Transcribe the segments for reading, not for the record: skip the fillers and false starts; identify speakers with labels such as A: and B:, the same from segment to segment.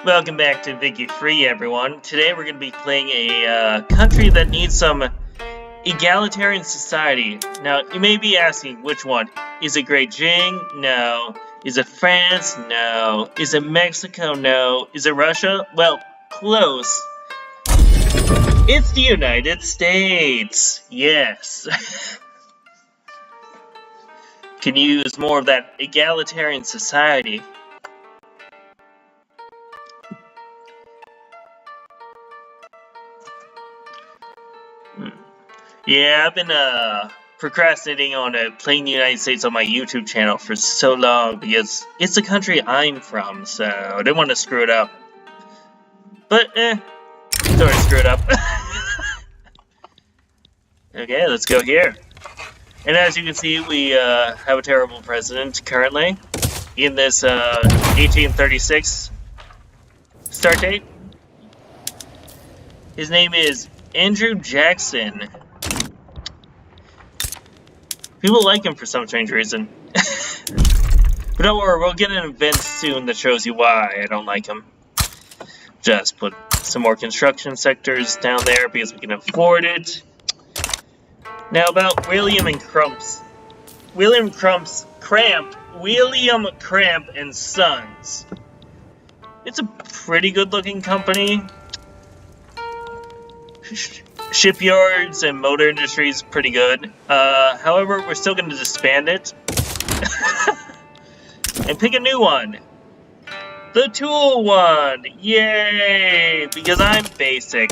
A: Welcome back to Vicky Free, everyone. Today we're going to be playing a country that needs some egalitarian society. Now, you may be asking which one. Is it Great Jing? No. Is it France? No. Is it Mexico? No. Is it Russia? Well, close. It's the United States. Yes. Can use more of that egalitarian society. Yeah, I've been procrastinating on playing the United States on my YouTube channel for so long because it's the country I'm from, so I didn't want to screw it up. But, it's already screwed up. Okay, let's go here. And as you can see, we have a terrible president currently in this 1836 start date. His name is Andrew Jackson. People like him for some strange reason. But don't worry, we'll get an event soon that shows you why I don't like him. Just put some more construction sectors down there because we can afford it. Now about William Cramp and Sons. It's a pretty good looking company. Shipyards and motor industry is pretty good. However, we're still going to disband it. And pick a new one. The tool one! Yay! Because I'm basic.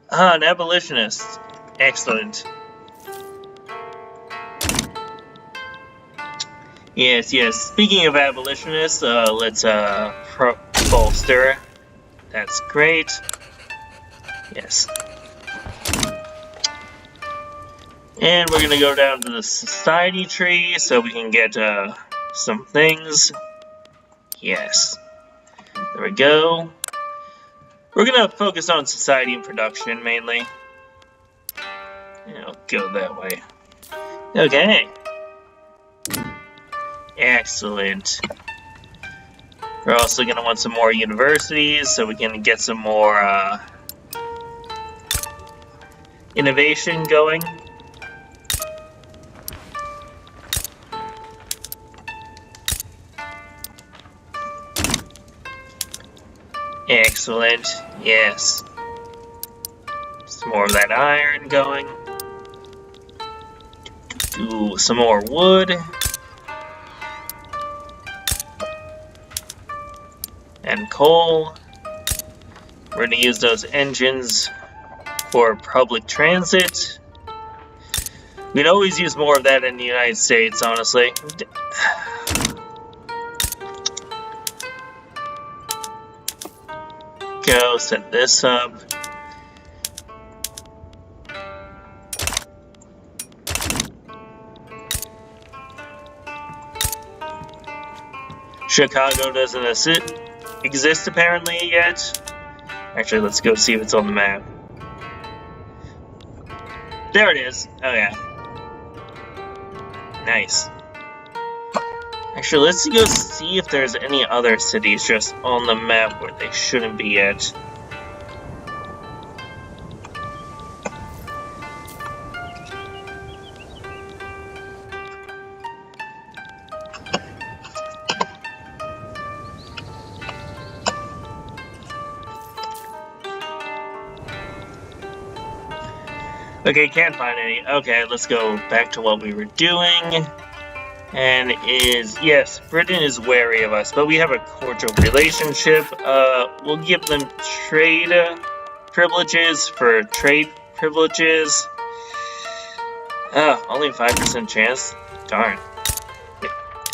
A: An abolitionist. Excellent. Yes. Speaking of abolitionists, let's bolster. That's great. Yes. And we're gonna go down to the society tree so we can get some things. Yes. There we go. We're gonna focus on society and production mainly. I'll go that way. Okay. Excellent. We're also going to want some more universities so we can get some more innovation going. Excellent. Yes. Some more of that iron going. Do some more wood. And coal. We're going to use those engines for public transit. We'd always use more of that in the United States, honestly. Go set this up. Chicago doesn't exist apparently yet. Actually, let's go see if it's on the map. There it is. Oh yeah. Nice. Actually, let's go see if there's any other cities just on the map where they shouldn't be yet. Okay, can't find any. Okay, let's go back to what we were doing. And yes, Britain is wary of us, but we have a cordial relationship. We'll give them trade privileges for trade privileges. Only 5% chance? Darn.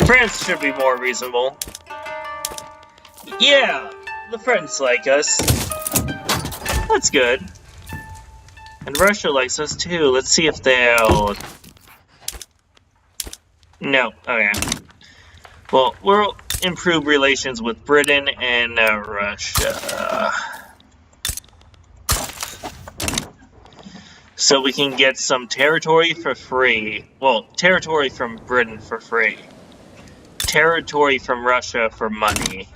A: France should be more reasonable. Yeah, the French like us. That's good. And Russia likes us too. Let's see if they'll... No. Okay. Well, we'll improve relations with Britain and Russia. so we can get some territory for free. Well, territory from Britain for free. Territory from Russia for money.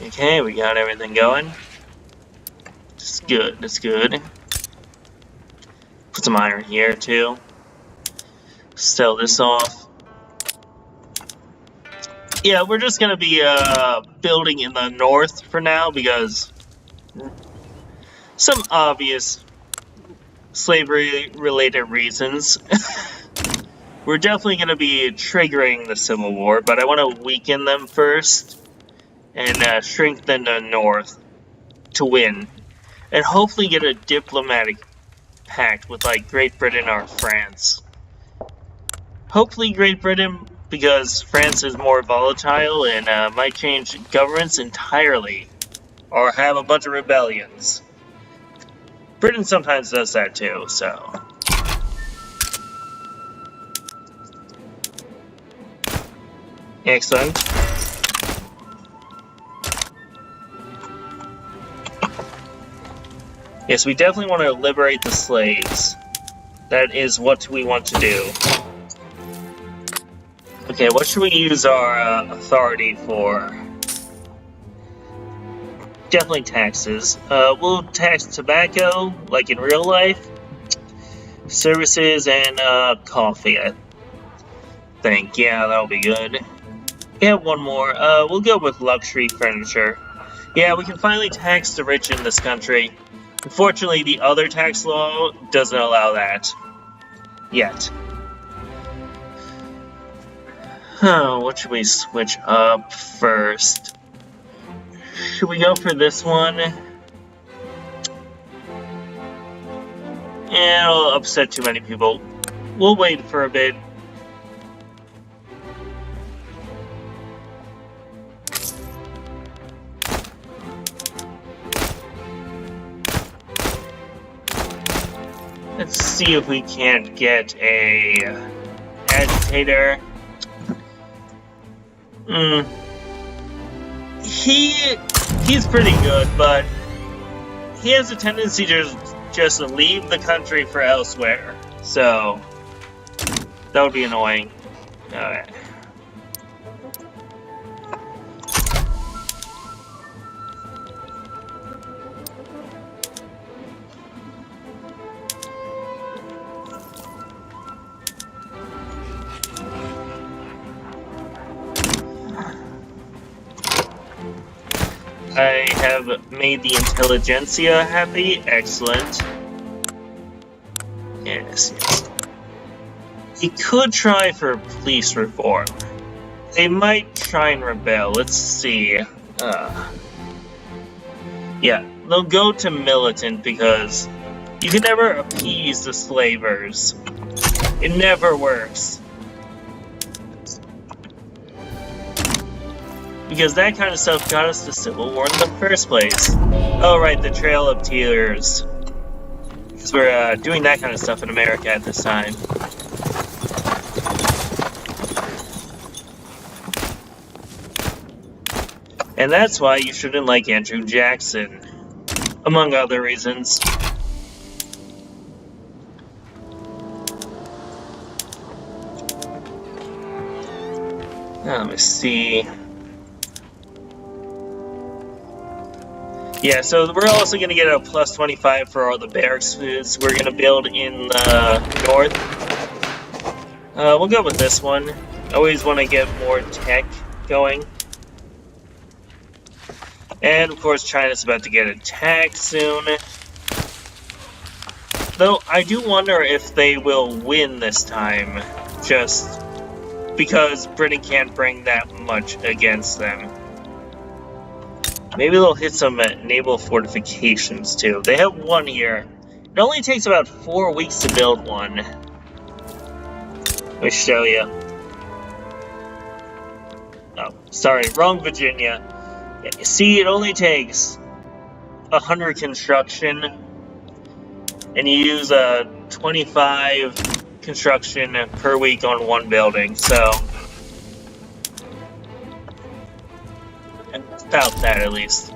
A: Okay, we got everything going. That's good, that's good. Put some iron here, too. Sell this off. Yeah, we're just gonna be building in the north for now because some obvious slavery-related reasons. We're definitely gonna be triggering the Civil War, but I want to weaken them first and strengthen the north to win, and hopefully get a diplomatic pact with like Great Britain or France. Hopefully Great Britain, because France is more volatile and might change governments entirely, or have a bunch of rebellions. Britain sometimes does that too, so. Excellent. Yes, we definitely want to liberate the slaves. That is what we want to do. Okay, what should we use our authority for? Definitely taxes. We'll tax tobacco, like in real life. Services and coffee, I think. Yeah, that'll be good. We have one more. We'll go with luxury furniture. Yeah, we can finally tax the rich in this country. Unfortunately, the other tax law doesn't allow that. Yet. What should we switch up first? Should we go for this one? It'll upset too many people. We'll wait for a bit. Let's see if we can't get a agitator. He's pretty good, but he has a tendency to just leave the country for elsewhere. So that would be annoying. Alright. I have made the intelligentsia happy. Excellent. Yes, yes. He could try for police reform. They might try and rebel. Let's see. Yeah, they'll go to militant because you can never appease the slavers. It never works. Because that kind of stuff got us to Civil War in the first place. Oh right, the Trail of Tears. Because we're doing that kind of stuff in America at this time. And that's why you shouldn't like Andrew Jackson. Among other reasons. Let me see. Yeah, so we're also going to get a plus 25 for all the barracks we're going to build in the north. We'll go with this one. Always want to get more tech going. And of course China's about to get attacked soon. Though I do wonder if they will win this time, just because Britain can't bring that much against them. Maybe they'll hit some naval fortifications too. They have one here. It only takes about 4 weeks to build one. Let me show you. Oh, sorry, wrong Virginia. Yeah, see, it only takes 100 construction, and you use 25 construction per week on one building, so about that at least.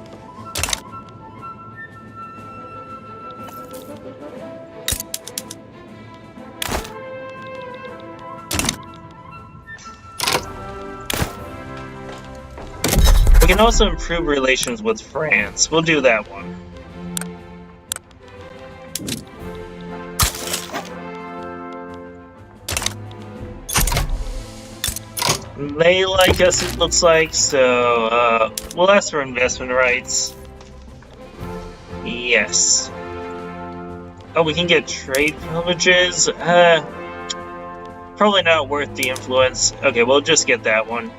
A: can also improve relations with France. We'll do that one. They like us, it looks like, so we'll ask for investment rights. Yes. Oh, we can get trade privileges? Probably not worth the influence. Okay, we'll just get that one.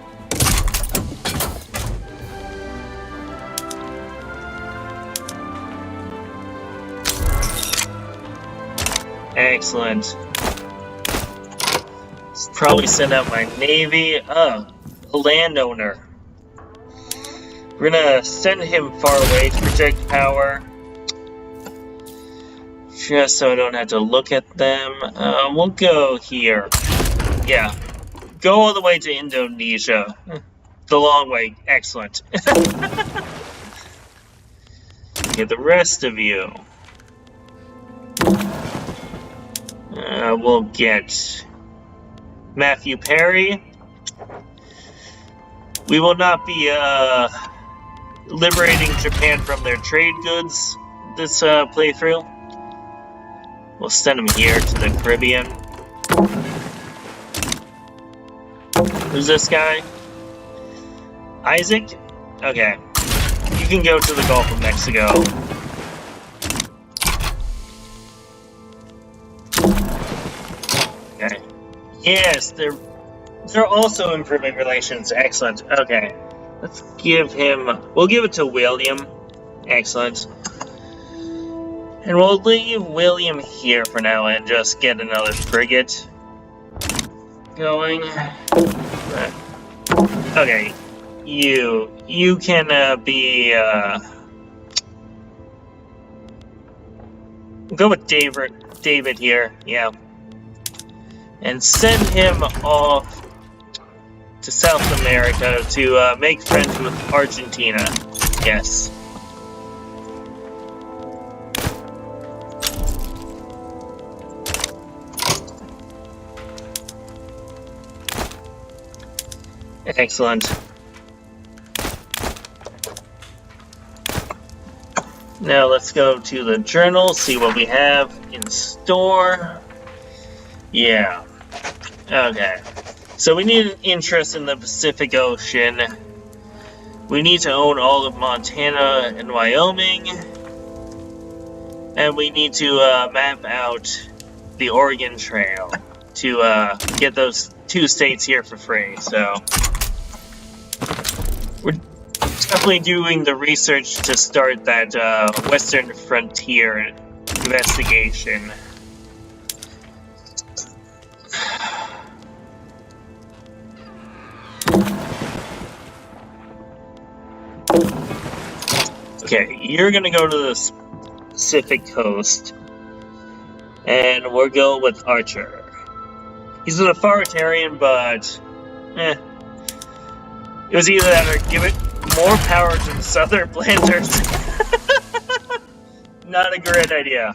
A: Excellent. Probably send out my navy. Oh, a landowner. We're gonna send him far away to protect power. Just so I don't have to look at them. We'll go here. Yeah. Go all the way to Indonesia. The long way. Excellent. Get the rest of you. We'll get Matthew Perry. We will not be liberating Japan from their trade goods this playthrough. We'll send him here to the Caribbean. Who's this guy? Isaac? Okay. You can go to the Gulf of Mexico. Okay. Yes, they're also improving relations. Excellent. Okay. Let's give him... We'll give it to William. Excellent. And we'll leave William here for now and just get another frigate going. Okay. You can be... We'll go with David here. Yeah. And send him off to South America to make friends with Argentina. Yes. Excellent. Now let's go to the journal, see what we have in store. Yeah. Okay. So we need an interest in the Pacific Ocean. We need to own all of Montana and Wyoming. And we need to map out the Oregon Trail to get those 2 states here for free. So we're definitely doing the research to start that Western Frontier investigation. Okay, you're gonna go to the Pacific coast, and we'll go with Archer. He's an authoritarian, but it was either that or give it more power to the southern planters. Not a great idea.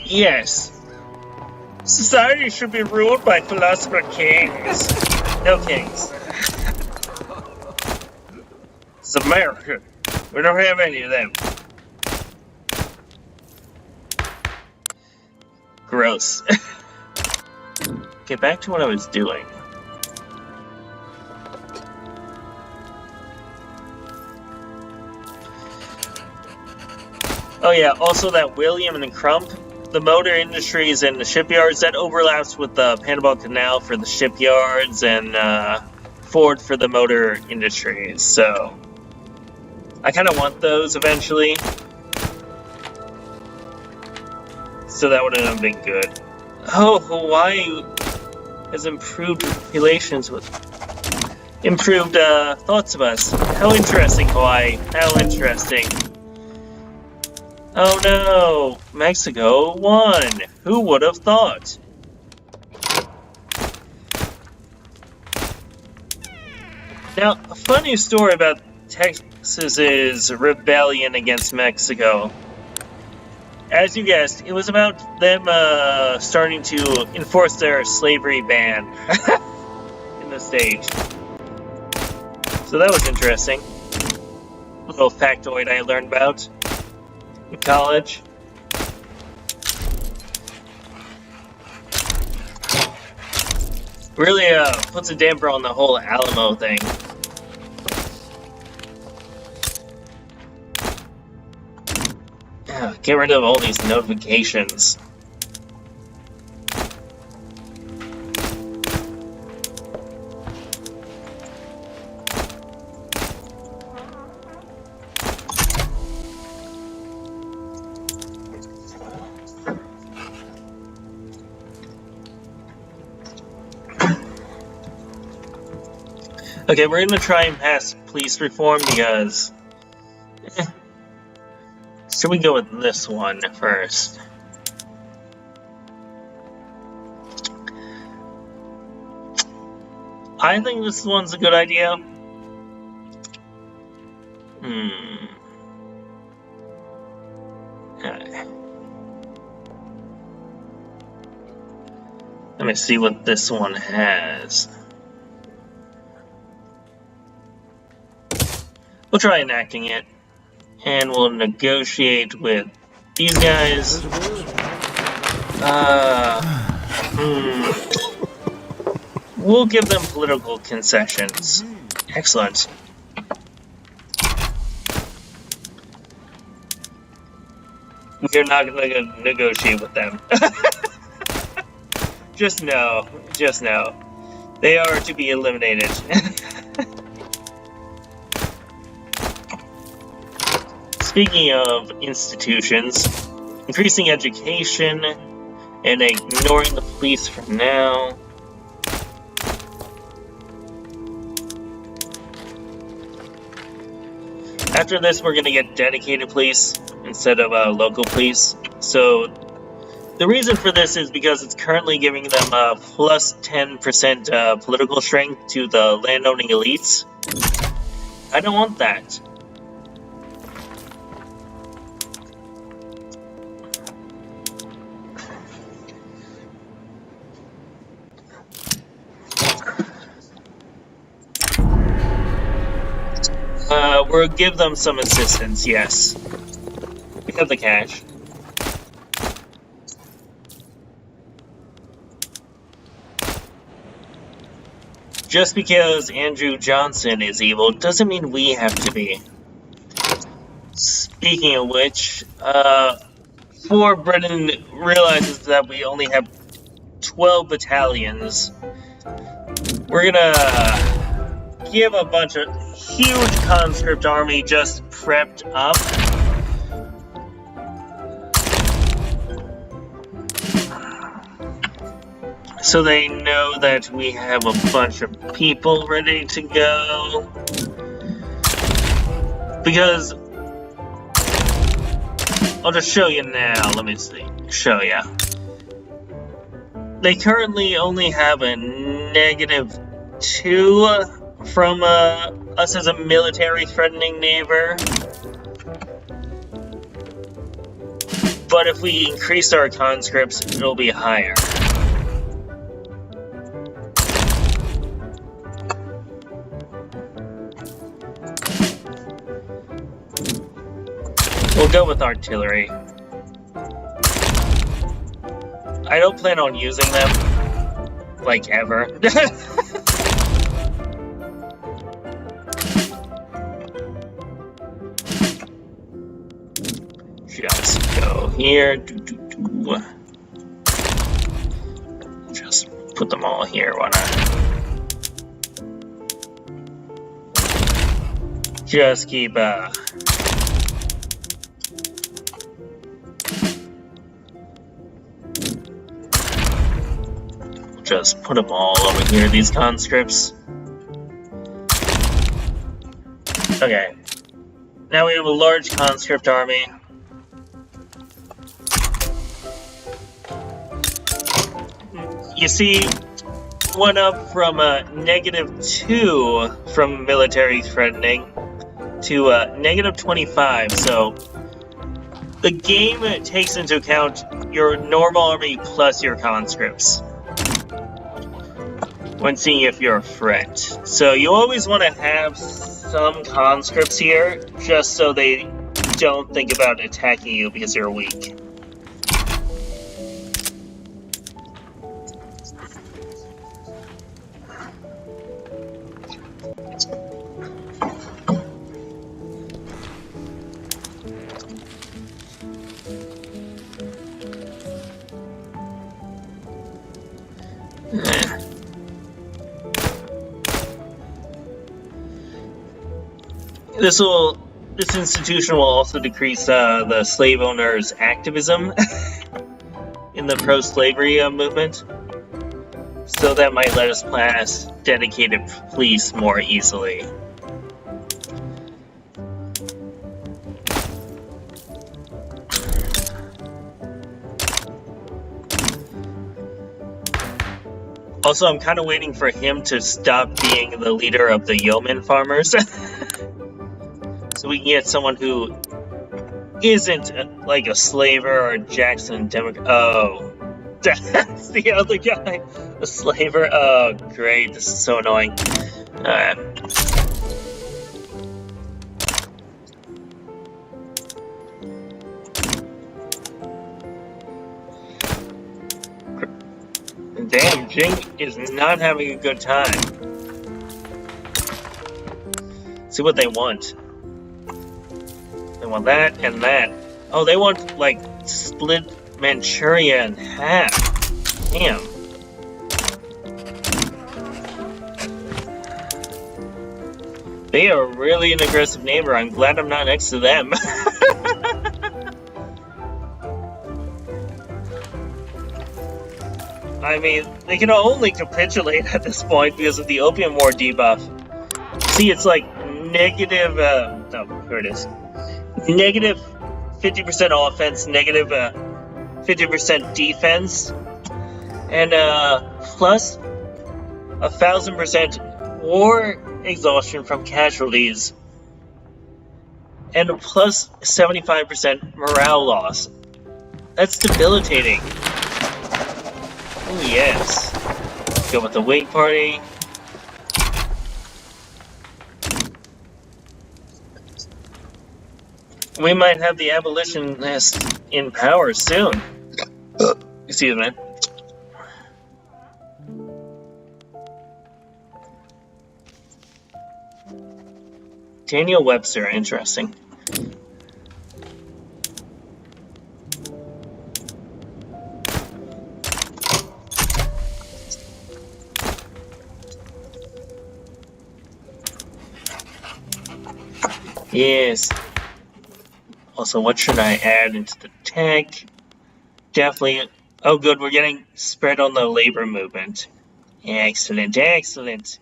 A: Yes. Society should be ruled by philosopher kings. No kings. It's America. We don't have any of them. Gross. Get back to what I was doing. Oh yeah, also that William and Crump, the motor industries and the shipyards, that overlaps with the Panama Canal for the shipyards and Ford for the motor industries, so I kind of want those eventually. So that would have been good. Oh, Hawaii has improved relations with... Improved thoughts of us. How interesting, Hawaii. How interesting. Oh no! Mexico won! Who would have thought? Now, a funny story about Texas's rebellion against Mexico. As you guessed, it was about them starting to enforce their slavery ban. the stage. So that was interesting. Little factoid I learned about in college. Really puts a damper on the whole Alamo thing. Get rid of all these notifications. Okay, we're gonna try and pass police reform because... Should we go with this one first? I think this one's a good idea. Let me see what this one has. We'll try enacting it. And we'll negotiate with these guys. We'll give them political concessions. Excellent. We're not going to negotiate with them. Just no. Just no. They are to be eliminated. Speaking of institutions, increasing education and ignoring the police for now. After this, we're going to get dedicated police instead of local police. So the reason for this is because it's currently giving them plus 10% political strength to the landowning elites. I don't want that. We'll give them some assistance, yes. We have the cash. Just because Andrew Johnson is evil doesn't mean we have to be. Speaking of which, before Britain realizes that we only have 12 battalions, we're gonna give a bunch of huge conscript army just prepped up. So they know that we have a bunch of people ready to go. Because I'll just show you now. Let me see. Show ya. They currently only have a -2 from us as a military threatening neighbor. But if we increase our conscripts, it'll be higher. We'll go with artillery. I don't plan on using them, like, ever. Just go here. Just put them all here, why not? Just keep, just put them all over here, these conscripts. Okay. Now we have a large conscript army. You see, went up from a -2 from military threatening to -25, so the game takes into account your normal army plus your conscripts. when seeing if you're a threat. So you always want to have some conscripts here, just so they don't think about attacking you because you're weak. This institution will also decrease the slave owners' activism in the pro-slavery movement, so that might let us pass dedicated police more easily. Also, I'm kind of waiting for him to stop being the leader of the yeoman farmers. So we can get someone who isn't like a slaver or a Jackson Democrat. Oh, that's the other guy, a slaver. Oh, great! This is so annoying. Alright. Damn, Jing is not having a good time. See what they want. They want that and that. Oh, they want, like, split Manchuria in half. Damn. They are really an aggressive neighbor. I'm glad I'm not next to them. I mean, they can only capitulate at this point because of the Opium War debuff. See, it's like negative, oh, here it is. Negative 50% offense, negative 50% defense, and plus 1,000% war exhaustion from casualties, and plus 75% morale loss. That's debilitating. Oh yes. Go with the Whig Party. We might have the abolitionists in power soon. Excuse me. Daniel Webster, interesting. Yes. Also, what should I add into the tech? Definitely. Oh, good. We're getting spread on the labor movement. Excellent, excellent.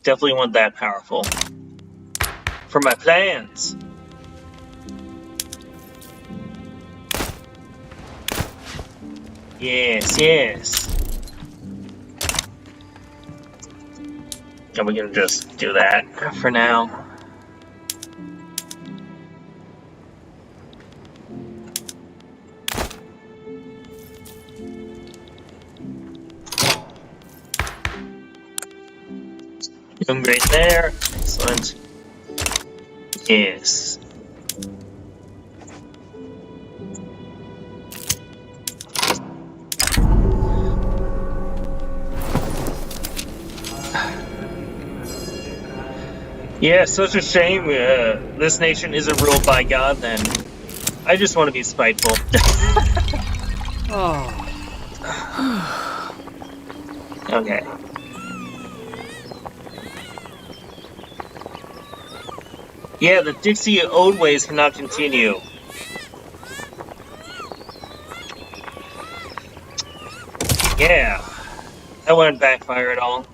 A: Definitely want that powerful. For my plans. Yes, yes. And we're gonna just do that for now. Doing great there. Excellent. Yes. Yeah, such a shame this nation isn't ruled by God then. I just want to be spiteful. Okay. Yeah, the Dixie old ways cannot continue. Yeah. That wouldn't backfire at all.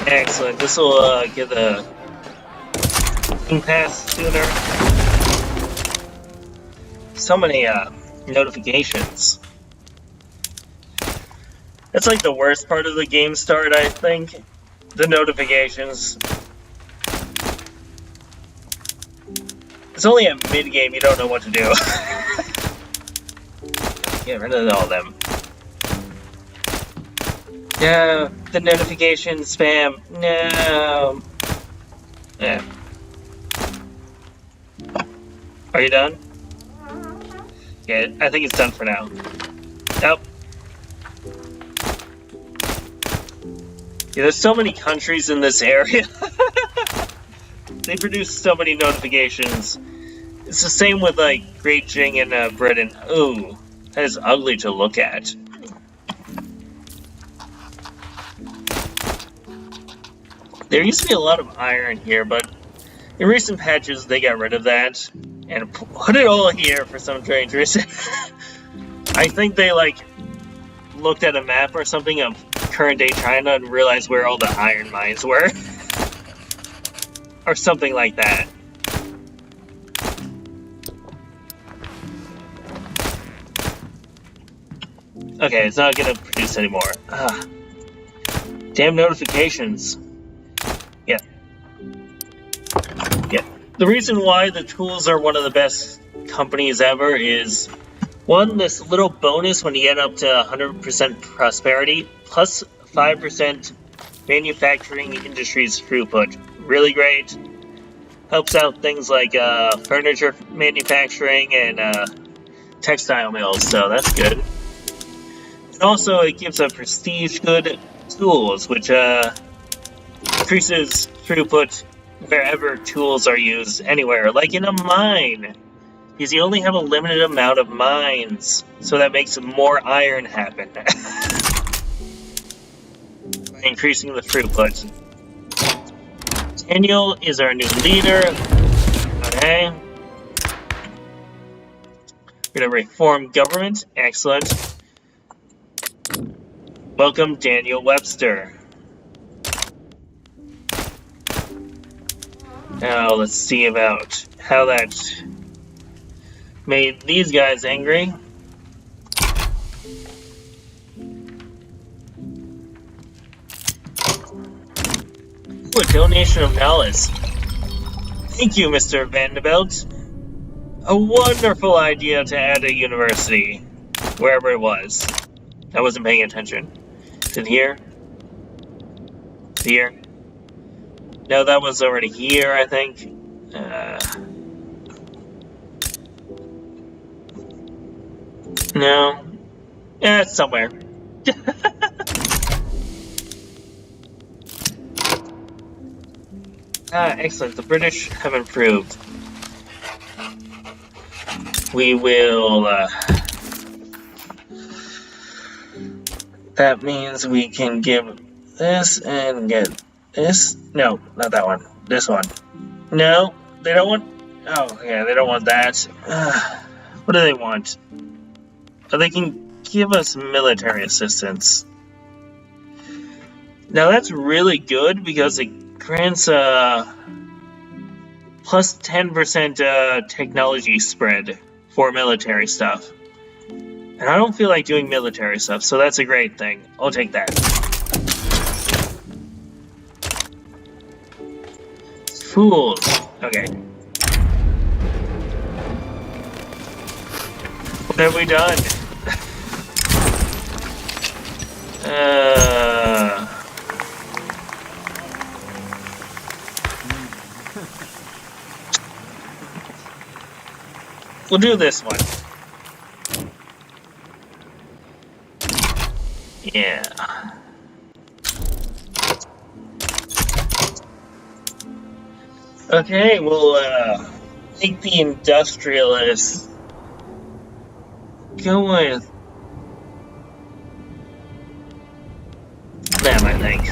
A: Excellent. This will get the king pass sooner. So many notifications. That's like the worst part of the game start, I think. The notifications. It's only at mid-game you don't know what to do. Get rid of all of them. No, the notification spam. No. Yeah. Are you done? Yeah, I think it's done for now. Nope. Yeah, there's so many countries in this area. They produce so many notifications. It's the same with, like, Great Jing and Britain. Ooh, that is ugly to look at. There used to be a lot of iron here, but in recent patches they got rid of that and put it all here for some strange reason. I think they, like, looked at a map or something of current-day China and realized where all the iron mines were. Or something like that. Okay, it's not gonna produce anymore. Ugh. Damn notifications. Yeah. Yeah. The reason why the tools are one of the best companies ever is, one, this little bonus when you get up to 100% prosperity, plus 5% manufacturing industries throughput. Really great. Helps out things like furniture manufacturing and textile mills, so that's good. And also it gives a prestige good tools, which increases throughput wherever tools are used anywhere, like in a mine. Because you only have a limited amount of mines, so that makes more iron happen. By increasing the throughput. Daniel is our new leader. Okay. We're gonna reform government. Excellent. Welcome, Daniel Webster. Now, let's see about how that made these guys angry. Ooh, a donation of knowledge. Thank you, Mr. Vanderbilt. A wonderful idea to add a university, wherever it was. I wasn't paying attention. Is it here? Here? No, that was already here, I think. No. Yeah, it's somewhere. Excellent. The British have improved. We will, that means we can give this and get this. No, not that one. This one. No, they don't want... Oh, yeah, they don't want that. What do they want? Oh, they can give us military assistance. Now that's really good because it grants plus 10% technology spread for military stuff. And I don't feel like doing military stuff, so that's a great thing. I'll take that. Fools. Okay. What have we done? We'll do this one. Yeah. Okay, we'll take the industrialists. Go with them, I think.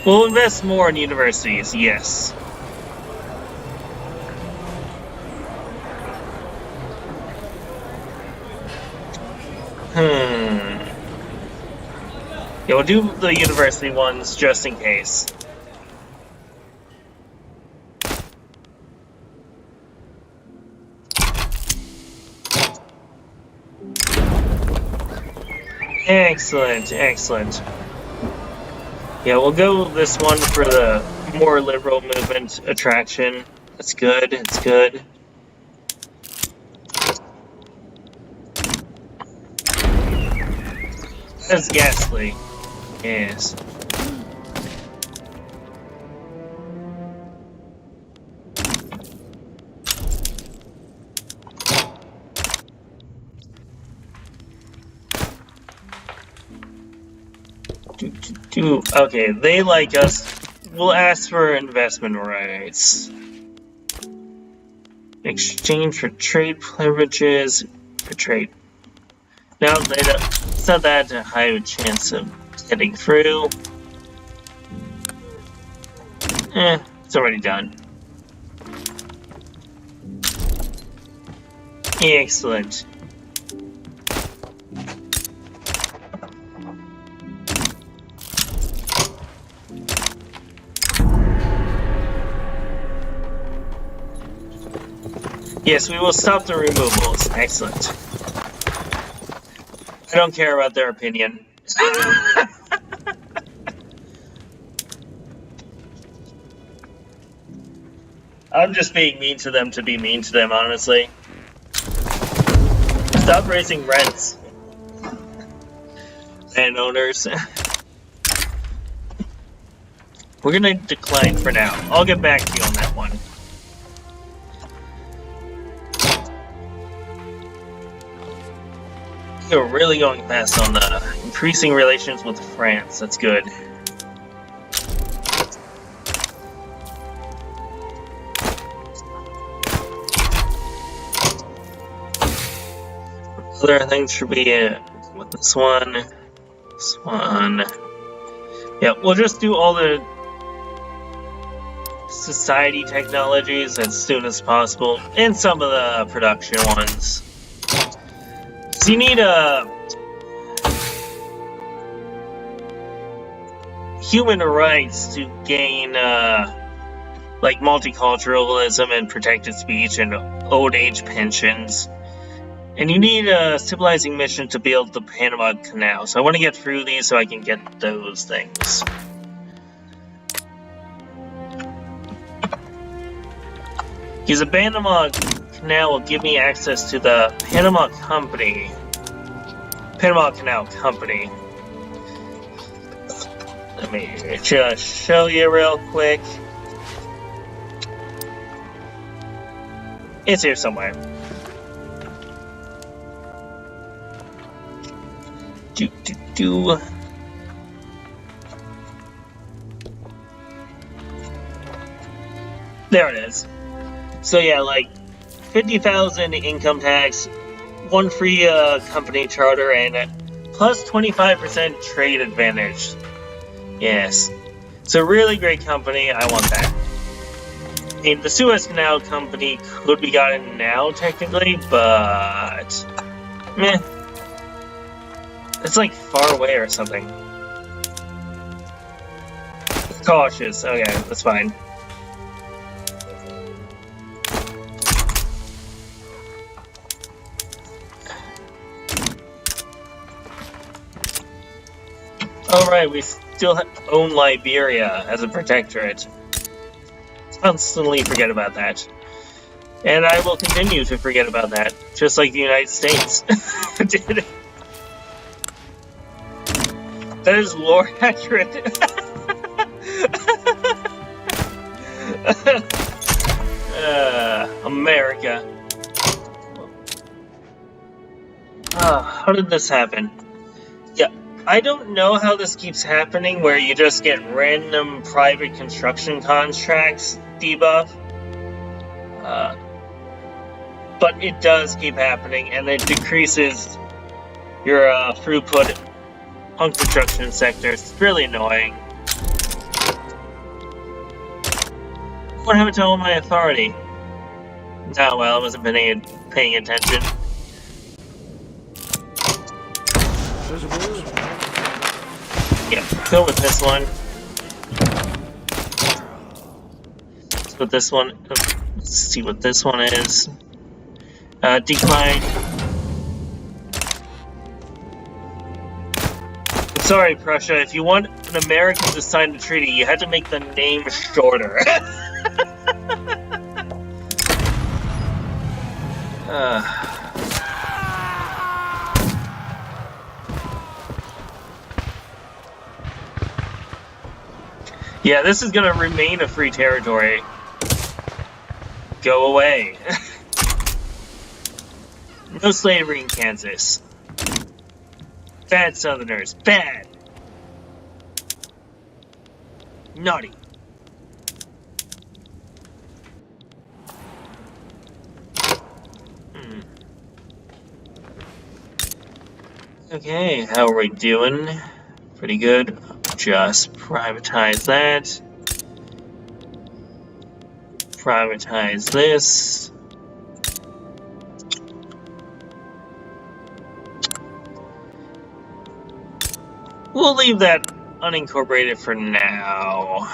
A: We'll invest more in universities, yes. Yeah, we'll do the university ones just in case. Excellent, excellent. Yeah, we'll go with this one for the more liberal movement attraction. That's good, it's good. That's ghastly. Yes. Okay, they like us. We'll ask for investment rights. Exchange for trade privileges for trade. Now, it's not that a high chance of getting through. It's already done. Excellent. Yes, we will stop the removals. Excellent. I don't care about their opinion. I'm just being mean to them to be mean to them, honestly. Stop raising rents. Landowners. We're gonna decline for now. I'll get back to you on that one. You're really going fast on the increasing relations with France. That's good. Other things should be with this one. This one. Yeah, we'll just do all the society technologies as soon as possible, and some of the production ones. So you need human rights to gain like multiculturalism and protected speech and old age pensions. And you need a civilizing mission to build the Panama Canal. So I want to get through these so I can get those things. Because the Panama Canal will give me access to the Panama Canal Company. Let me just show you real quick. It's here somewhere. There it is. So yeah, like 50,000 income tax, one free company charter, and plus 25% trade advantage. Yes, it's a really great company. I want that. And the Suez Canal Company could be gotten now technically, but meh. It's like far away or something. Cautious. Okay, that's fine. Alright, we still own Liberia as a protectorate. Constantly forget about that. And I will continue to forget about that, just like the United States did. That is lore accurate. America. How did this happen? Yeah, I don't know how this keeps happening, where you just get random private construction contracts debuff. But it does keep happening, and it decreases your throughput on construction sectors. It's really annoying. What happened to all my authority? Oh well, I wasn't paying attention. Yeah, go with this one. Let's put this one. Let's see what this one is. Decline. Sorry, Prussia, if you want an American to sign the treaty, you had to make the name shorter. Yeah, this is gonna remain a free territory. Go away. No slavery in Kansas. Bad Southerners. Bad. Naughty. Okay, how are we doing? Pretty good. Just privatize that. Privatize this. We'll leave that unincorporated for now.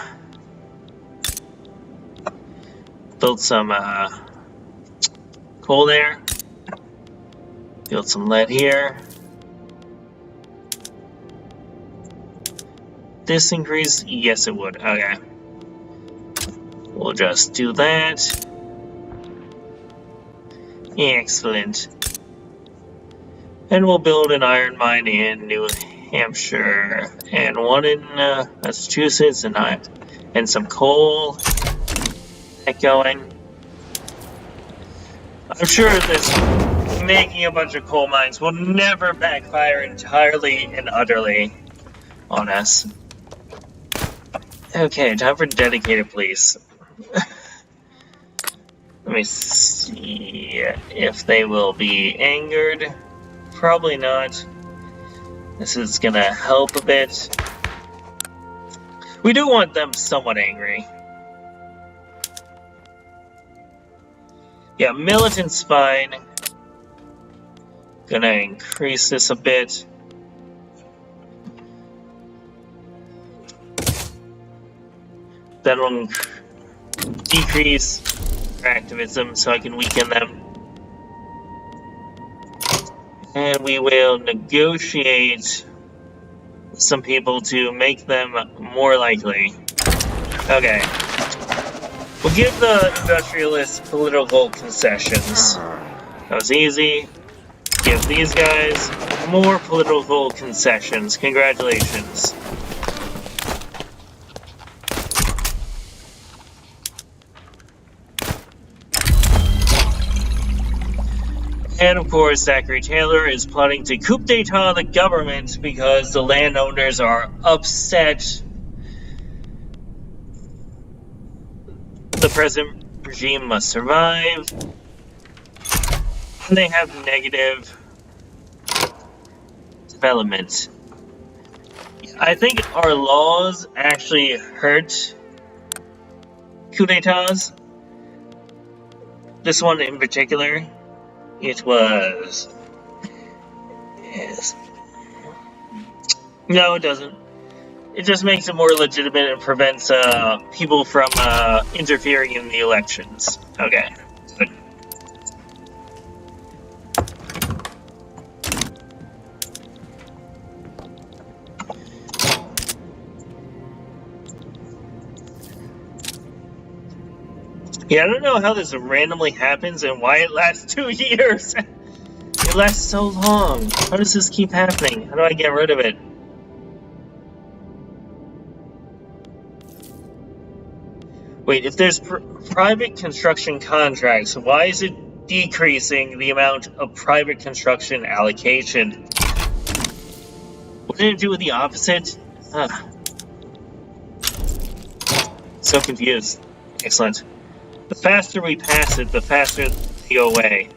A: Build some coal there. Build some lead here. This increase? Yes, it would. Okay. We'll just do that. Excellent. And we'll build an iron mine in New Hampshire and one in Massachusetts and some coal. Get going. I'm sure this making a bunch of coal mines will never backfire entirely and utterly on us. Okay, time for dedicated police. Let me see if they will be angered. Probably not. This is gonna help a bit. We do want them somewhat angry. Yeah, militant's fine. Gonna increase this a bit. That'll decrease activism so I can weaken them. And we will negotiate with some people to make them more likely. Okay. We'll give the industrialists political concessions. That was easy. Give these guys more political concessions. Congratulations. And of course, Zachary Taylor is plotting to coup d'etat the government because the landowners are upset. The present regime must survive. And they have negative development. I think our laws actually hurt coup d'etats. This one in particular. It was... Yes. No, it doesn't. It just makes it more legitimate and prevents people from interfering in the elections. Okay. Good. Yeah, I don't know how this randomly happens and why it lasts 2 years. It lasts so long. How does this keep happening? How do I get rid of it? Wait, if there's private construction contracts, why is it decreasing the amount of private construction allocation? What did it do with the opposite? So confused. Excellent. The faster we pass it, the faster they go away.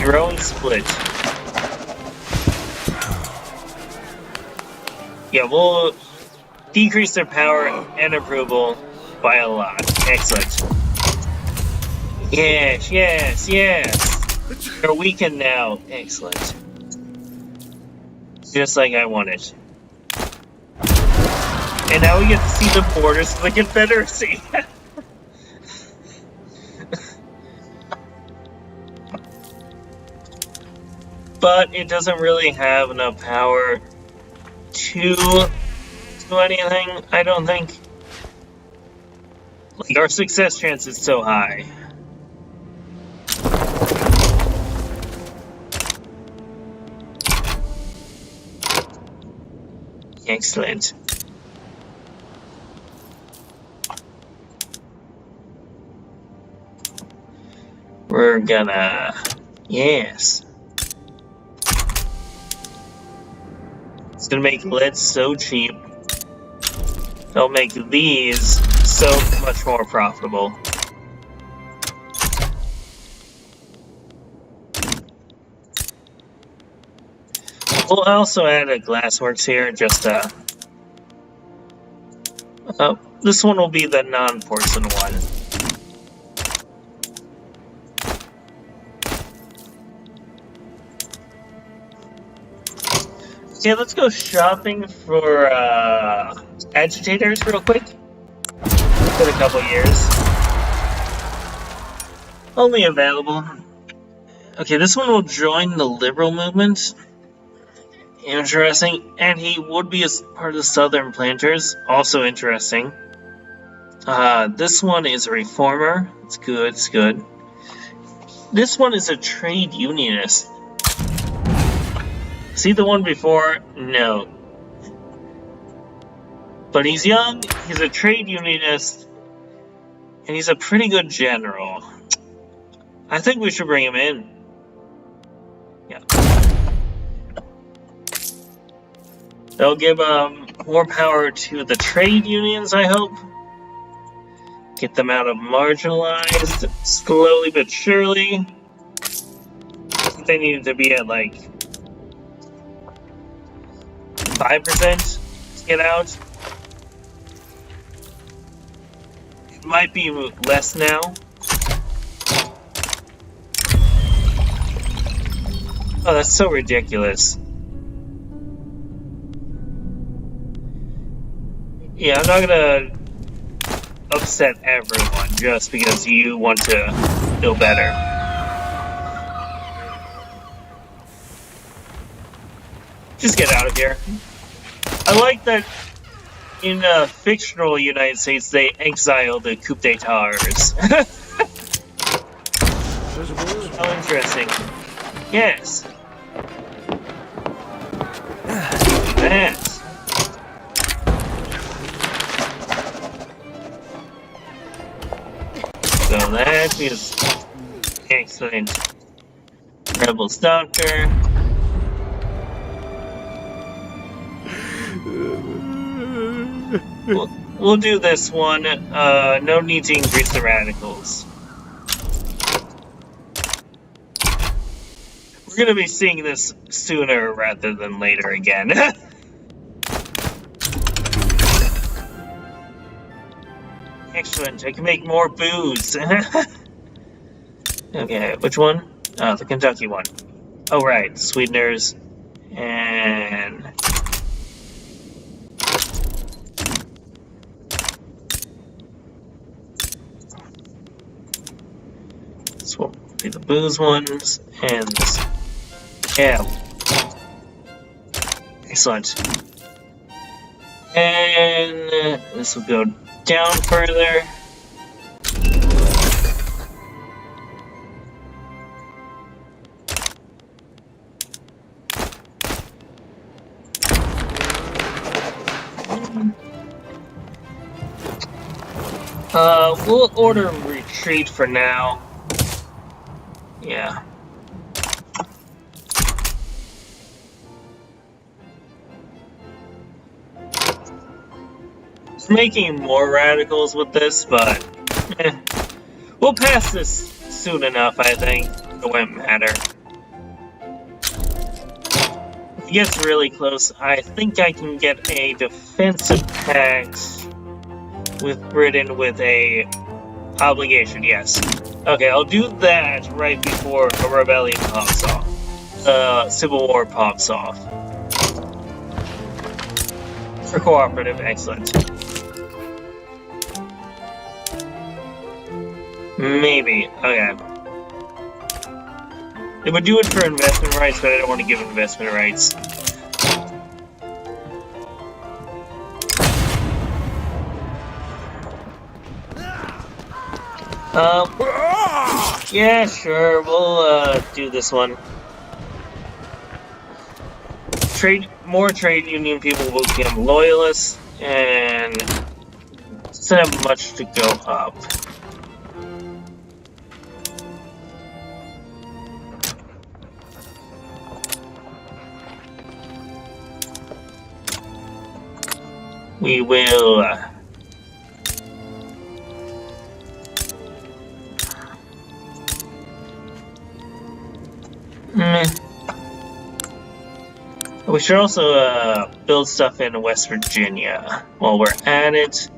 A: Growing split. Yeah, we'll decrease their power and approval by a lot. Excellent. Yes, yes, yes. They're weakened now. Excellent. Just like I wanted. And now we get to see the borders of the Confederacy. But it doesn't really have enough power to do anything, I don't think. Like, our success chance is so high. Excellent. We're gonna... Yes. It's gonna make lead so cheap. It'll make these so much more profitable. We'll also add a glassworks here, just this one will be the non-porcelain one. Okay, let's go shopping for agitators real quick. It's been a couple years. Only available. Okay, this one will join the liberal movement. Interesting. And he would be a part of the Southern Planters. Also interesting. This one is a reformer. It's good, it's good. This one is a trade unionist. See the one before? No. But he's young, he's a trade unionist, and he's a pretty good general. I think we should bring him in. Yeah. They'll give more power to the trade unions, I hope. Get them out of marginalized, slowly but surely. I think they needed to be at like 5% to get out. It might be less now. Oh, that's so ridiculous. Yeah, I'm not gonna upset everyone just because you want to know better. Just get out of here. I like that in fictional United States they exile the coup d'etats. How interesting. Yes. That. So that is excellent. Rebels Doctor. We'll do this one. No need to increase the radicals. We're gonna be seeing this sooner rather than later again. Excellent, I can make more booze. Okay, which one? Oh, the Kentucky one. Oh, right, sweeteners. And... this will be the booze ones, and this. Yeah. Excellent. And this will go down further. We'll order retreat for now. Yeah. Making more radicals with this, but we'll pass this soon enough, I think. It won't matter. If it gets really close, I think I can get a defensive pact with Britain with a obligation, yes. Okay, I'll do that right before a rebellion pops off. Civil War pops off. For cooperative, excellent. Maybe. Okay. It would do it for investment rights, but I don't want to give investment rights. Yeah, sure. We'll do this one. Trade more trade union people will become loyalists, and doesn't have much to go up. We will we should also build stuff in West Virginia while we're at it.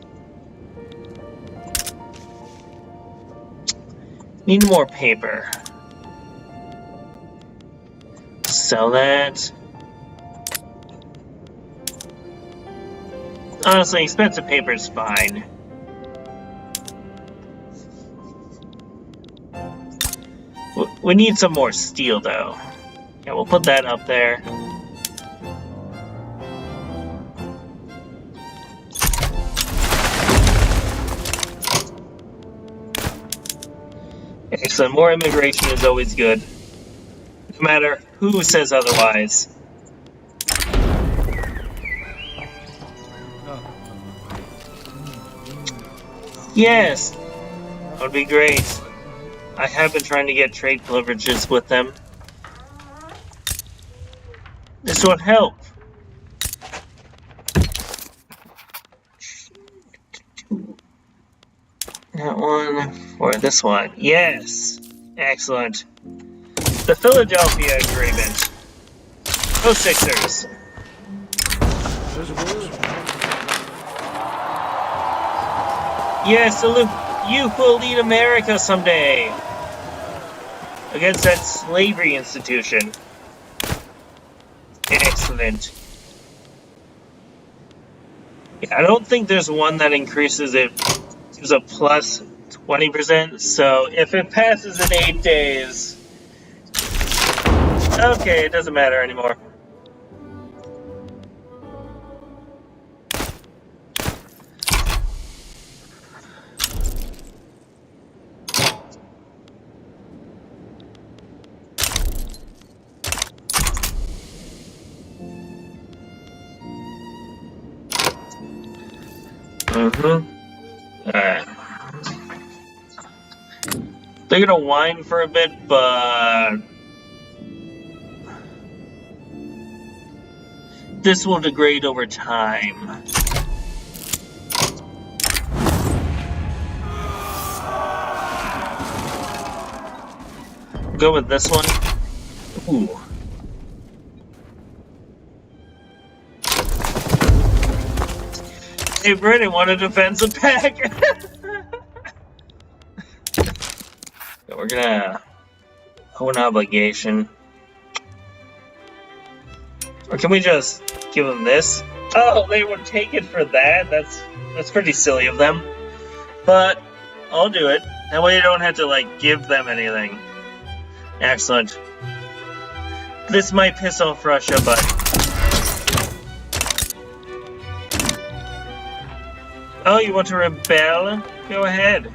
A: Need more paper. Sell that. Honestly, expensive paper is fine. We need some more steel, though. Yeah, we'll put that up there. Excellent. More immigration is always good, no matter who says otherwise. Yes, that would be great. I have been trying to get trade privileges with them. This would help. That one or this one. Yes, excellent. The Philadelphia Agreement. Go Sixers. Yes, salute. You will lead America someday against that slavery institution. Excellent. Yeah, I don't think there's one that increases it to a plus 20%, so if it passes in 8 days, okay, it doesn't matter anymore. Alright. They're gonna whine for a bit, but this will degrade over time. Go with this one. Ooh. Hey, Britain, want a defensive pack? We're gonna owe an obligation. Or can we just give them this? Oh, they would take it for that? That's pretty silly of them. But I'll do it. That way you don't have to, like, give them anything. Excellent. This might piss off Russia, but... Oh, you want to rebel? Go ahead.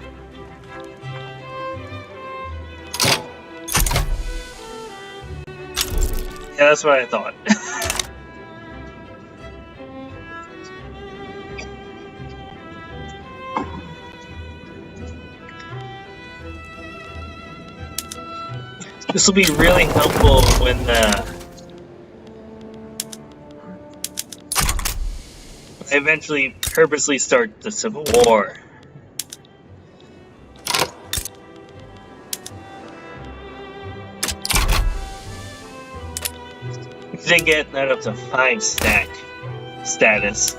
A: Yeah, that's what I thought. This will be really helpful when I eventually purposely start the Civil War. We did get that up to 5 stack status.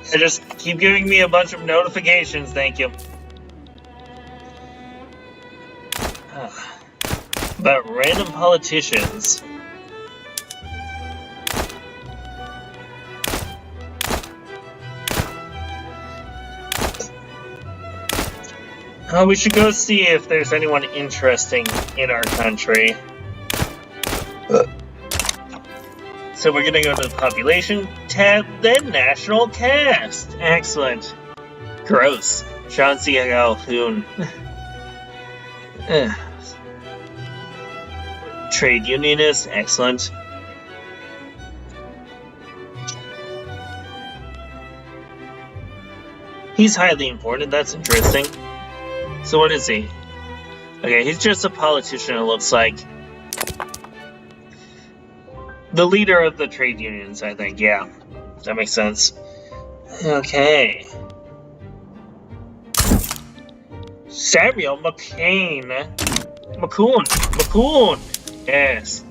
A: Yeah, just keep giving me a bunch of notifications, thank you. About random politicians. Oh, we should go see if there's anyone interesting in our country. So we're gonna go to the population tab, then national cast. Excellent. Gross. John C. Calhoun. Ugh. Trade unionist, excellent. He's highly important, that's interesting. So what is he? Okay, he's just a politician, it looks like. The leader of the trade unions, I think, yeah. That makes sense. Okay. Samuel McCain. McCoon. Yes.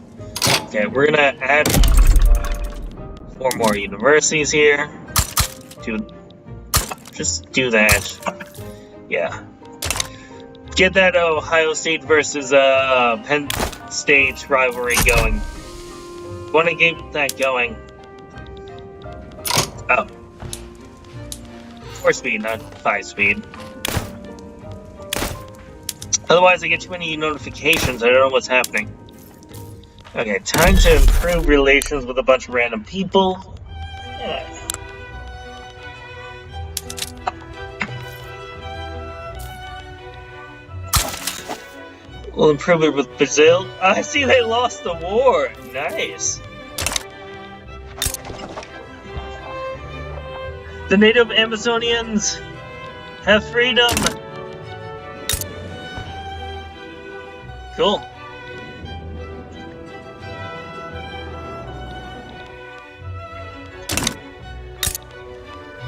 A: Okay, we're gonna add 4 more universities here. Just do that. Yeah. Get that Ohio State versus Penn State rivalry going. Want to get that going. Oh. 4 speed, not 5 speed. Otherwise I get too many notifications, I don't know what's happening. Okay, time to improve relations with a bunch of random people. Yeah. We'll improve it with Brazil. I see they lost the war. Nice. The native Amazonians have freedom. Cool.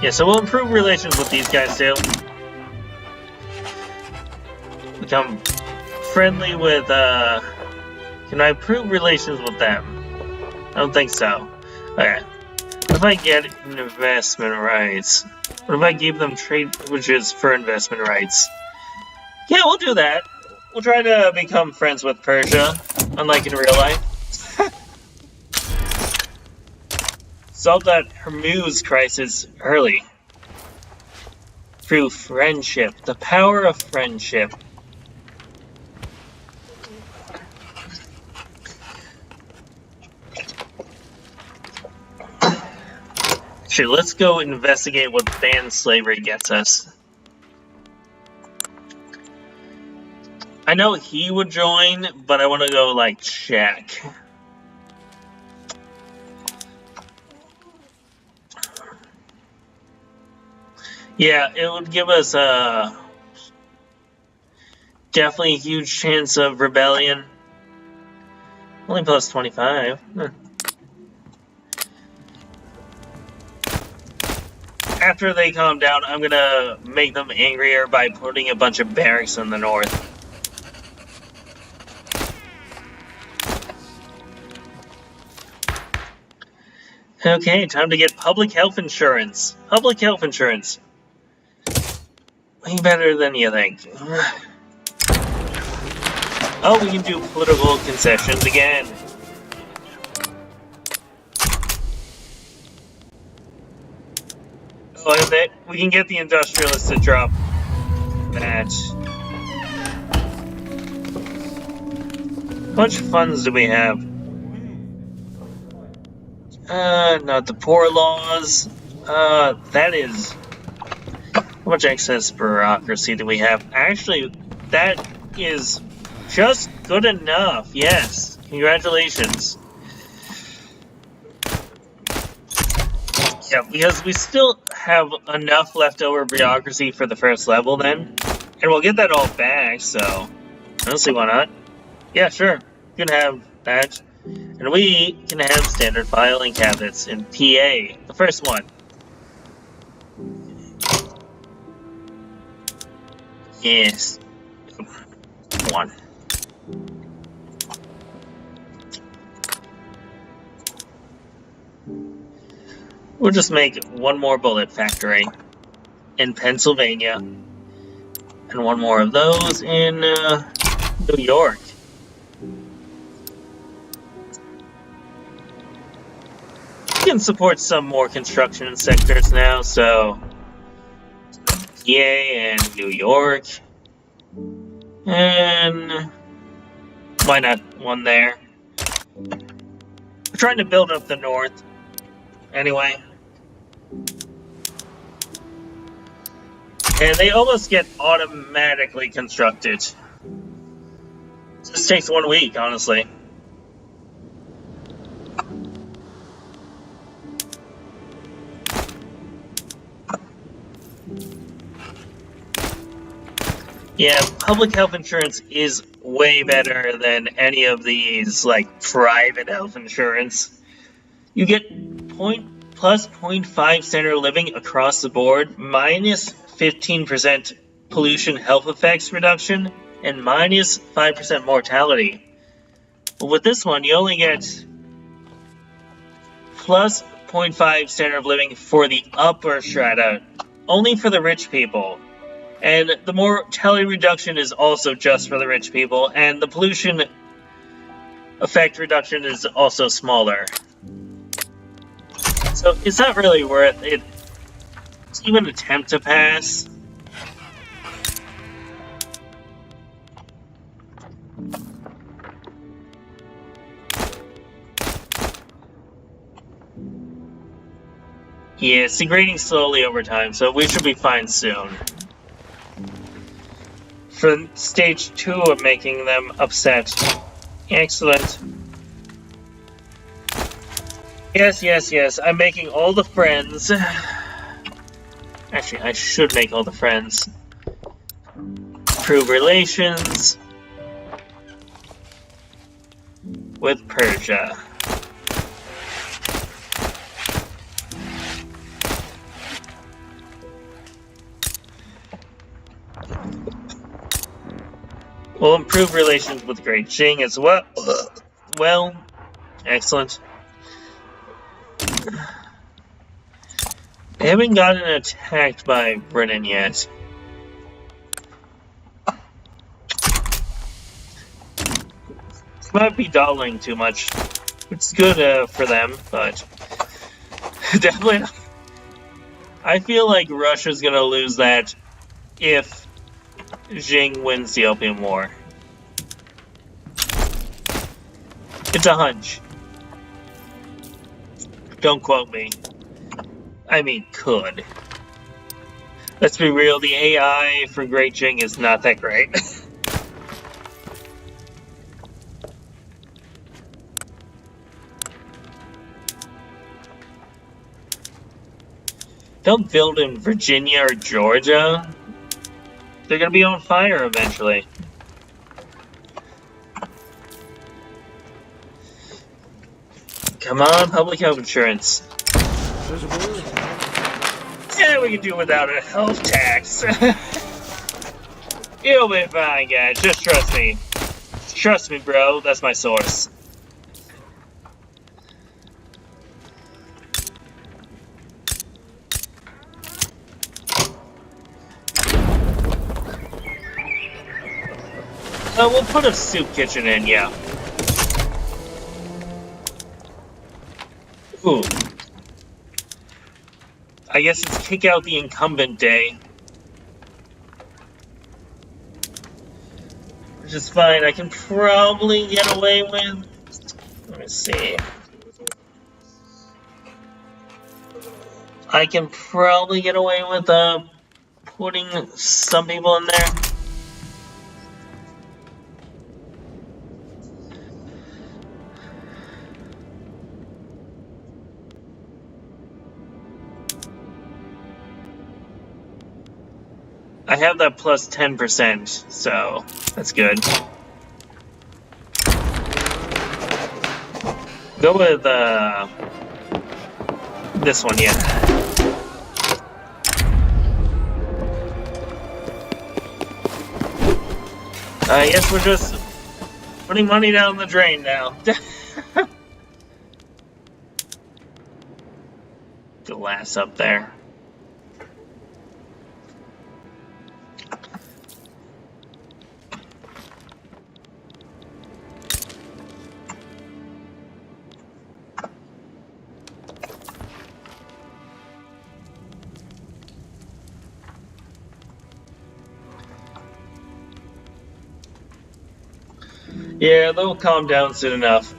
A: Yeah, so we'll improve relations with these guys too. Become friendly with, can I improve relations with them? I don't think so. Okay. What if I get investment rights? What if I give them trade privileges for investment rights? Yeah, we'll do that. We'll try to become friends with Persia, unlike in real life. Solve that Hormuz crisis early. Through friendship. The power of friendship. Actually, let's go investigate what banned slavery gets us. I know he would join, but I want to go, like, check. Yeah, it would give us definitely a huge chance of rebellion. Only plus 25. Huh. After they calm down, I'm gonna make them angrier by putting a bunch of barracks in the north. Okay, time to get public health insurance. Public health insurance. Way better than you think. Oh, we can do political concessions again. Oh, and that we can get the industrialists to drop that. How much funds do we have? Not the poor laws. That is... How much excess bureaucracy do we have? Actually, that is just good enough. Yes. Congratulations. Yeah, because we still have enough leftover bureaucracy for the first level then. And we'll get that all back, so... I don't see why not. Yeah, sure. You can have that. And we can have standard filing cabinets in PA. The first one. Yes. 1. We'll just make 1 more bullet factory in Pennsylvania. And 1 more of those in New York. We can support some more construction sectors now, so... PA and New York. And... why not 1 there? We're trying to build up the north. Anyway. And they almost get automatically constructed. This takes 1 week, honestly. Yeah, public health insurance is way better than any of these, like, private health insurance. You get plus 0.5 standard living across the board, minus 15% pollution health effects reduction, and minus 5% mortality. But with this one, you only get plus 0.5 standard of living for the upper strata, only for the rich people. And the mortality reduction is also just for the rich people, and the pollution effect reduction is also smaller. So it's not really worth it to even attempt to pass. Yeah, it's degrading slowly over time, so we should be fine soon. For stage 2 of making them upset. Excellent. Yes, I'm making all the friends. Actually, I should make all the friends. Improve relations with Persia. We'll improve relations with Great Qing as well. Well, excellent. They haven't gotten attacked by Britain yet. Might be dawdling too much. It's good for them, but definitely not. I feel like Russia's gonna lose that if Jing wins the Opium War. It's a hunch. Don't quote me. I mean, could. Let's be real, the AI for Great Qing is not that great. Don't build in Virginia or Georgia. They're gonna be on fire eventually. Come on, public health insurance. Yeah, we can do without a health tax. You'll be fine, guys. Just trust me. Trust me, bro. That's my source. We'll put a soup kitchen in, yeah. Ooh. I guess it's kick out the incumbent day. Which is fine. I can probably get away with... Let me see. I can probably get away with putting some people in there. I have that plus 10%, so that's good. Go with this one, yeah. I guess we're just putting money down the drain now. Glass up there. Yeah, they'll calm down soon enough.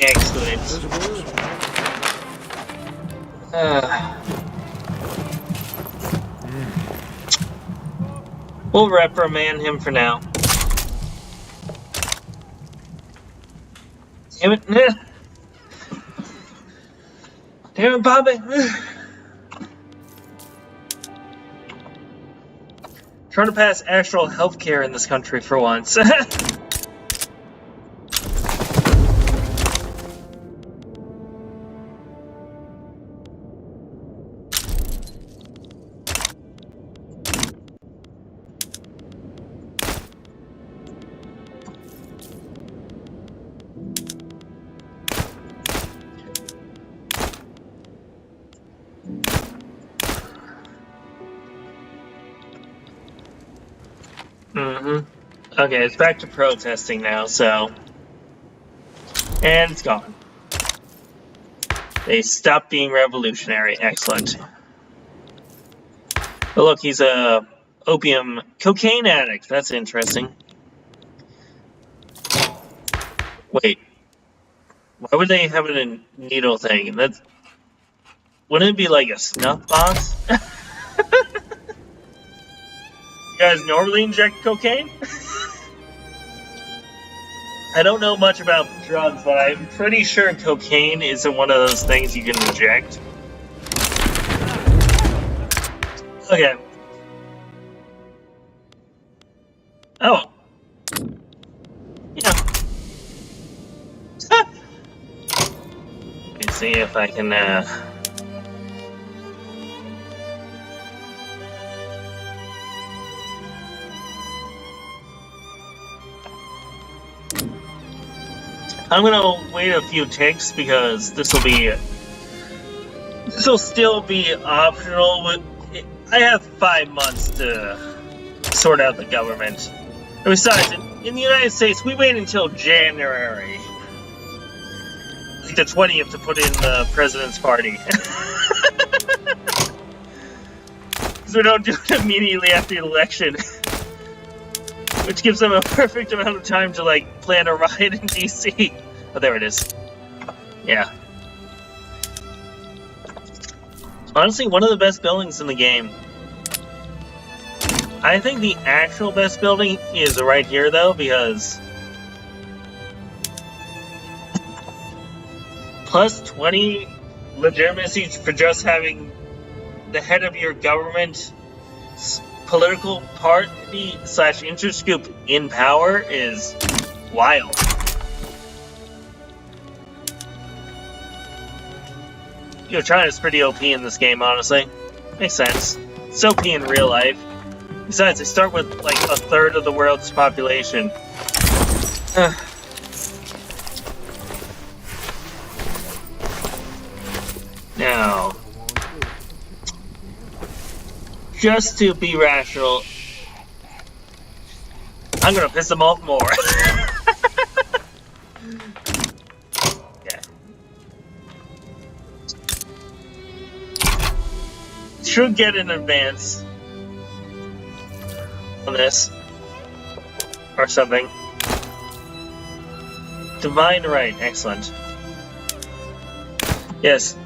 A: Excellent. We'll reprimand him for now. Damn it. Damn it, Bobby. Trying to pass actual healthcare in this country for once. Okay, it's back to protesting now, so... And it's gone. They stopped being revolutionary. Excellent. But look, he's a opium cocaine addict. That's interesting. Wait. Why would they have it in a needle thing? That's... Wouldn't it be like a snuff box? You guys normally inject cocaine? I don't know much about drugs, but I'm pretty sure cocaine isn't one of those things you can inject. Okay. Oh. Yeah. Let me see if I can, I'm gonna wait a few ticks because this will still be optional. But I have 5 months to sort out the government. And besides, in the United States, we wait until January, like the 20th, to put in the president's party. Because we don't do it immediately after the election. Which gives them a perfect amount of time to, like, plan a riot in DC. Oh, there it is. Yeah. Honestly, one of the best buildings in the game. I think the actual best building is right here, though, because... Plus 20 legitimacy for just having the head of your government... political party / interest group in power is wild. China's pretty OP in this game, honestly. Makes sense. It's OP in real life. Besides, they start with like a third of the world's population. Now, just to be rational, I'm gonna piss them off more. Yeah. Should get an advance on this. Or something. Divine right, excellent. Yes.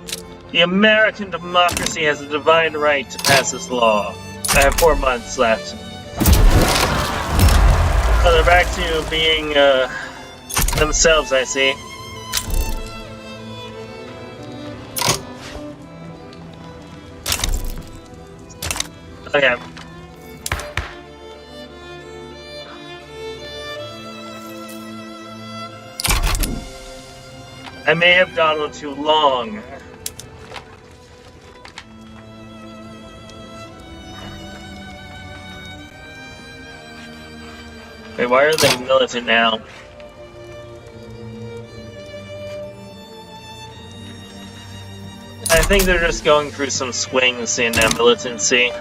A: The American democracy has a divine right to pass this law. I have 4 months left. So they're back to being, themselves, I see. Okay. I may have dawdled too long. Wait, why are they militant now? I think they're just going through some swings in militancy.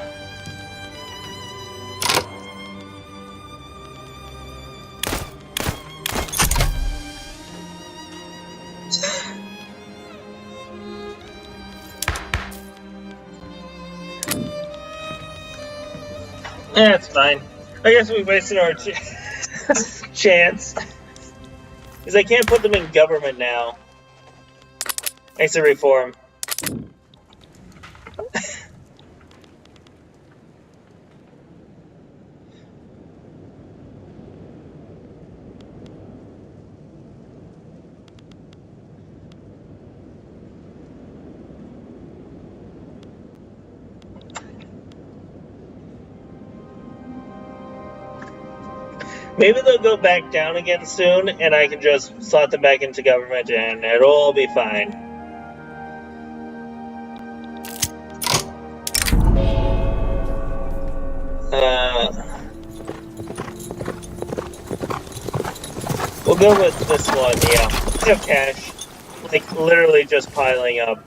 A: That's fine. I guess we wasted our chance. Because I can't put them in government now. Thanks to reform. Maybe they'll go back down again soon, and I can just slot them back into government, and it'll all be fine. We'll go with this one, yeah. I have cash. Like, literally just piling up.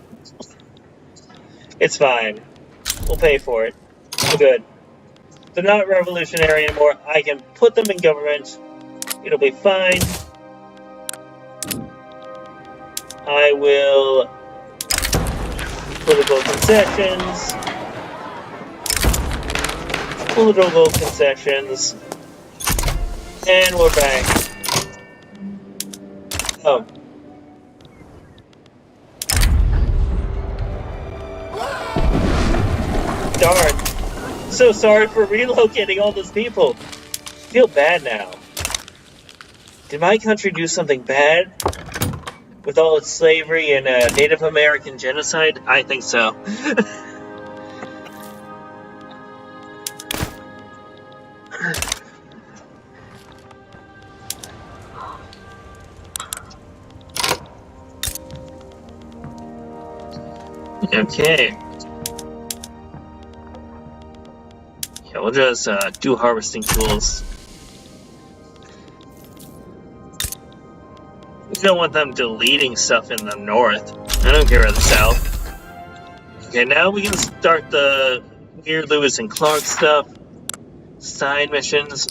A: It's fine. We'll pay for it. We're good. They're not revolutionary anymore. I can put them in government. It'll be fine. I will... Political concessions. Political concessions. And we're back. Oh. Darn. So sorry for relocating all those people. I feel bad now. Did my country do something bad? With all its slavery and Native American genocide? I think so. Okay. Yeah, we'll just do harvesting tools. We don't want them deleting stuff in the north. I don't care about the south. Okay, now we can start the weird Lewis and Clark stuff. Side missions.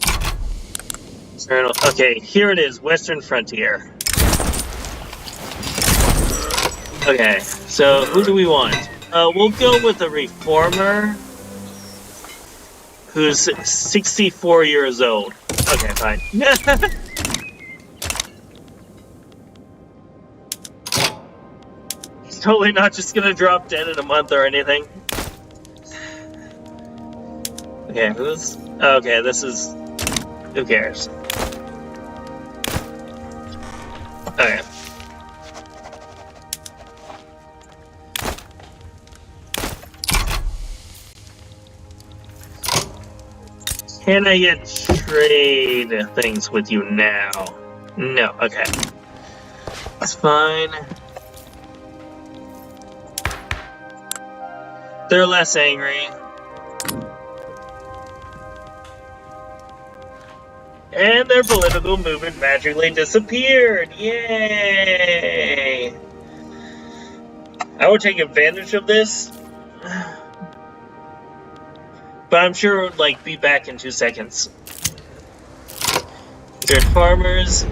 A: Okay, here it is, Western Frontier. Okay, so who do we want? We'll go with a reformer who's 64 years old. Okay, fine. He's totally not just gonna drop dead in a month or anything. Okay, who's... Okay, this is... Who cares? Okay. Can I get trade things with you now? No, okay. That's fine. They're less angry. And their political movement magically disappeared! Yay! I would take advantage of this. But I'm sure it would, like, be back in 2 seconds. They're farmers.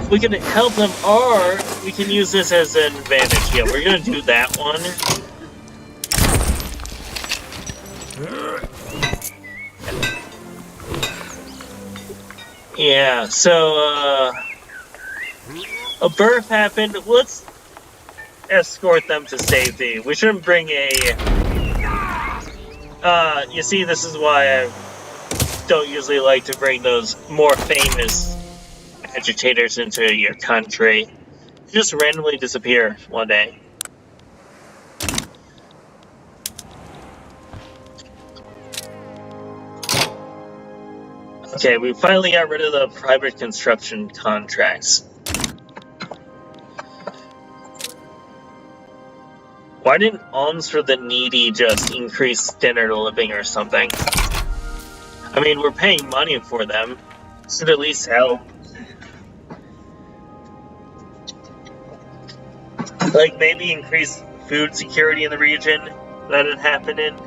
A: We can help them, or we can use this as an advantage. Yeah, we're gonna do that one. Yeah, so, a birth happened. Let's escort them to safety. We shouldn't bring a... you see, this is why I don't usually like to bring those more famous agitators into your country. They just randomly disappear one day. Okay, we finally got rid of the private construction contracts. Why didn't alms for the needy just increase standard of living or something? I mean, we're paying money for them. Should at least help. Like, maybe increase food security in the region. Let it happen in.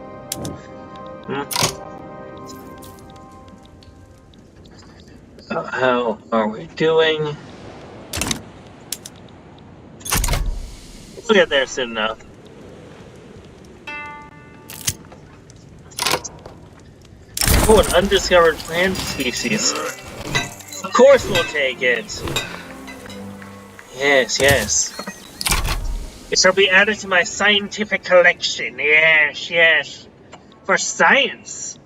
A: How are we doing? We'll get there soon enough. Oh, an undiscovered plant species. Of course we'll take it. Yes, yes. It shall be added to my scientific collection. Yes, yes. For science.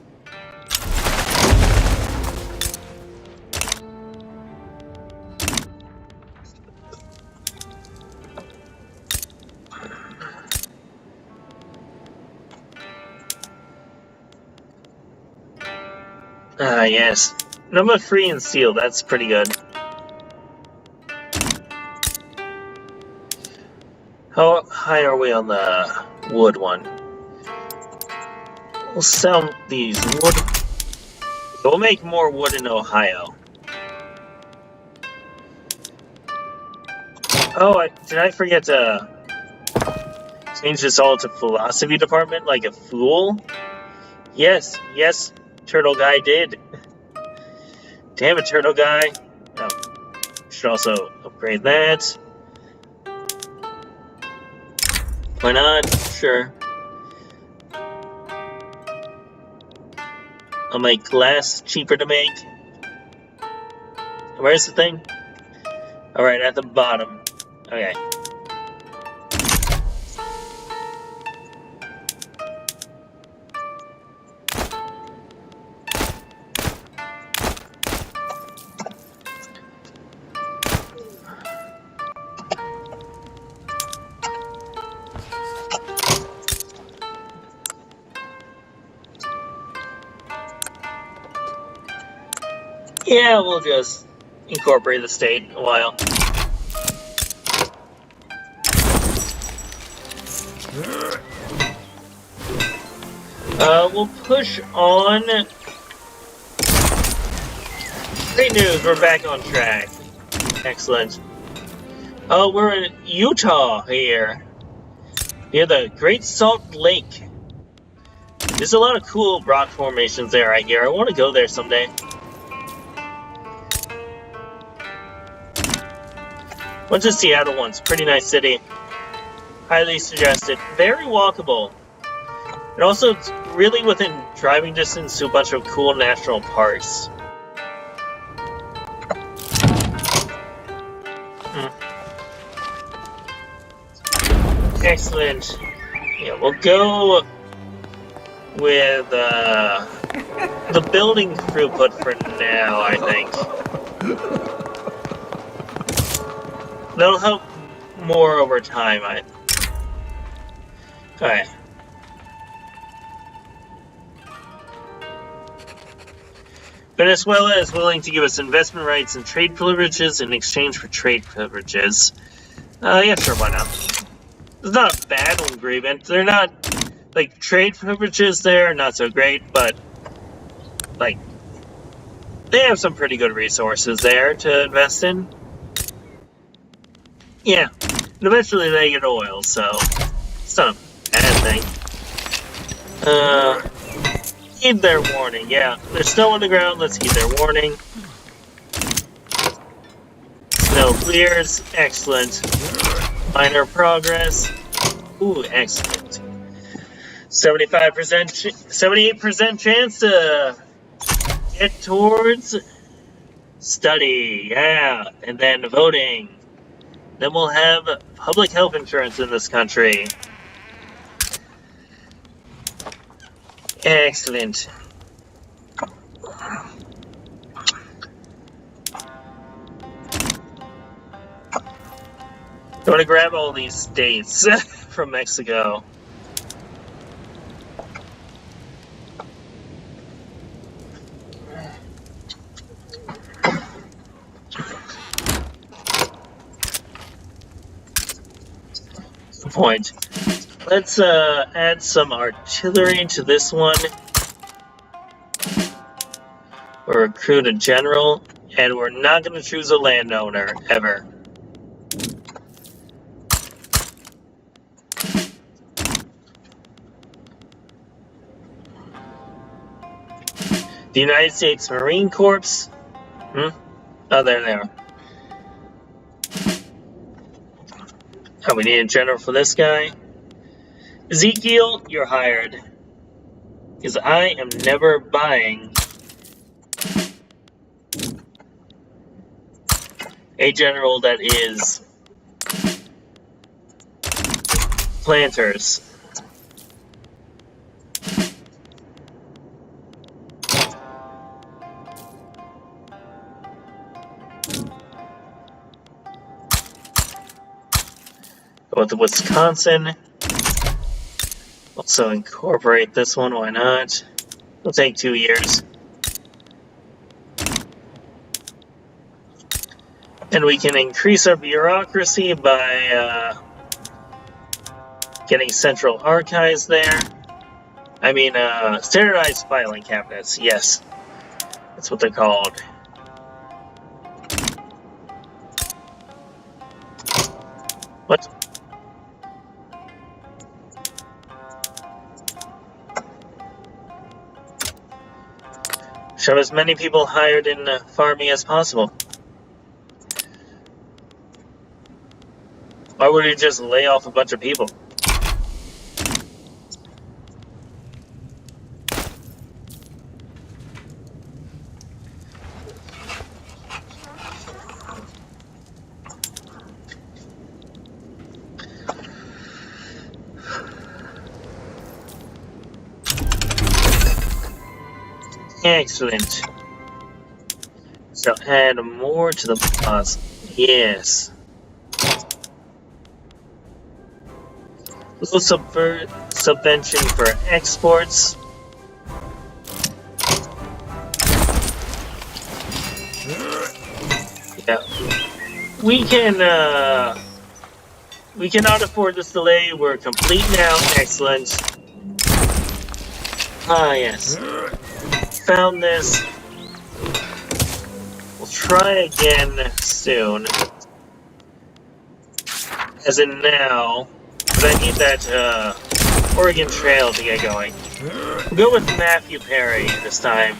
A: Ah, yes. Number 3 in steel, that's pretty good. How high are we on the wood one? We'll sell these wood. We'll make more wood in Ohio. Oh, did I forget to change this all to philosophy department like a fool? Yes, yes, turtle guy did. Damn it, turtle guy. Oh, should also upgrade that. Why not? Sure. I'll make glass cheaper to make. Where's the thing? Alright, at the bottom. Okay. Yeah, we'll just incorporate the state a while. We'll push on. Great news, we're back on track. Excellent. Oh, we're in Utah here. Near the Great Salt Lake. There's a lot of cool rock formations there, I hear. I want to go there someday. Went to Seattle once. Pretty nice city. Highly suggested. Very walkable. And also, it's really within driving distance to a bunch of cool national parks. Excellent. Yeah, we'll go with the building throughput for now, I think. That'll help more over time, Okay. Venezuela is willing to give us investment rights and trade privileges in exchange for trade privileges. Yeah, sure, why not? It's not a bad agreement. They're not, like, trade privileges there, not so great, but, like, they have some pretty good resources there to invest in. Yeah, and eventually they get oil, so it's not a bad thing. Heed their warning, yeah. They're still on the ground, let's heed their warning. Snow clears, excellent. Minor progress. Ooh, excellent. 78% chance to get towards study, yeah, and then voting. Then we'll have public health insurance in this country. Excellent. I want to grab all these states from Mexico. Point. Let's add some artillery to this one. We'll recruit a general, and we're not going to choose a landowner, ever. The United States Marine Corps. Oh, there they are. Oh, we need a general for this guy. Ezekiel, you're hired. Because I am never buying a general that is planters. Go with the Wisconsin. Also incorporate this one, why not? It'll take 2 years. And we can increase our bureaucracy by getting central archives there. I mean, standardized filing cabinets, yes. That's what they're called. What? Should have as many people hired in farming as possible. Why would you just lay off a bunch of people? Excellent. So add more to the plus. Yes. Little subvention for exports. Yeah. We cannot afford this delay. We're complete now. Excellent. Ah, yes. Found this. We'll try again soon. As in now. But I need that Oregon Trail to get going. We'll go with Matthew Perry this time.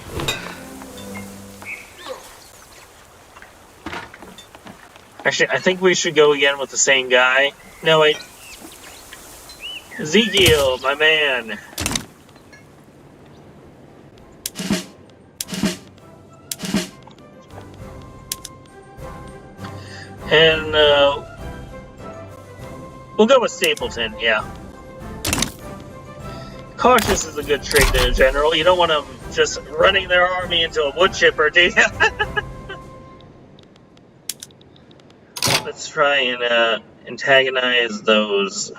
A: Actually, I think we should go again with the same guy. No, wait. Ezekiel, my man. And, we'll go with Stapleton, yeah. Cautious is a good trait in general. You don't want them just running their army into a wood chipper, do you? Let's try and antagonize those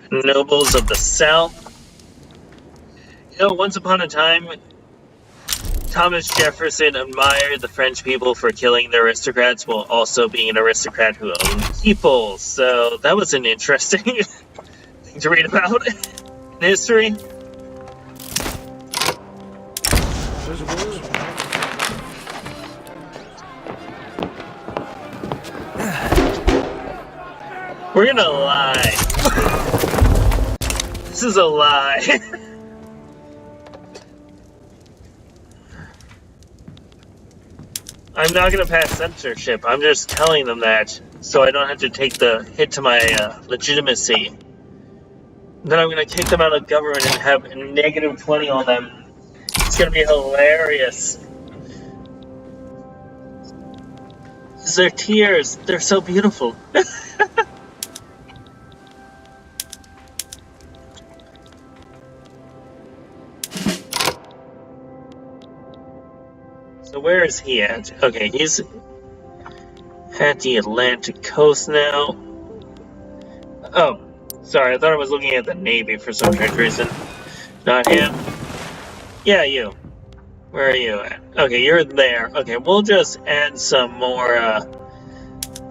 A: nobles of the South. You know, once upon a time, Thomas Jefferson admired the French people for killing the aristocrats while also being an aristocrat who owned people. So that was an interesting thing to read about in history. We're gonna lie. This is a lie. I'm not going to pass censorship. I'm just telling them that so I don't have to take the hit to my legitimacy. Then I'm going to kick them out of government and have a negative 20 on them. It's going to be hilarious. Their tears, they're so beautiful. So where is he at? Okay, he's at the Atlantic coast now. Oh, sorry, I thought I was looking at the Navy for some strange reason. Not him. Yeah, you. Where are you at? Okay, you're there. Okay, we'll just add some more,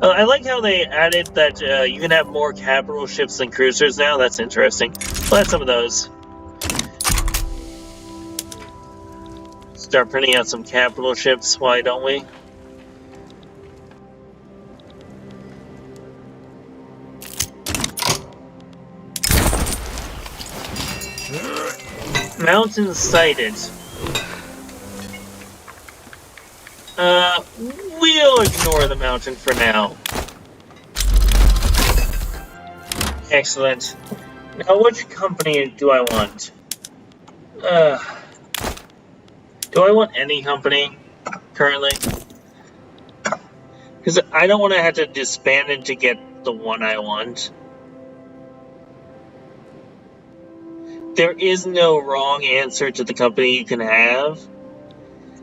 A: I like how they added that you can have more capital ships than cruisers now. That's interesting. We'll add some of those. Start printing out some capital ships, why don't we? Mountain sighted. We'll ignore the mountain for now. Excellent. Now, which company do I want? Uh, do I want any company currently? Because I don't want to have to disband it to get the one I want. There is no wrong answer to the company you can have.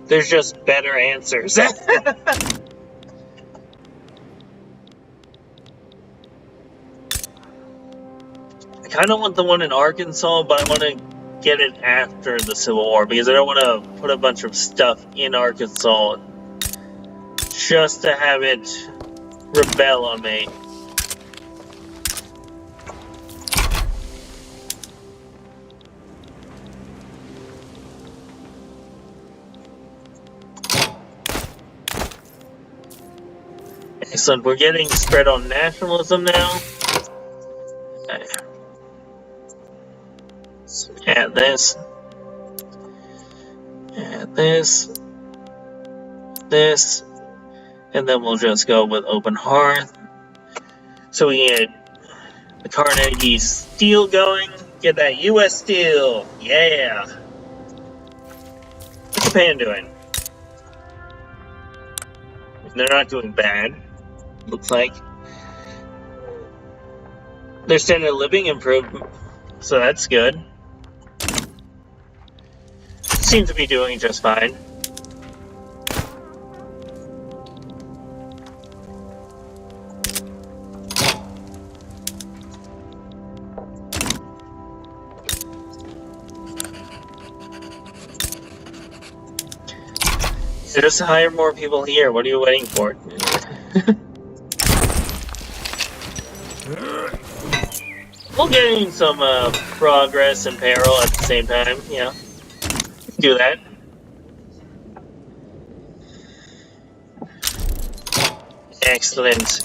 A: There's just better answers. I kind of want the one in Arkansas, but I want to get it after the Civil War because I don't want to put a bunch of stuff in Arkansas just to have it rebel on me. Excellent, we're getting spread on nationalism now. So add this. Add this. This. And then we'll just go with open hearth. So we get the Carnegie steel going. Get that US steel. Yeah. What's Japan doing? They're not doing bad. Looks like. Their standard of living improved, so that's good. Seem to be doing just fine. So just hire more people here. What are you waiting for? We'll gain some progress and peril at the same time, yeah. Do that. Excellent.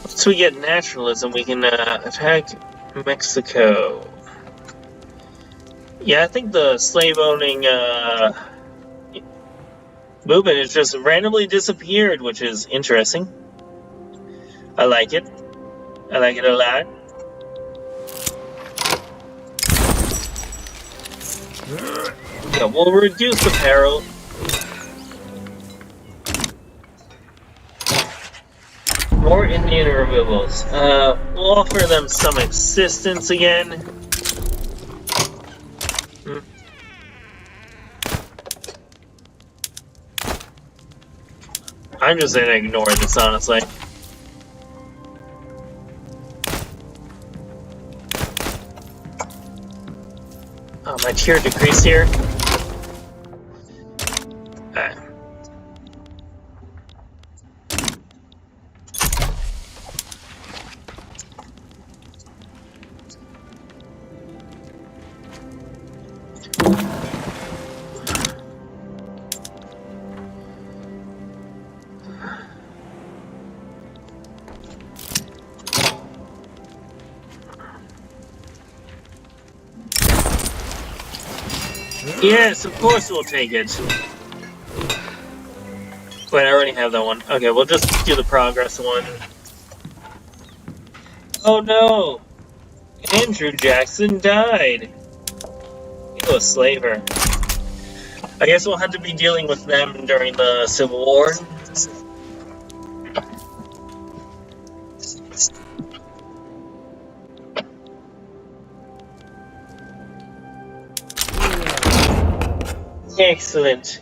A: Once we get nationalism, we can attack Mexico. Yeah, I think the slave-owning movement has just randomly disappeared, which is interesting. I like it. I like it a lot. Yeah, we'll reduce the peril. More Indian removals. We'll offer them some assistance again. I'm just gonna ignore this, honestly. Oh, my tier decreased here. Alright. Yes, of course we'll take it. Wait, I already have that one. Okay, we'll just do the progress one. Oh no! Andrew Jackson died! He was a slaver. I guess we'll have to be dealing with them during the Civil War. Excellent.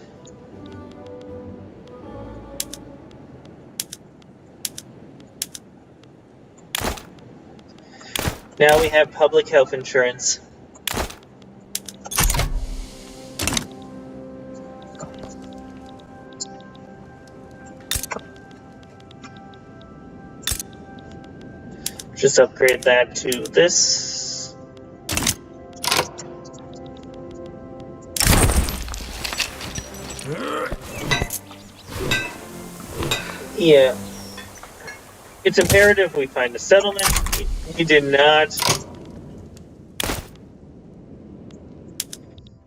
A: Now we have public health insurance. Just upgrade that to this. Yeah. It's imperative we find a settlement. We did not.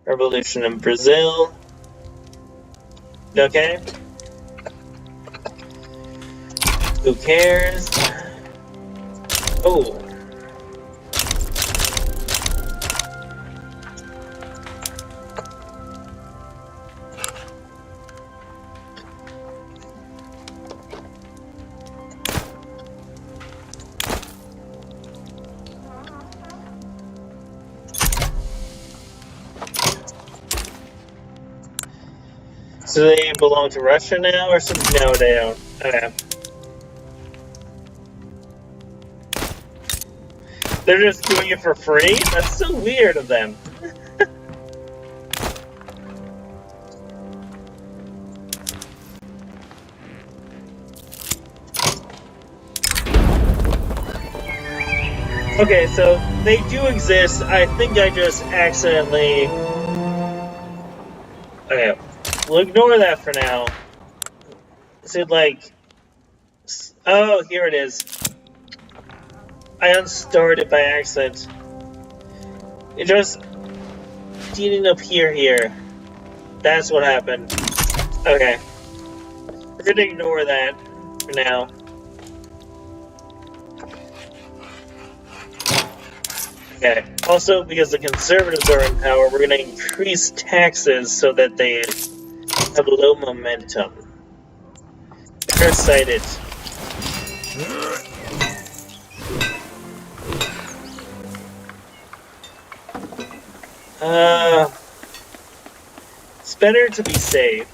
A: Revolution in Brazil. Okay. Who cares? Oh. So they belong to Russia now or something? No, they don't. Okay. They're just doing it for free? That's so weird of them. Okay, so they do exist. I think I just accidentally... Okay, we'll ignore that for now. Is it like... Oh, here it is. I unstarred it by accident. It just didn't appear here. That's what happened. Okay. We're gonna ignore that for now. Okay. Also, because the Conservatives are in power, we're gonna increase taxes so that they have low momentum. Parasited. It's better to be safe.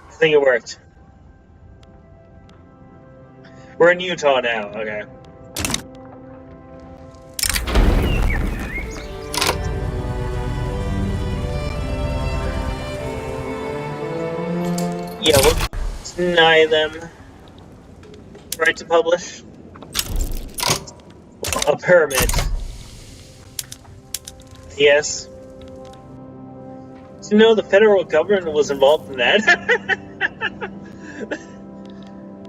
A: I think it worked. We're in Utah now, okay. Yeah, we'll deny them right to publish. A permit. Yes. So, no, the federal government was involved in that.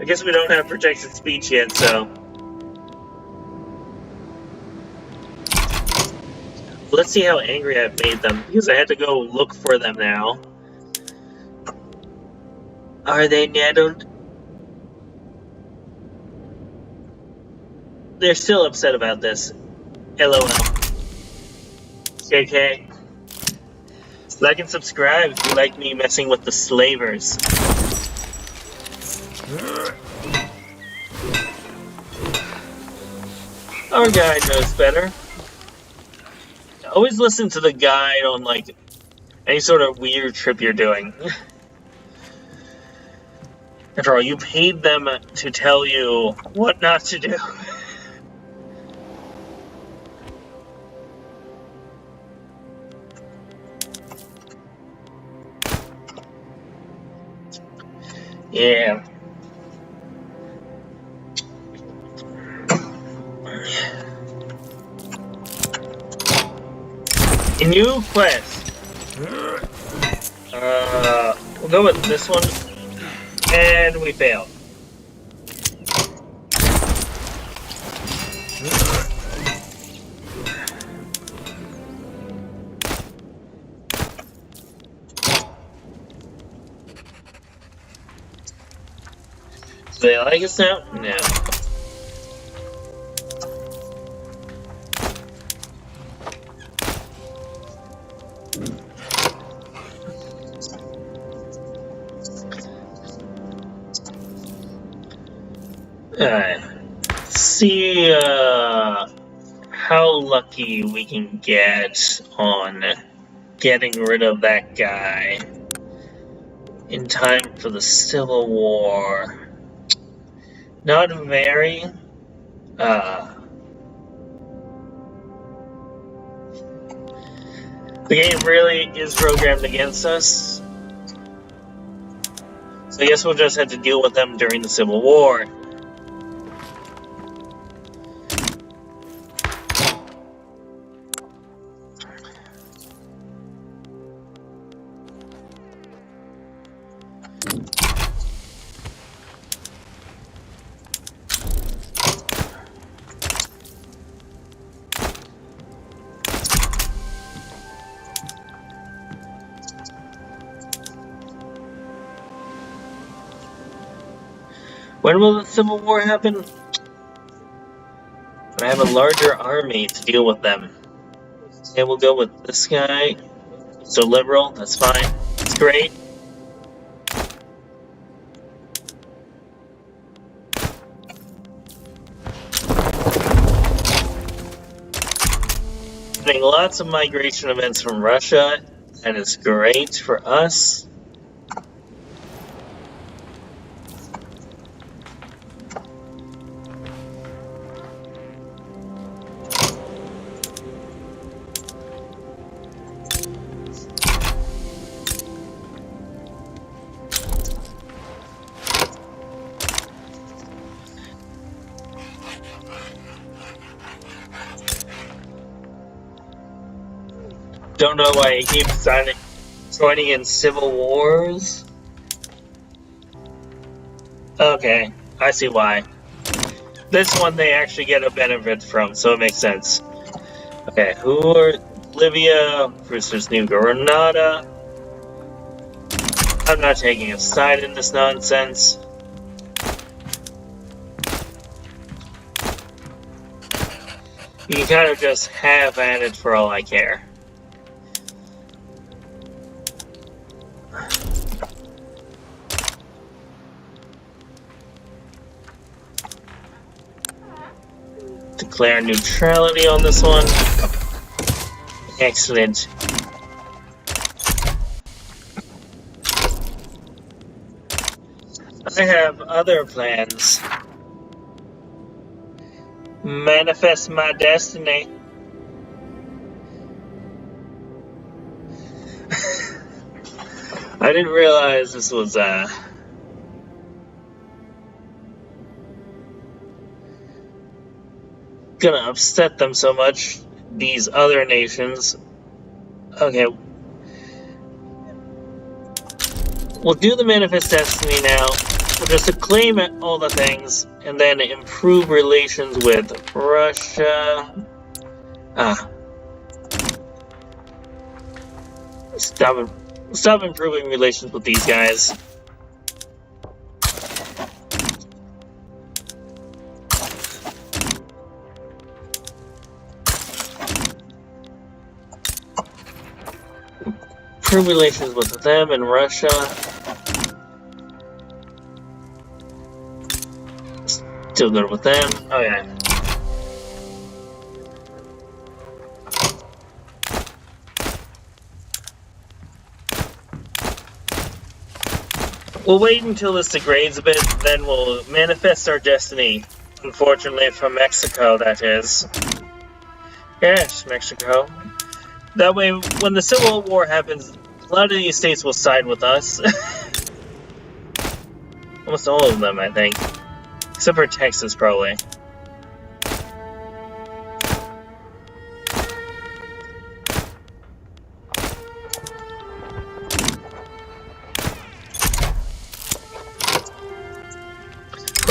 A: I guess we don't have protected speech yet, so... Let's see how angry I've made them, because I had to go look for them now. Are they nettled? They're still upset about this. LOL. KK. Like and subscribe if you like me messing with the slavers. Our guide knows better. Always listen to the guide on, like, any sort of weird trip you're doing. After all, you paid them to tell you what not to do. Yeah. A new quest. We'll go with this one. And we failed. Do they like us now? No. Alright. See how lucky we can get on getting rid of that guy in time for the Civil War. Not very. The game really is programmed against us. So I guess we'll just have to deal with them during the Civil War. When will the Civil War happen? When I have a larger army to deal with them. Okay, we'll go with this guy. So liberal, that's fine. It's great. Getting lots of migration events from Russia. That is great for us. Don't know why he keeps joining in civil wars. Okay, I see why. This one they actually get a benefit from, so it makes sense. Okay, who are Libya versus New Granada? I'm not taking a side in this nonsense. You can kind of just have at it for all I care. Declare neutrality on this one. Excellent. I have other plans. Manifest my destiny. I didn't realize this was gonna upset them so much, these other nations. Okay. We'll do the Manifest Destiny now. We'll just acclaim all the things, and then improve relations with Russia. Stop improving relations with these guys. Improve relations with them and Russia. Still good with them. Okay. We'll wait until this degrades a bit, then we'll manifest our destiny. Unfortunately for Mexico, that is. Yes, Mexico. That way, when the Civil War happens, a lot of these states will side with us. Almost all of them, I think. Except for Texas, probably.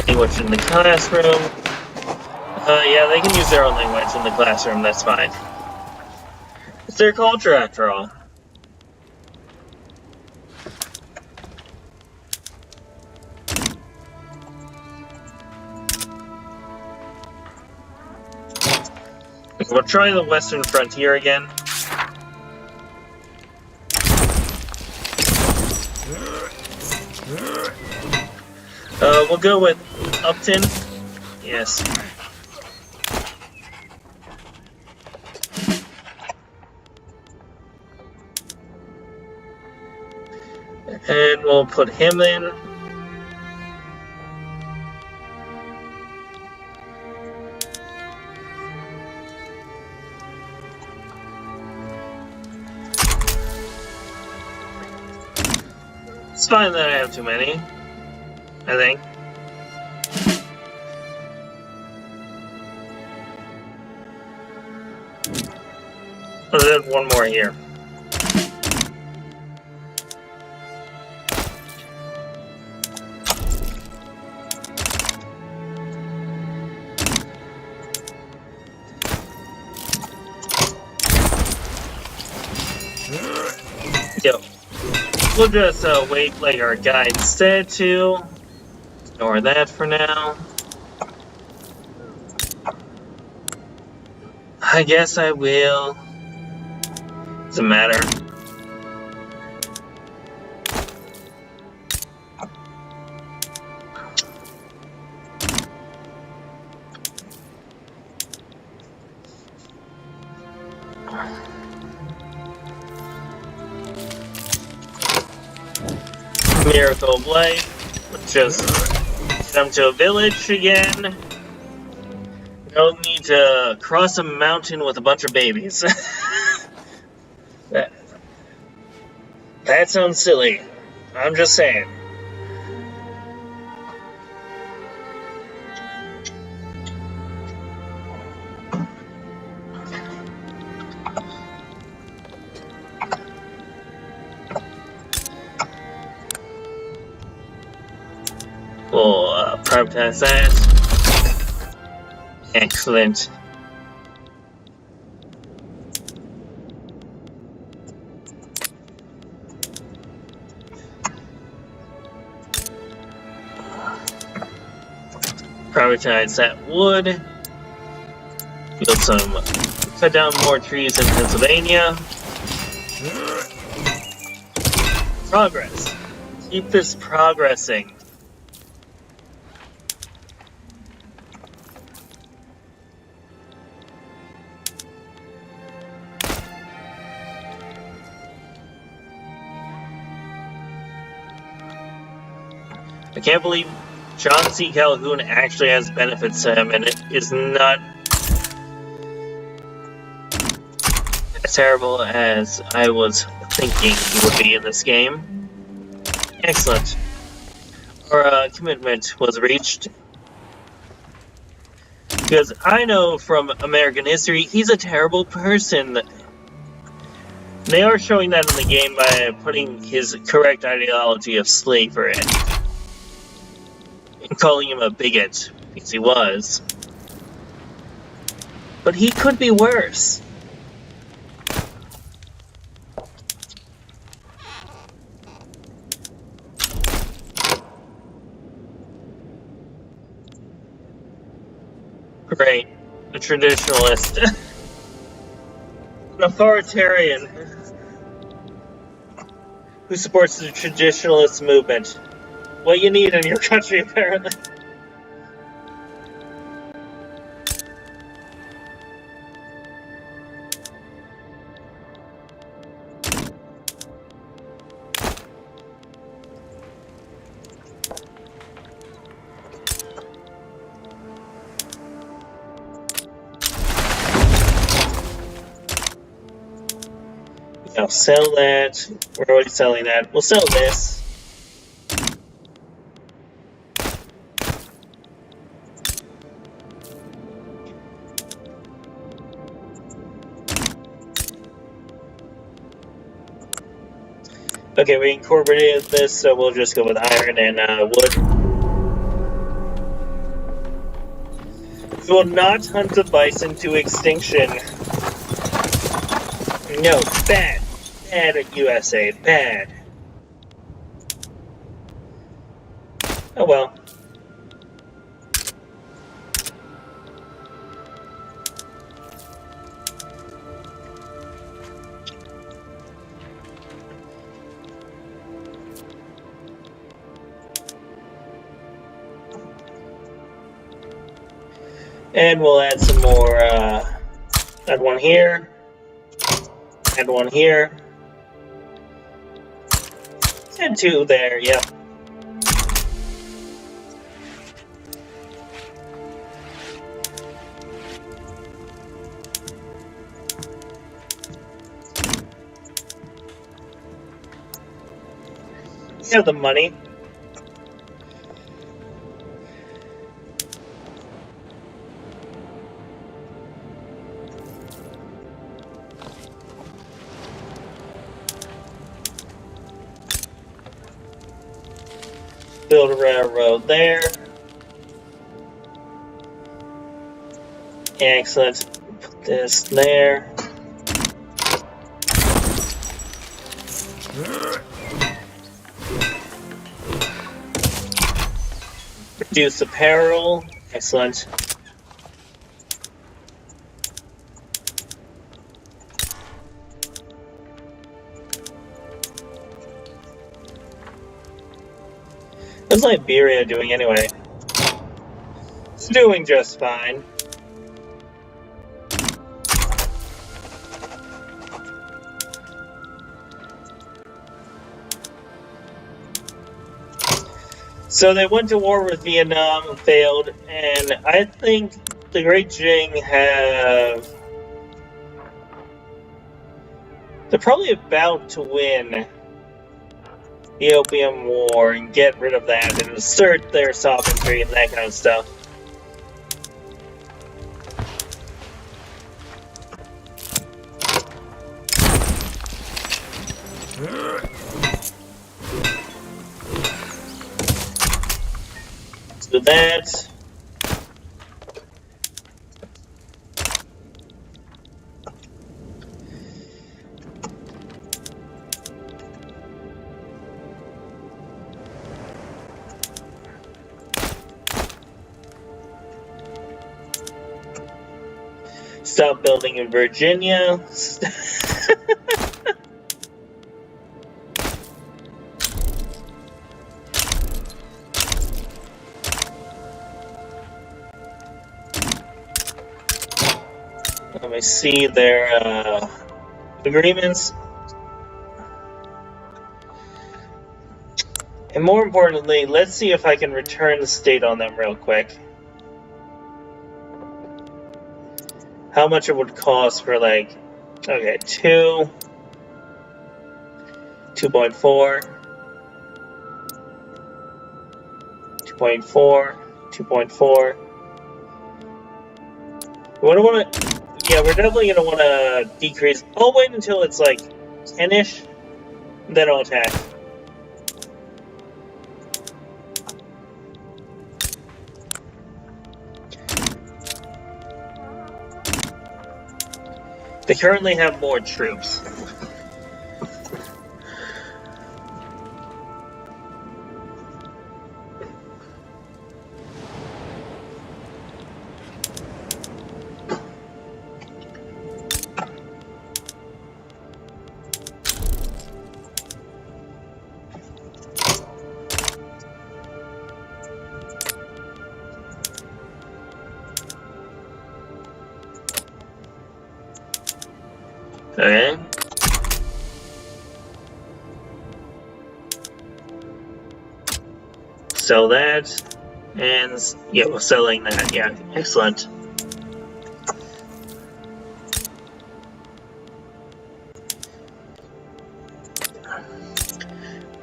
A: Language in the classroom. Yeah, they can use their own language in the classroom, that's fine. It's their culture, after all. We'll try the Western Frontier again. We'll go with Upton. Yes. And we'll put him in. It's fine that I have too many, I think. Let's add one more here. Yep. We'll just wait like our guide said to. ignore that for now. I guess I will. Doesn't matter. Miracle of Life. Let's just come to a village again. Don't need to cross a mountain with a bunch of babies. That sounds silly. I'm just saying. We'll privatize that. Excellent. Privatize that wood. Build some. Cut down more trees in Pennsylvania. Progress. Keep this progressing. I can't believe John C. Calhoun actually has benefits to him, and it is not as terrible as I was thinking he would be in this game. Excellent. Our commitment was reached. Because I know from American history, he's a terrible person. They are showing that in the game by putting his correct ideology of slavery and calling him a bigot, because he was. But he could be worse. Great. A traditionalist. An authoritarian who supports the traditionalist movement. What you need in your country, apparently. I'll sell that. We're already selling that. We'll sell this. Okay, we incorporated this, so we'll just go with iron and wood. We will not hunt the bison to extinction. No, bad. Bad at USA. Bad. Oh well. And we'll add some more, add one here, add one here, and two there, yep. We have the money. Build a railroad there. Excellent. Put this there. Reduce apparel. Excellent. How's Liberia doing anyway? It's doing just fine. So they went to war with Vietnam and failed, and I think the Great Jing have... They're probably about to win the Opium War and get rid of that and assert their sovereignty and that kind of stuff. Let's do that. Stop building in Virginia. Let me see their agreements. And more importantly, let's see if I can return the state on them real quick. How much it would cost for, like, okay, 2, 2.4, 2.4, 2.4. Yeah, we're definitely gonna want to decrease. I'll wait until it's like 10-ish, then I'll attack. They currently have more troops. Okay. Sell that, and yeah, we're selling that. Yeah, excellent.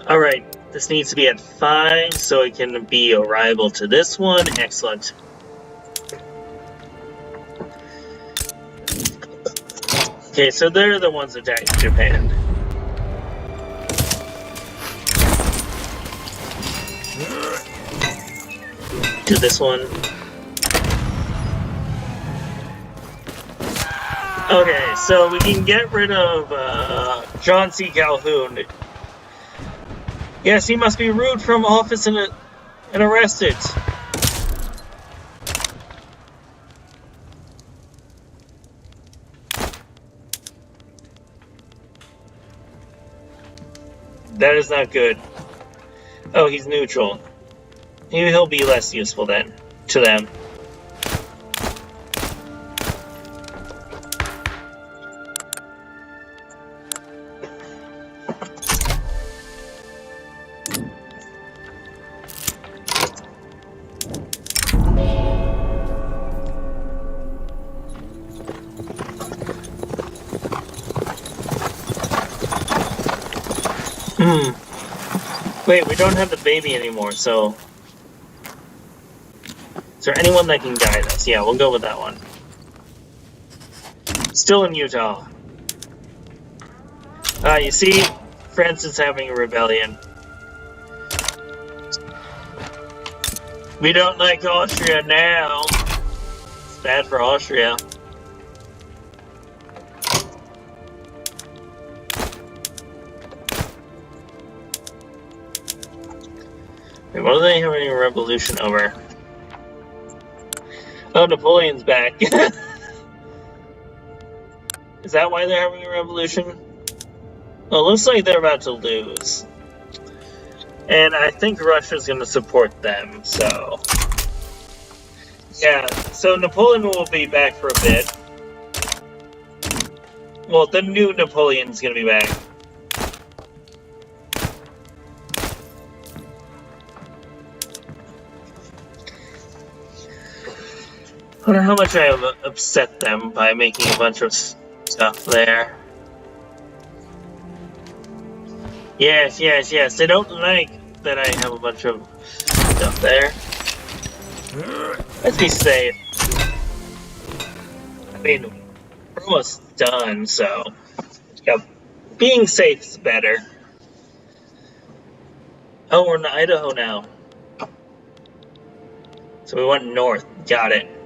A: All right, this needs to be at 5, so it can be a rival to this one. Excellent. Okay, so they're the ones attacking Japan. Do this one. Okay, so we can get rid of John C. Calhoun. Yes, he must be removed from office and arrested. That is not good. Oh, he's neutral. Maybe he'll be less useful then, to them. Wait, we don't have the baby anymore, so... Is there anyone that can guide us? Yeah, we'll go with that one. Still in Utah. You see? France is having a rebellion. We don't like Austria now. It's bad for Austria. Wait, what are they having a revolution over? Oh, Napoleon's back. Is that why they're having a revolution? Well, it looks like they're about to lose. And I think Russia's going to support them, so... Yeah, so Napoleon will be back for a bit. Well, the new Napoleon's going to be back. I wonder how much I have upset them by making a bunch of stuff there. Yes, yes, yes. They don't like that I have a bunch of stuff there. Let's be safe. I mean, we're almost done, so... Yeah, being safe is better. Oh, we're in Idaho now. So we went north. Got it.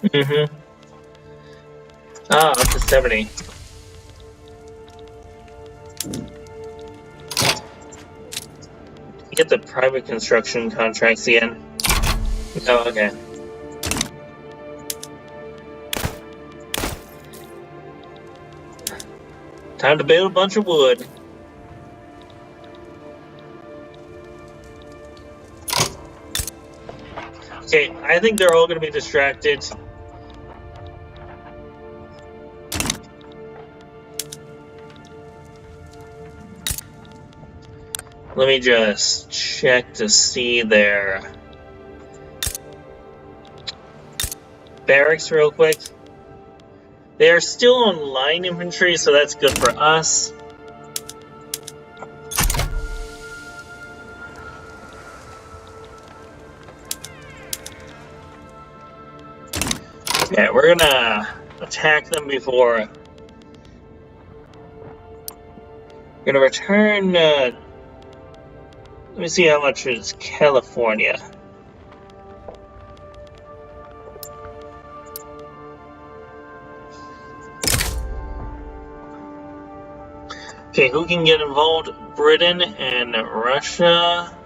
A: Mm-hmm. Ah, up to 70. Get the private construction contracts again. Oh, okay. Time to build a bunch of wood. Okay, I think they're all going to be distracted. Let me just check to see their barracks real quick. They are still on line infantry, so that's good for us. Okay, we're gonna attack them before. We're gonna return. Let me see how much is California. Okay, who can get involved? Britain and Russia.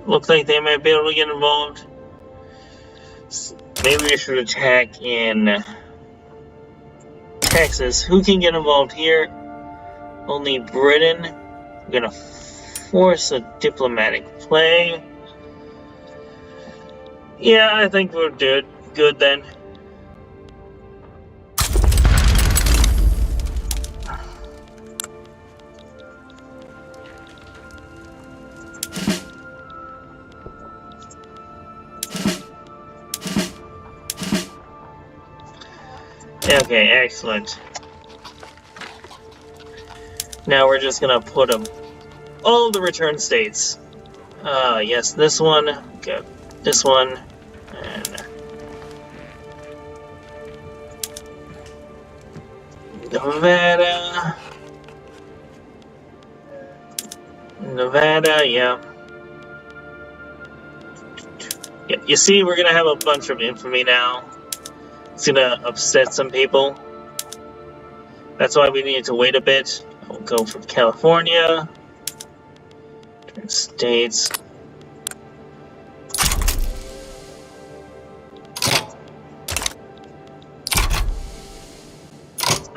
A: Looks like they might be able to get involved. Maybe we should attack in Texas. Who can get involved here? Only Britain. We're gonna force a diplomatic play. Yeah, I think we'll do it good then. Okay, excellent. Now we're just gonna put them all the return states. Yes, this one, okay, this one, and Nevada, yeah. Yeah, you see, we're gonna have a bunch of infamy now. It's gonna upset some people. That's why we need to wait a bit. I'll go for California. Different states.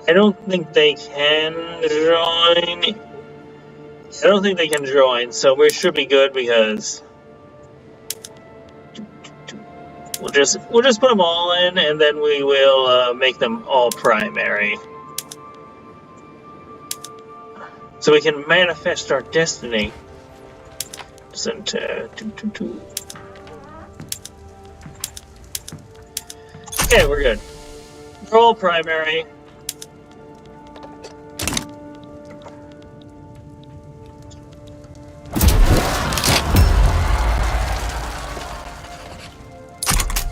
A: I don't think they can join. I don't think they can join, so we should be good because we'll just put them all in, and then we will make them all primary, so we can manifest our destiny. Okay, we're good. We're all primary.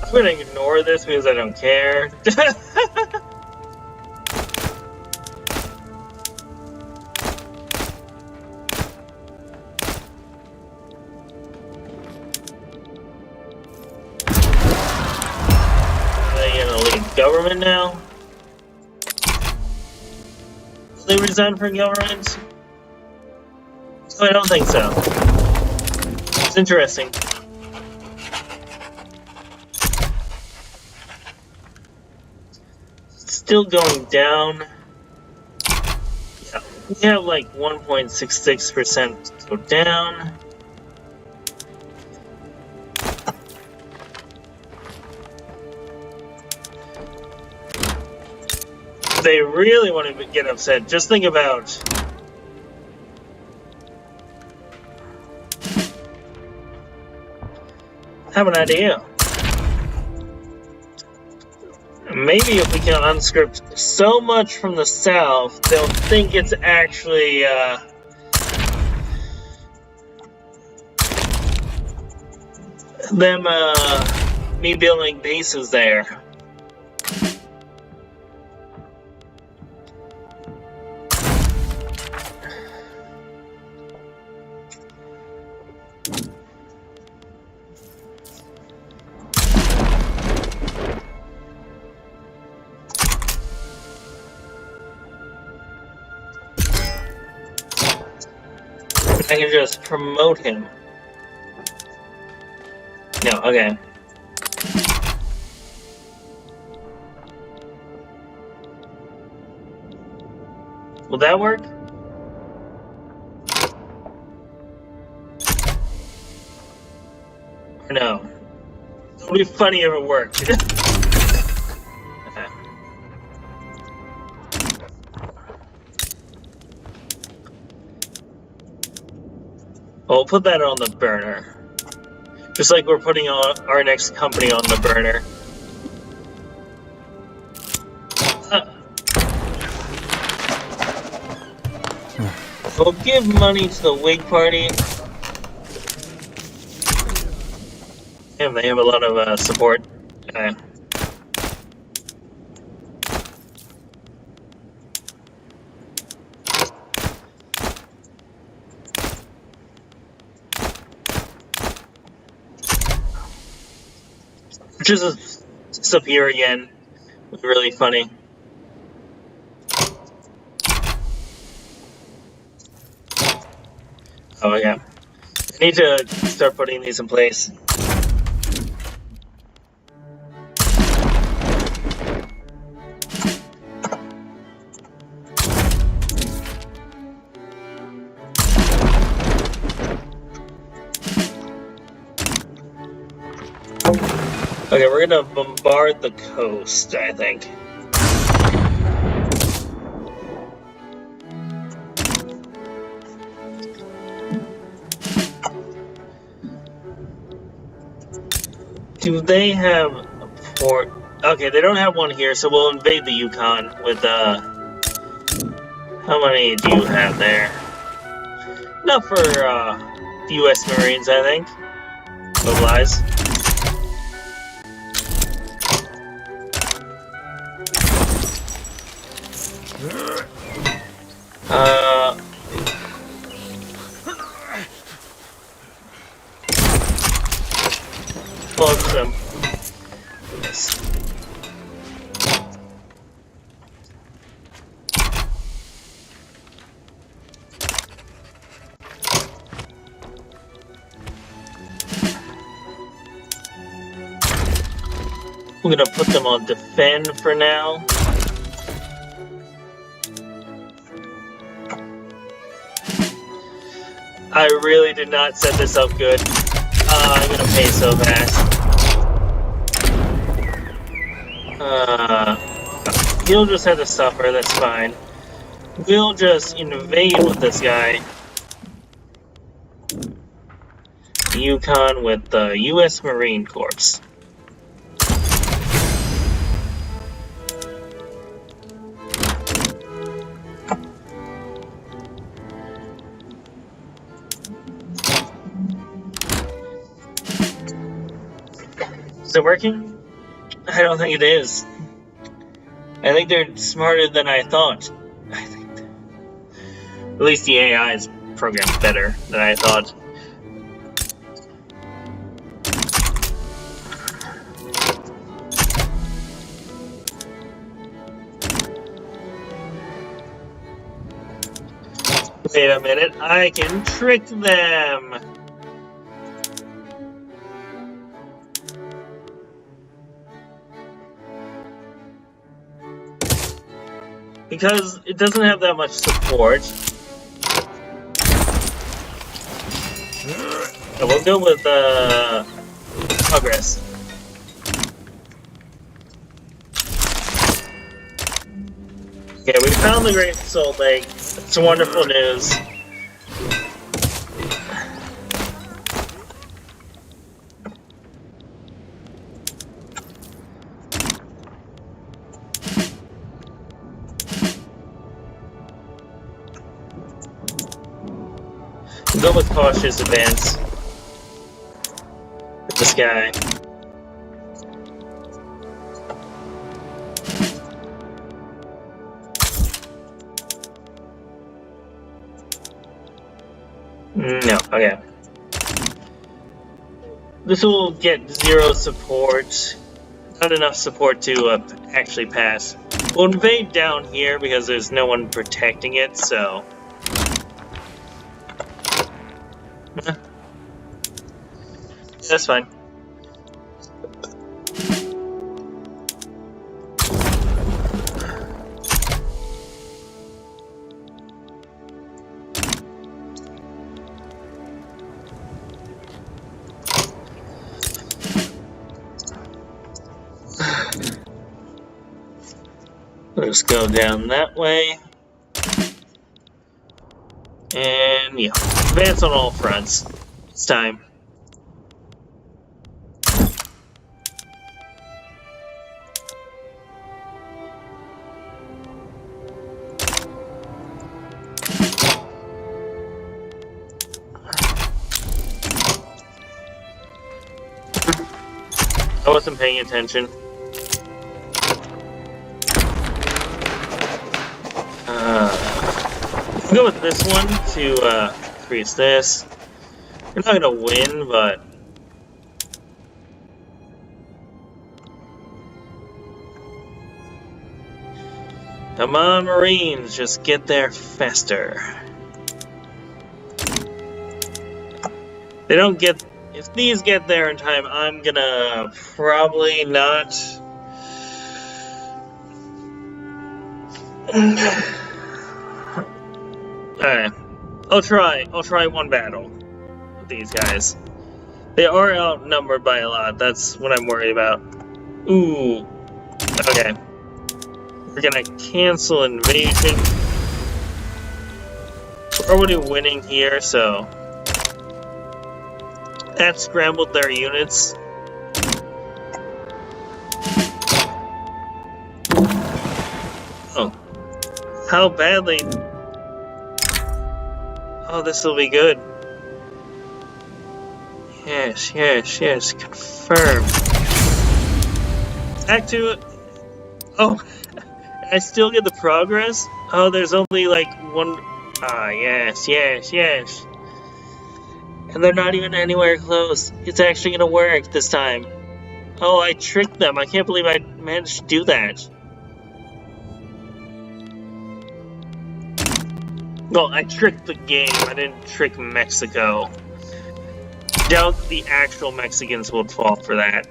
A: I gonna ignore this because I don't care. Are they gonna leave government now? Will they resign from government? Oh, I don't think so. It's interesting. Still going down. Yeah, we have like 1.66% go down. They really want to get upset. Just think about I have an idea. Maybe if we can unscript so much from the south, they'll think it's actually, me building bases there. I can just promote him. No, okay. Will that work? Or no? It would be funny if it worked. Okay. We'll put that on the burner. Just like we're putting our next company on the burner. We'll give money to the Whig Party. Damn, they have a lot of support. Just disappear again. It was really funny. Oh yeah. I need to start putting these in place. Okay, we're gonna bombard the coast, I think. Do they have a port? Okay, they don't have one here, so we'll invade the Yukon with, how many do you have there? Enough for, the US Marines, I think. Mobilize. Plug them. Yes. We're gonna put them on defend for now. I really did not set this up good. I'm gonna pay so fast. He'll just have to suffer, that's fine. We'll just invade with this guy. Yukon with the US Marine Corps. Is it working? I don't think it is. I think they're smarter than I thought. I think at least the AI is programmed better than I thought. Wait a minute, I can trick them! Because it doesn't have that much support. So we'll go with progress. Okay, we found the Great Salt Lake. It's wonderful news. Go with cautious advance. With this guy. No, okay. This will get 0 support. Not enough support to actually pass. We'll invade down here because there's no one protecting it, so... That's fine. Let's go down that way. And yeah, advance on all fronts. It's time. I wasn't paying attention. I'll go with this one to increase this. We're not gonna win, but come on, Marines, just get there faster. They don't get. If these get there in time, I'm gonna probably not. Alright. I'll try one battle with these guys. They are outnumbered by a lot, that's what I'm worried about. Ooh. Okay. We're gonna cancel invasion. We're already winning here, so that scrambled their units. Oh. How badly? Oh, this will be good. Yes, yes, yes, confirm. Back to it. Oh, I still get the progress? Oh, there's only like one. Ah, yes, yes, yes. And they're not even anywhere close. It's actually gonna work this time. Oh, I tricked them. I can't believe I managed to do that. Well, I tricked the game. I didn't trick Mexico. Doubt the actual Mexicans will fall for that.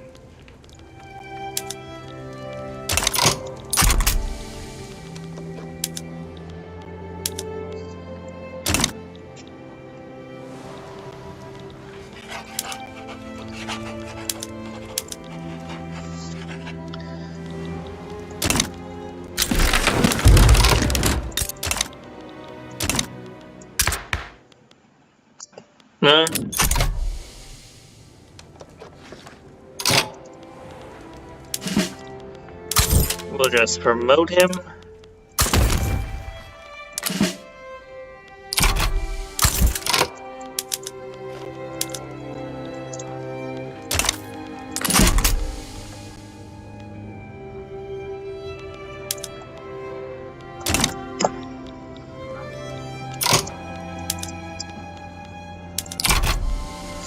A: Huh? We'll just promote him.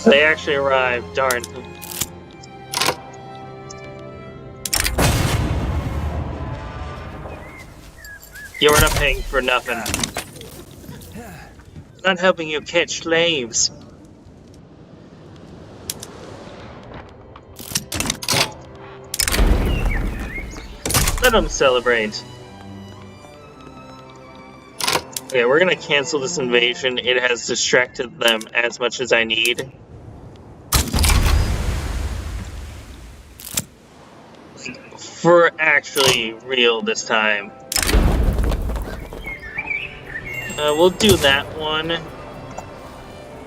A: They actually arrived, darn. You're not paying for nothing. Not helping you catch slaves. Let them celebrate. Okay, we're gonna cancel this invasion. It has distracted them as much as I need. For actually real this time. We'll do that one. I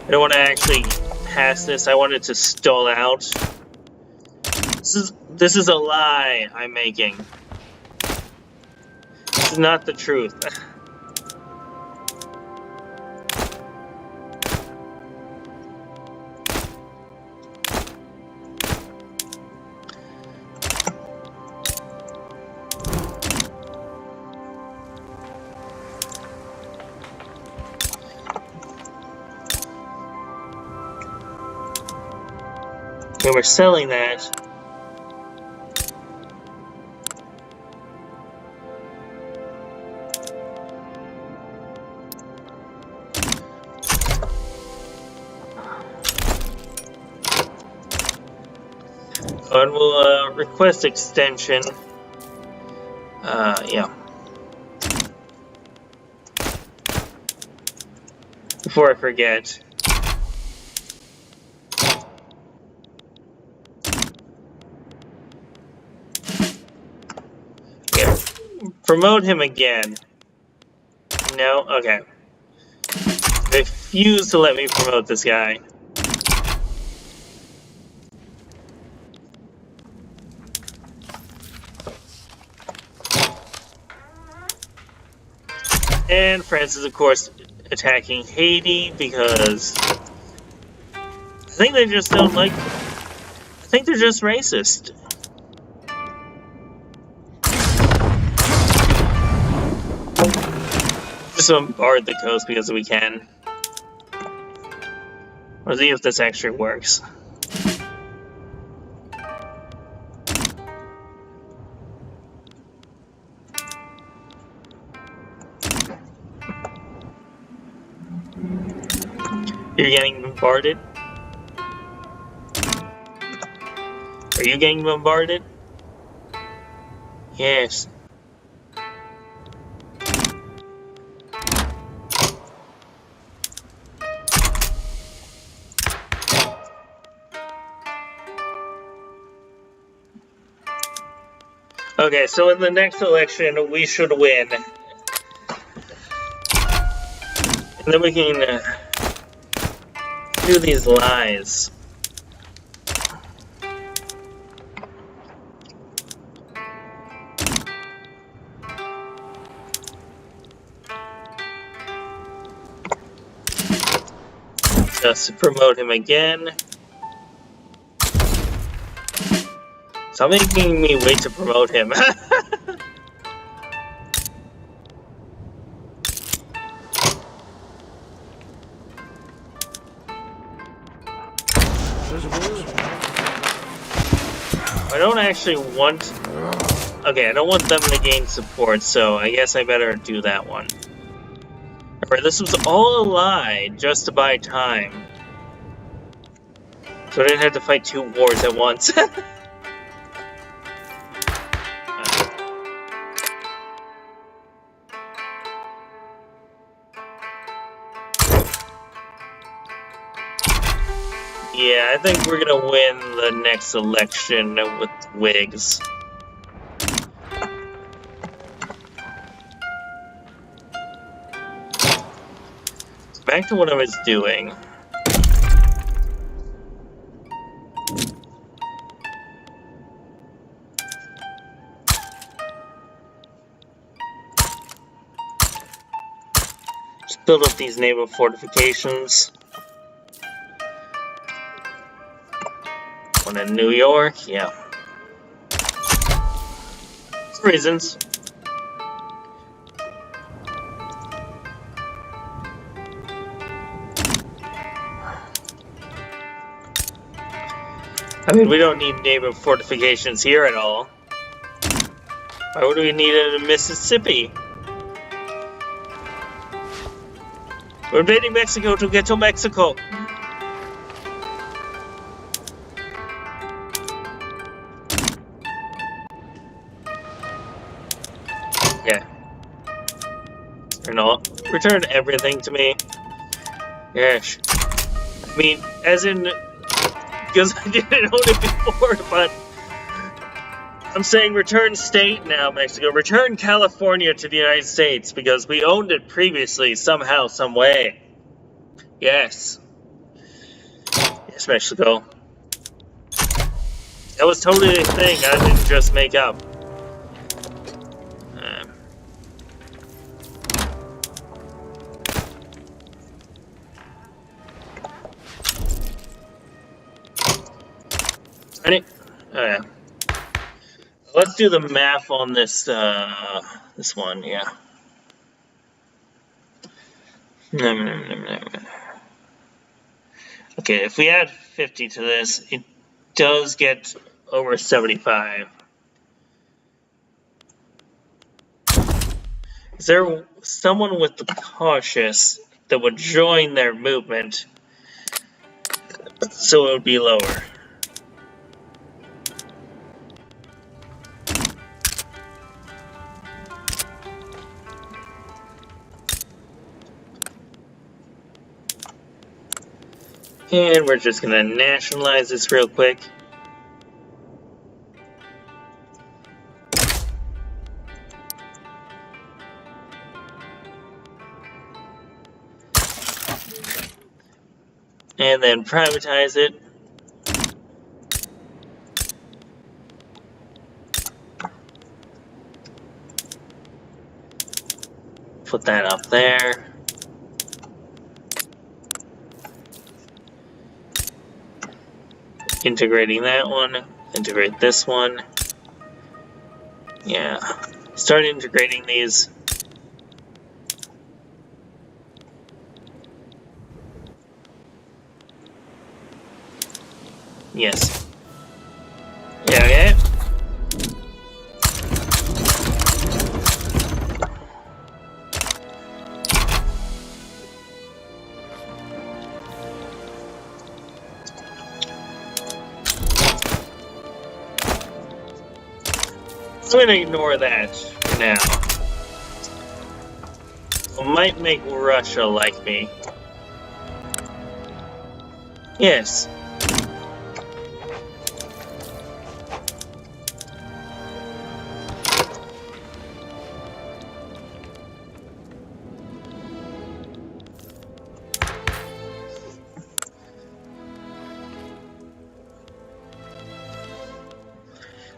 A: don't want to actually pass this. I wanted to stall out. This is a lie I'm making. This is not the truth. We were selling that. And we'll request extension. Yeah. Before I forget. Yeah. Promote him again. No? Okay. Refuse to let me promote this guy. And France is, of course, attacking Haiti because I think they just don't like. I think they're just racist. Just bombard the coast because we can. Let's see if this actually works. You're getting bombarded? Are you getting bombarded? Yes. Okay, so in the next election, we should win. And then we can do these lies. Just promote him again. Stop making me wait to promote him. I don't actually want... Okay, I don't want them to gain support, so I guess I better do that one. Remember, this was all a lie, just to buy time. So I didn't have to fight 2 wars at once. Yeah, I think we're gonna win the next election with Whigs. So back to what I was doing. Just build up these naval fortifications. One in New York, yeah. For reasons. I mean, we don't need naval fortifications here at all. Why would we need it in Mississippi? We're invading Mexico to get to Mexico. Yeah. Or not. Return everything to me. Yes. I mean, as in, because I didn't own it before, but I'm saying return state now, Mexico. Return California to the United States, because we owned it previously, somehow, some way. Yes. Yes, Mexico. That was totally a thing I didn't just make up. Ready? Oh yeah. Let's do the math on this this one, yeah. Okay, if we add 50 to this, it does get over 75. Is there someone with the cautious that would join their movement so it would be lower? And we're just gonna nationalize this real quick. And then privatize it. Put that up there. Integrating that one, integrate this one. Yeah, start integrating these. Yes. Yeah, okay. I'm gonna ignore that for now. I might make Russia like me. Yes.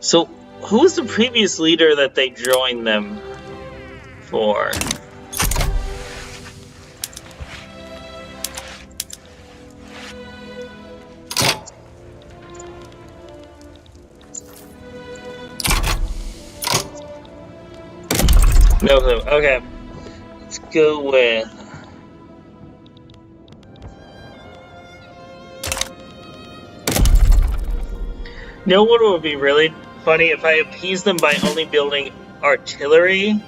A: So, who was the previous leader that they joined them for? No clue. Okay. Let's go with... You know what would be really funny? If I appease them by only building artillery?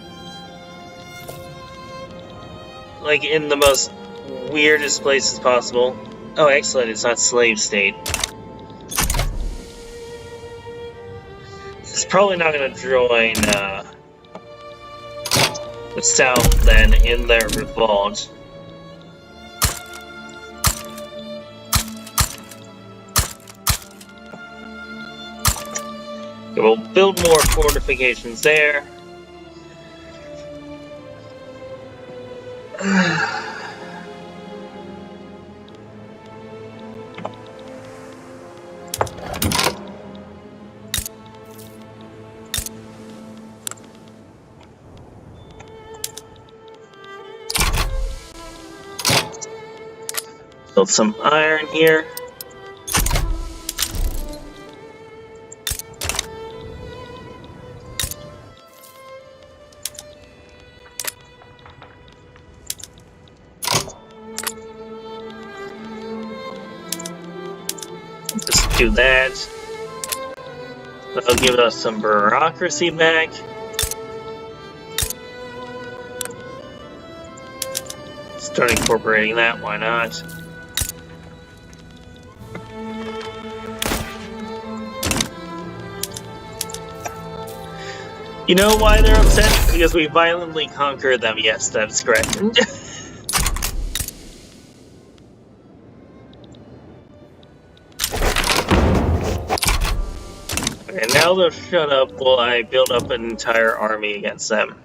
A: Like, in the most weirdest places possible. Oh, excellent, it's not slave state. It's probably not gonna join, the South, then, in their revolt. Okay, we'll build more fortifications there. Build some iron here. Just Do that. That'll give us some bureaucracy back. Start incorporating that, why not? You know why they're upset? Because we violently conquered them. Yes, that's correct. And now they'll shut up while I build up an entire army against them.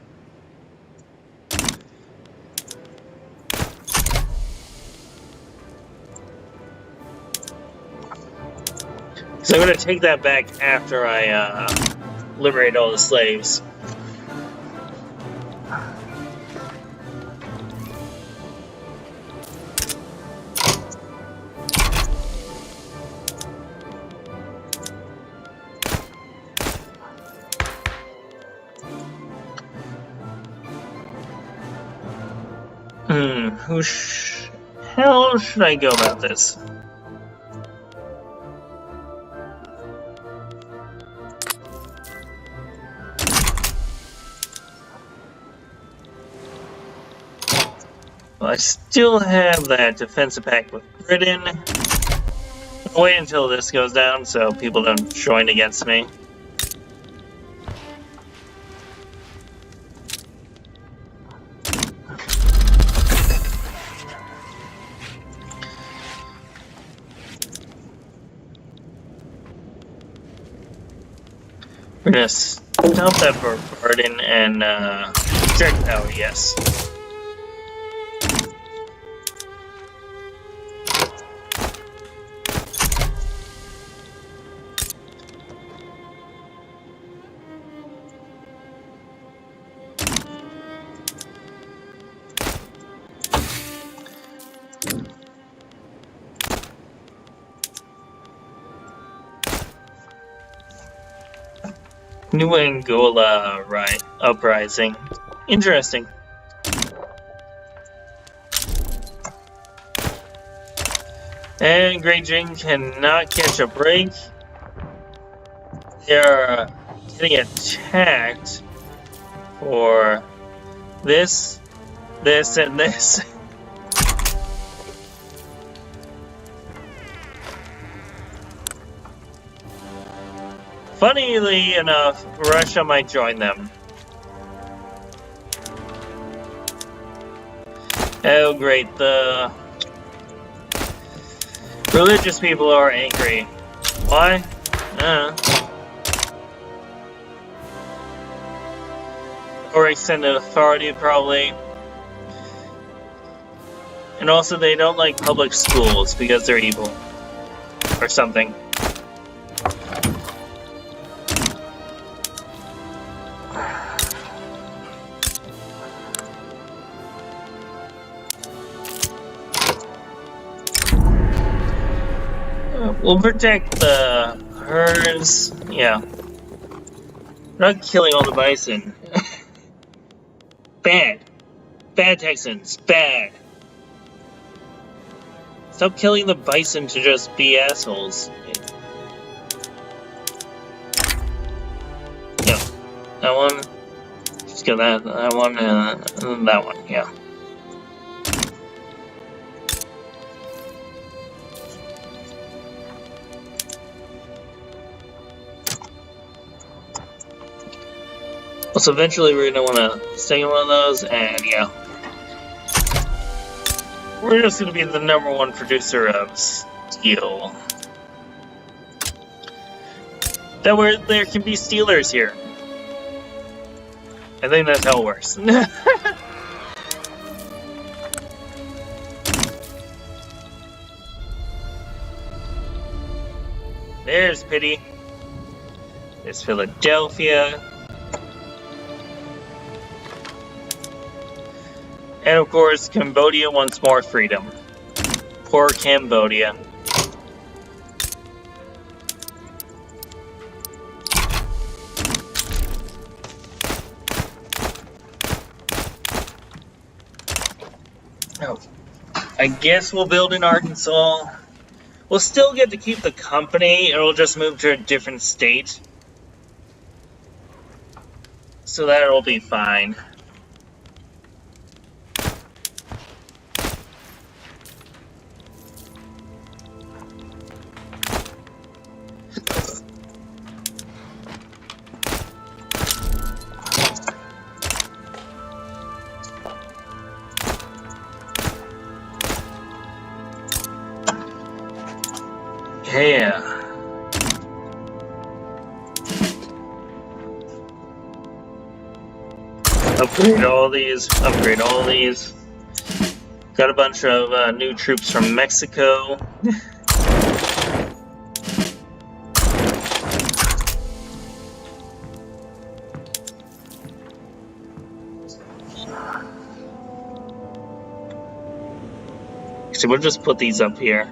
A: So I'm going to take that back after I liberate all the slaves. How should I go about this? Well, I still have that defensive pact with Britain. I'll wait until this goes down so people don't join against me. We're gonna stop that burden and direct power, yes. New Angola uprising. Interesting. And Great Jing cannot catch a break. They're getting attacked for this, and this. Funnily enough, Russia might join them. Oh great, the religious people are angry. Why? Or extended authority, probably. And also they don't like public schools because they're evil. Or something. We'll protect the herds. Yeah. We're not killing all the bison. Bad. Bad Texans. Bad. Stop killing the bison to just be assholes. Yeah. That one. Just kill that one and that one. Yeah. So eventually we're going to want to stay in one of those, and yeah. We're just going to be the #1 producer of steel. That way there can be stealers here. I think that's how it works. There's Pity. There's Philadelphia. And of course, Cambodia wants more freedom. Poor Cambodia. Oh, I guess we'll build in Arkansas. We'll still get to keep the company, it'll just move to a different state. So that'll be fine. Yeah. Upgrade all these, upgrade all these. Got a bunch of new troops from Mexico. Actually, we'll just put these up here.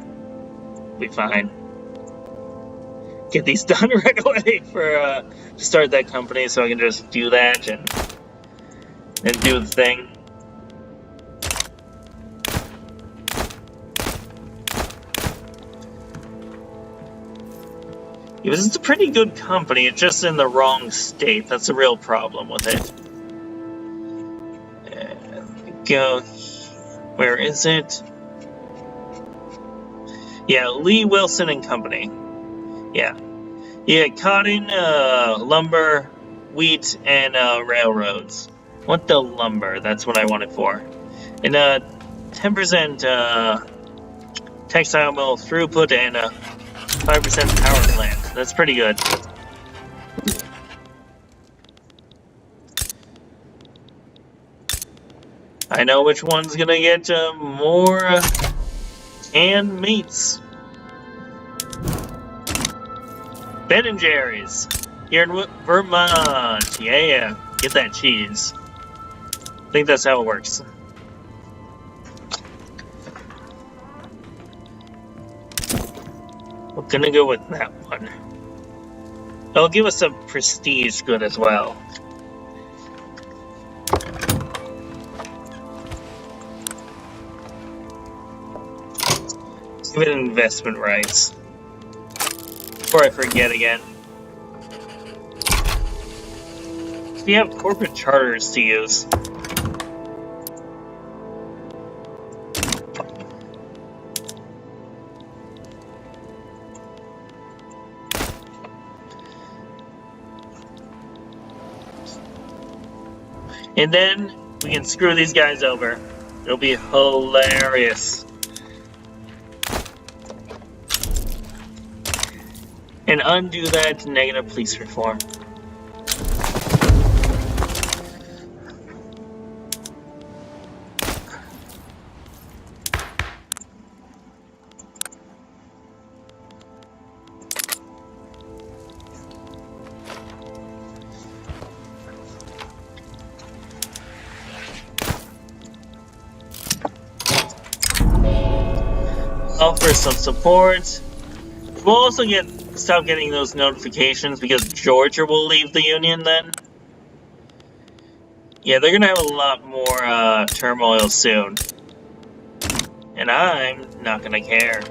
A: Be fine. Get these done right away for to start that company, so I can just do that and do the thing. Yeah, this is a pretty good company. It's just in the wrong state. That's the real problem with it. Go. Where is it? Yeah, Lee, Wilson and Company. Yeah. Yeah, cotton, lumber, wheat, and railroads. What the lumber? That's what I want it for. And 10% textile mill throughput and 5% power plant. That's pretty good. I know which one's gonna get more canned meats. Ben & Jerry's here in Vermont. Yeah, get that cheese. I think that's how it works. We're gonna go with that one. It'll give us some prestige good as well. Let's give it investment rights. Before I forget again. We have corporate charters to use. And then we can screw these guys over. It'll be hilarious. And undo that negative police reform. Offer some support. We'll also stop getting those notifications because Georgia will leave the Union then. Yeah, they're gonna have a lot more turmoil soon. And I'm not gonna care.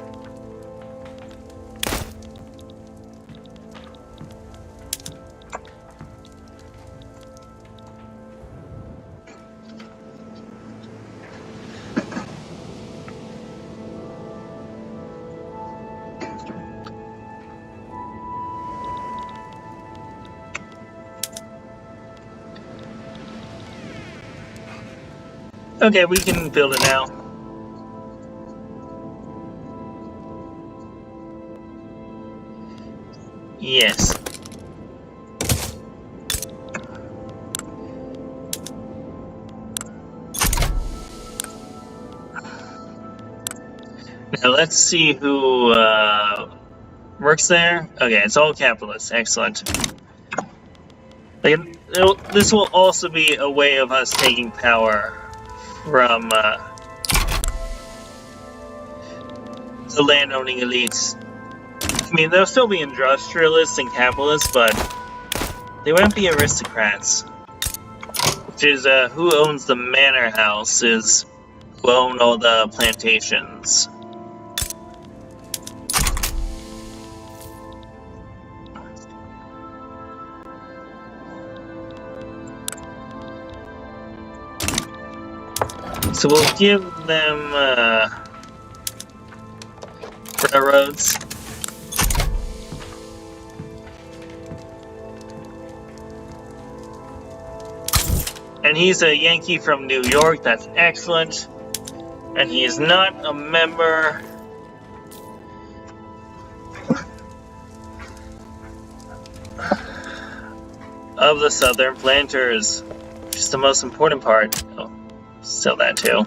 A: Okay, we can build it now. Yes. Now let's see who works there. Okay, it's all capitalists. Excellent. This will also be a way of us taking power from the landowning elites. I mean, they'll still be industrialists and capitalists, but they won't be aristocrats. Which is who owns the manor houses, who own all the plantations. So we'll give them railroads. And he's a Yankee from New York, that's excellent. And he is not a member of the Southern Planters, which is the most important part. Oh, sell that too.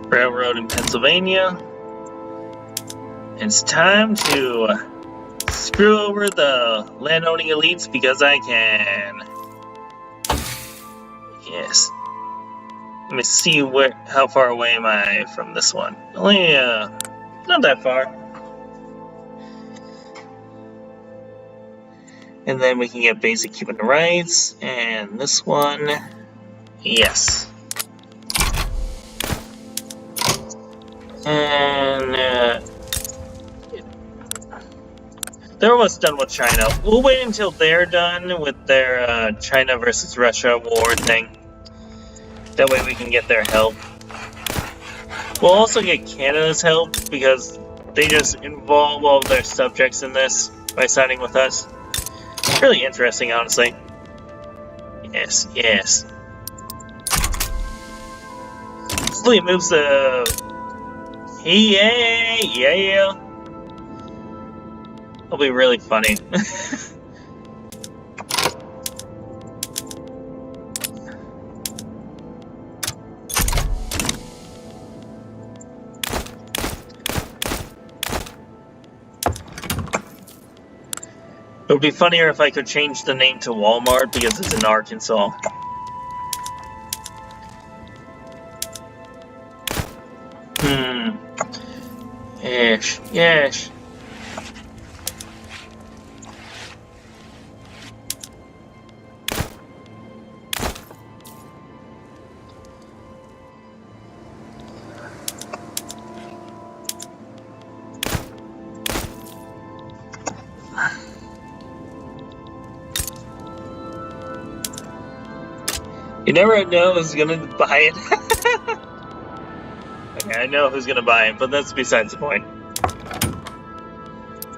A: Railroad in Pennsylvania. It's time to screw over the landowning elites because I can. Yes. Let me see how far away am I from this one. Only not that far. And then we can get basic human rights, and this one, yes. And they're almost done with China. We'll wait until they're done with their China versus Russia war thing. That way we can get their help. We'll also get Canada's help because they just involve all their subjects in this by siding with us. Really interesting, honestly. Yes, yes. Hopefully it moves the... Yeah. That'll be really funny. It would be funnier if I could change the name to Walmart because it's in Arkansas. Yes. You never know who's gonna buy it. Okay, I know who's gonna buy it, but that's besides the point.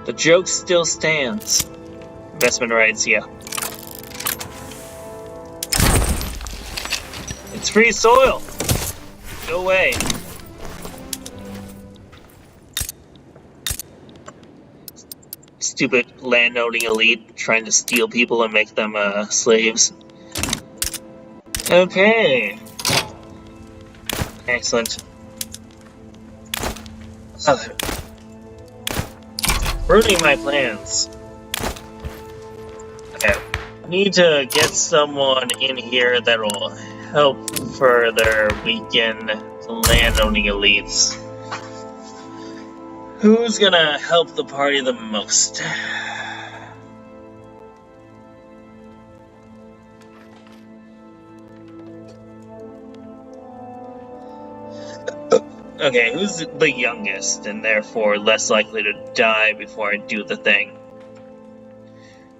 A: The joke still stands. Investment rights, yeah. It's free soil! Go away. Stupid landowning elite trying to steal people and make them slaves. Okay. Excellent. Ruining my plans. Okay. Need to get someone in here that will help further weaken the landowning elites. Who's gonna help the party the most? Okay, who's the youngest and therefore less likely to die before I do the thing?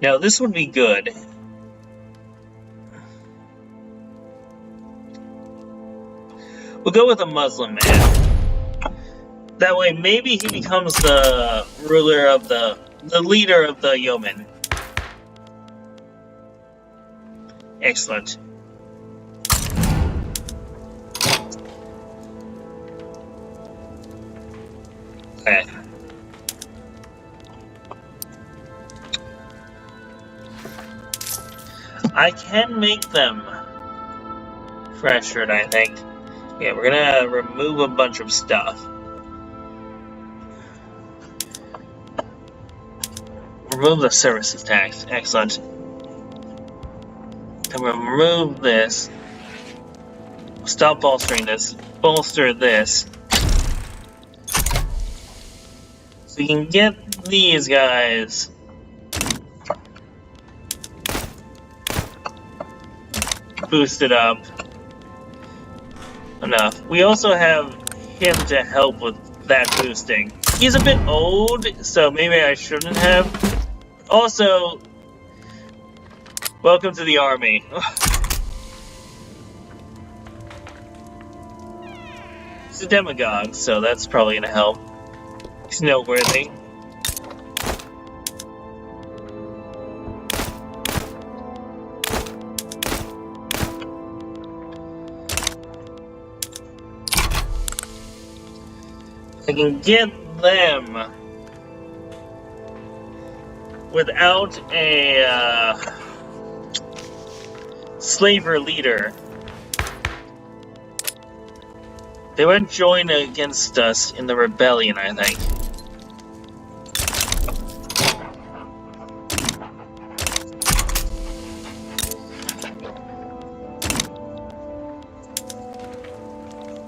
A: Now, this would be good. We'll go with a Muslim man. That way, maybe he becomes the ruler of the leader of the yeomen. Excellent. Okay. I can make them pressured, I think. Yeah, we're gonna remove a bunch of stuff. Remove the services tax. Excellent. I'm gonna remove this. Stop bolstering this. Bolster this. So we can get these guys boosted up enough. We also have him to help with that boosting. He's a bit old, so maybe I shouldn't have. Also, welcome to the army. He's a demagogue, so that's probably gonna help. He's noteworthy. I can get them without a slaver leader. They would join against us in the rebellion, I think.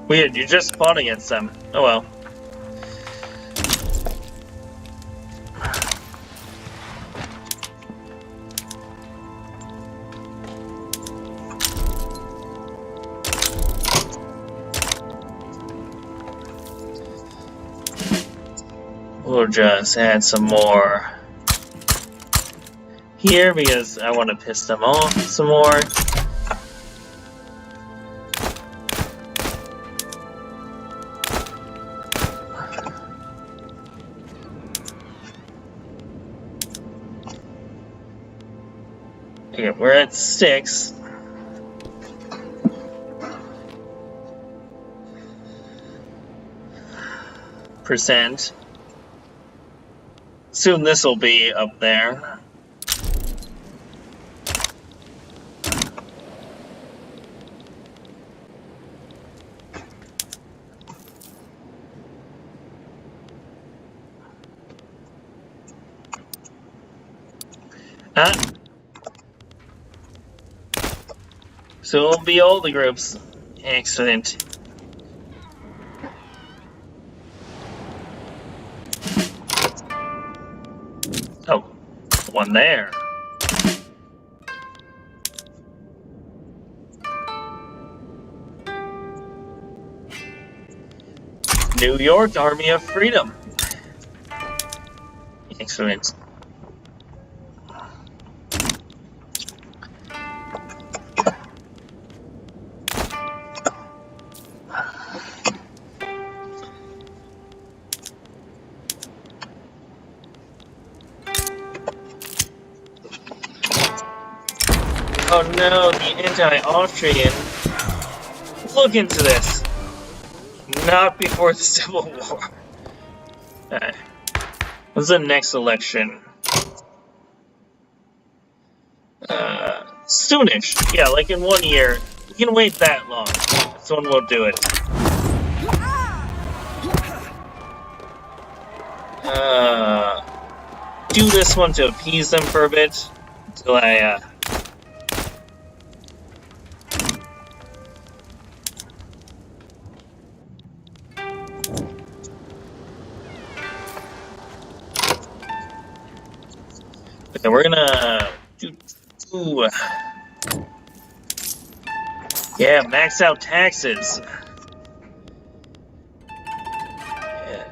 A: Weird, you just fought against them. Oh well. We'll just add some more here because I want to piss them off some more. Okay, we're at 6%. Soon this will be up there. So it'll be all the groups. Excellent. Oh, one there. New York Army of Freedom. Excellent. Oh no, the anti-Austrian. Look into this. Not before the Civil War. Alright. What's the next election? Soonish. Yeah, like in 1 year. We can wait that long. This one will do it. Do this one to appease them for a bit. Until I, Okay, we're gonna yeah, max out taxes. Yeah.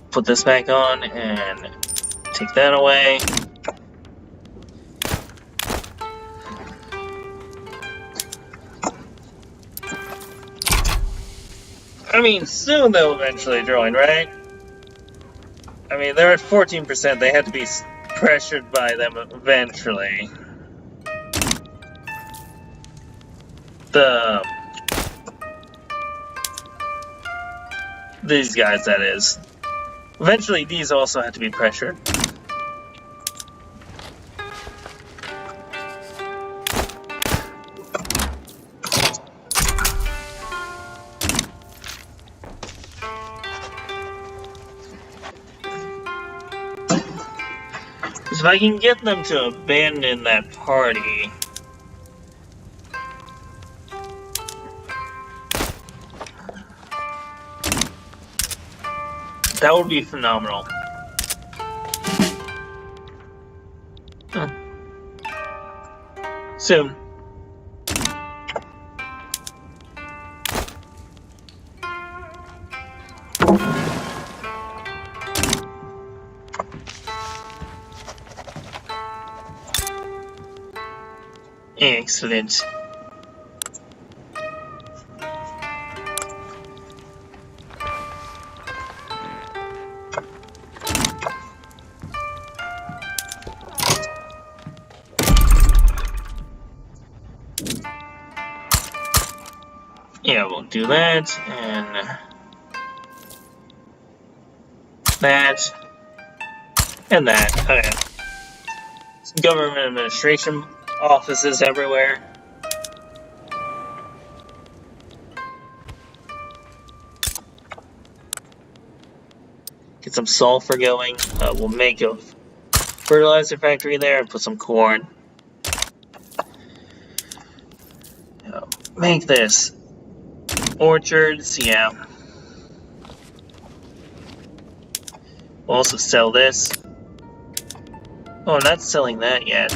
A: Put this back on and take that away. I mean, soon they'll eventually join, right? I mean, they're at 14%. They had to be pressured by them eventually. These guys, that is. Eventually, these also had to be pressured. If I can get them to abandon that party, that would be phenomenal. Soon. Excellent. Yeah, we'll do that, and that, and that. Okay. Some government administration offices everywhere. Get some sulfur going. We'll make a fertilizer factory there and put some corn. Make this. Orchards, yeah. We'll also sell this. Oh, I'm not selling that yet.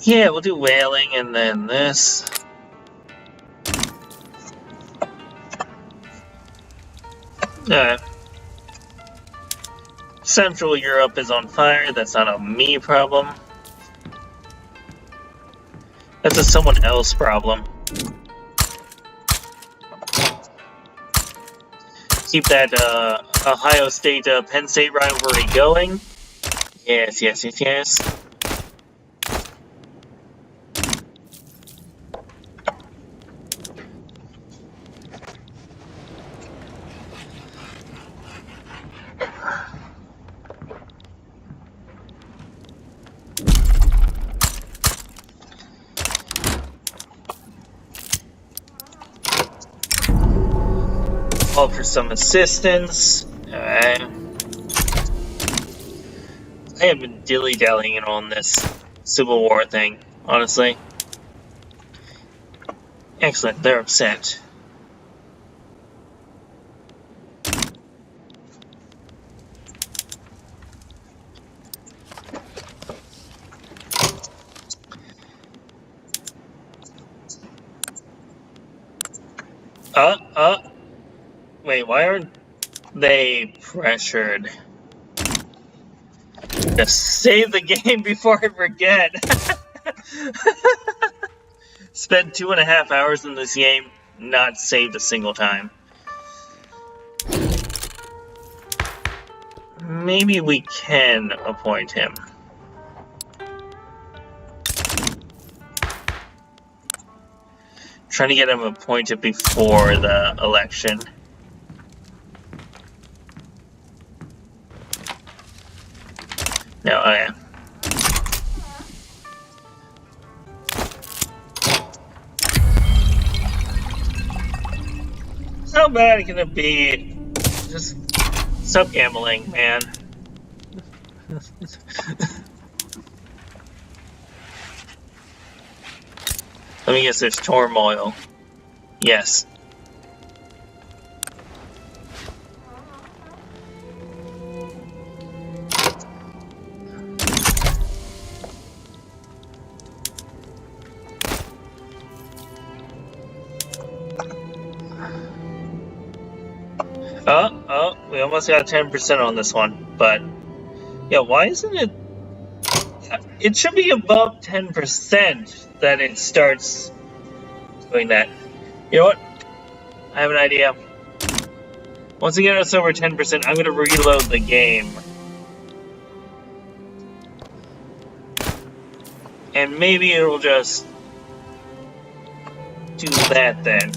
A: Yeah, we'll do whaling and then this. Central Europe is on fire. That's not a me problem. That's a someone else problem. Keep that Ohio State Penn State rivalry going. Yes, yes, yes, yes. Call for some assistance. Alright. I have been dilly-dallying on this Civil War thing, honestly. Excellent, they're upset. Wait, why aren't they pressured? Just save the game before I forget. Spent 2.5 hours in this game, not saved a single time. Maybe we can appoint him. Trying to get him appointed before the election. No, okay. How bad can it be? Just stop gambling, man. Let me guess, there's turmoil. Yes. We almost got 10% on this one, but yeah, why isn't it? It should be above 10% that it starts doing that. You know what? I have an idea. Once again, it's over 10%, I'm going to reload the game. And maybe it'll just do that then.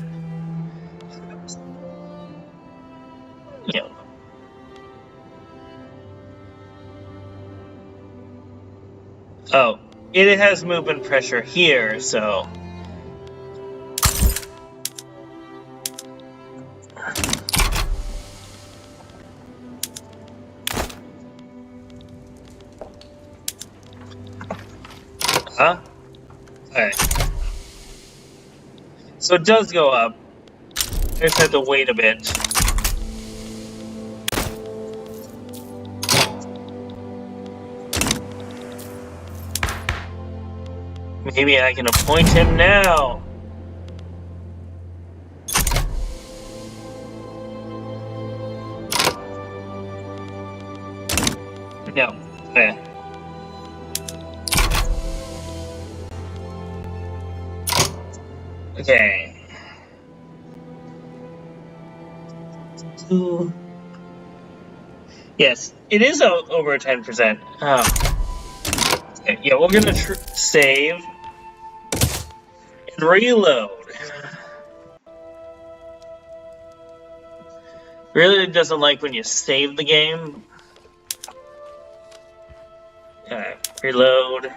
A: You know. Oh, it has movement pressure here, so... Huh? Alright. So it does go up. I just have to wait a bit. Maybe I can appoint him now. Okay. Ooh. Yes, it is over 10%. Okay, yeah, we're gonna save and reload. Really doesn't like when you save the game. Reload.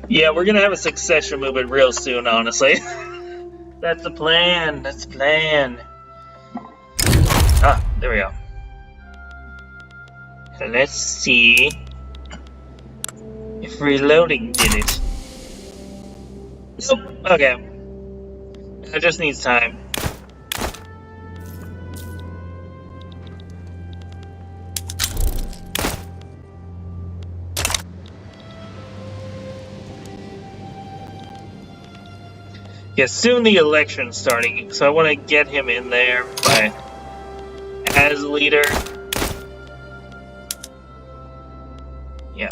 A: Yeah, we're gonna have a succession movement real soon, honestly. That's the plan. That's the plan. Ah, there we go. Let's see if reloading did it. Nope. Okay. It just needs time. Yeah, soon the election's starting, so I want to get him in there as leader. Yeah.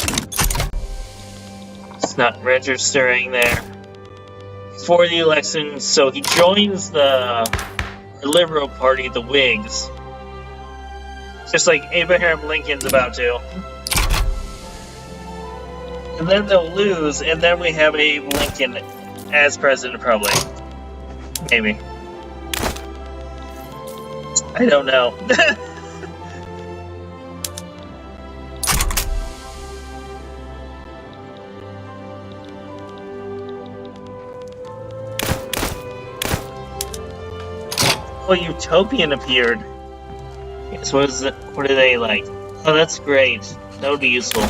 A: It's not registering there. For the election, so he joins the Liberal Party, the Whigs. Just like Abraham Lincoln's about to. And then they'll lose, and then we have Abe Lincoln as president, probably. Maybe. I don't know. Oh, Utopian appeared. Yes, what are they like? Oh, that's great. That would be useful.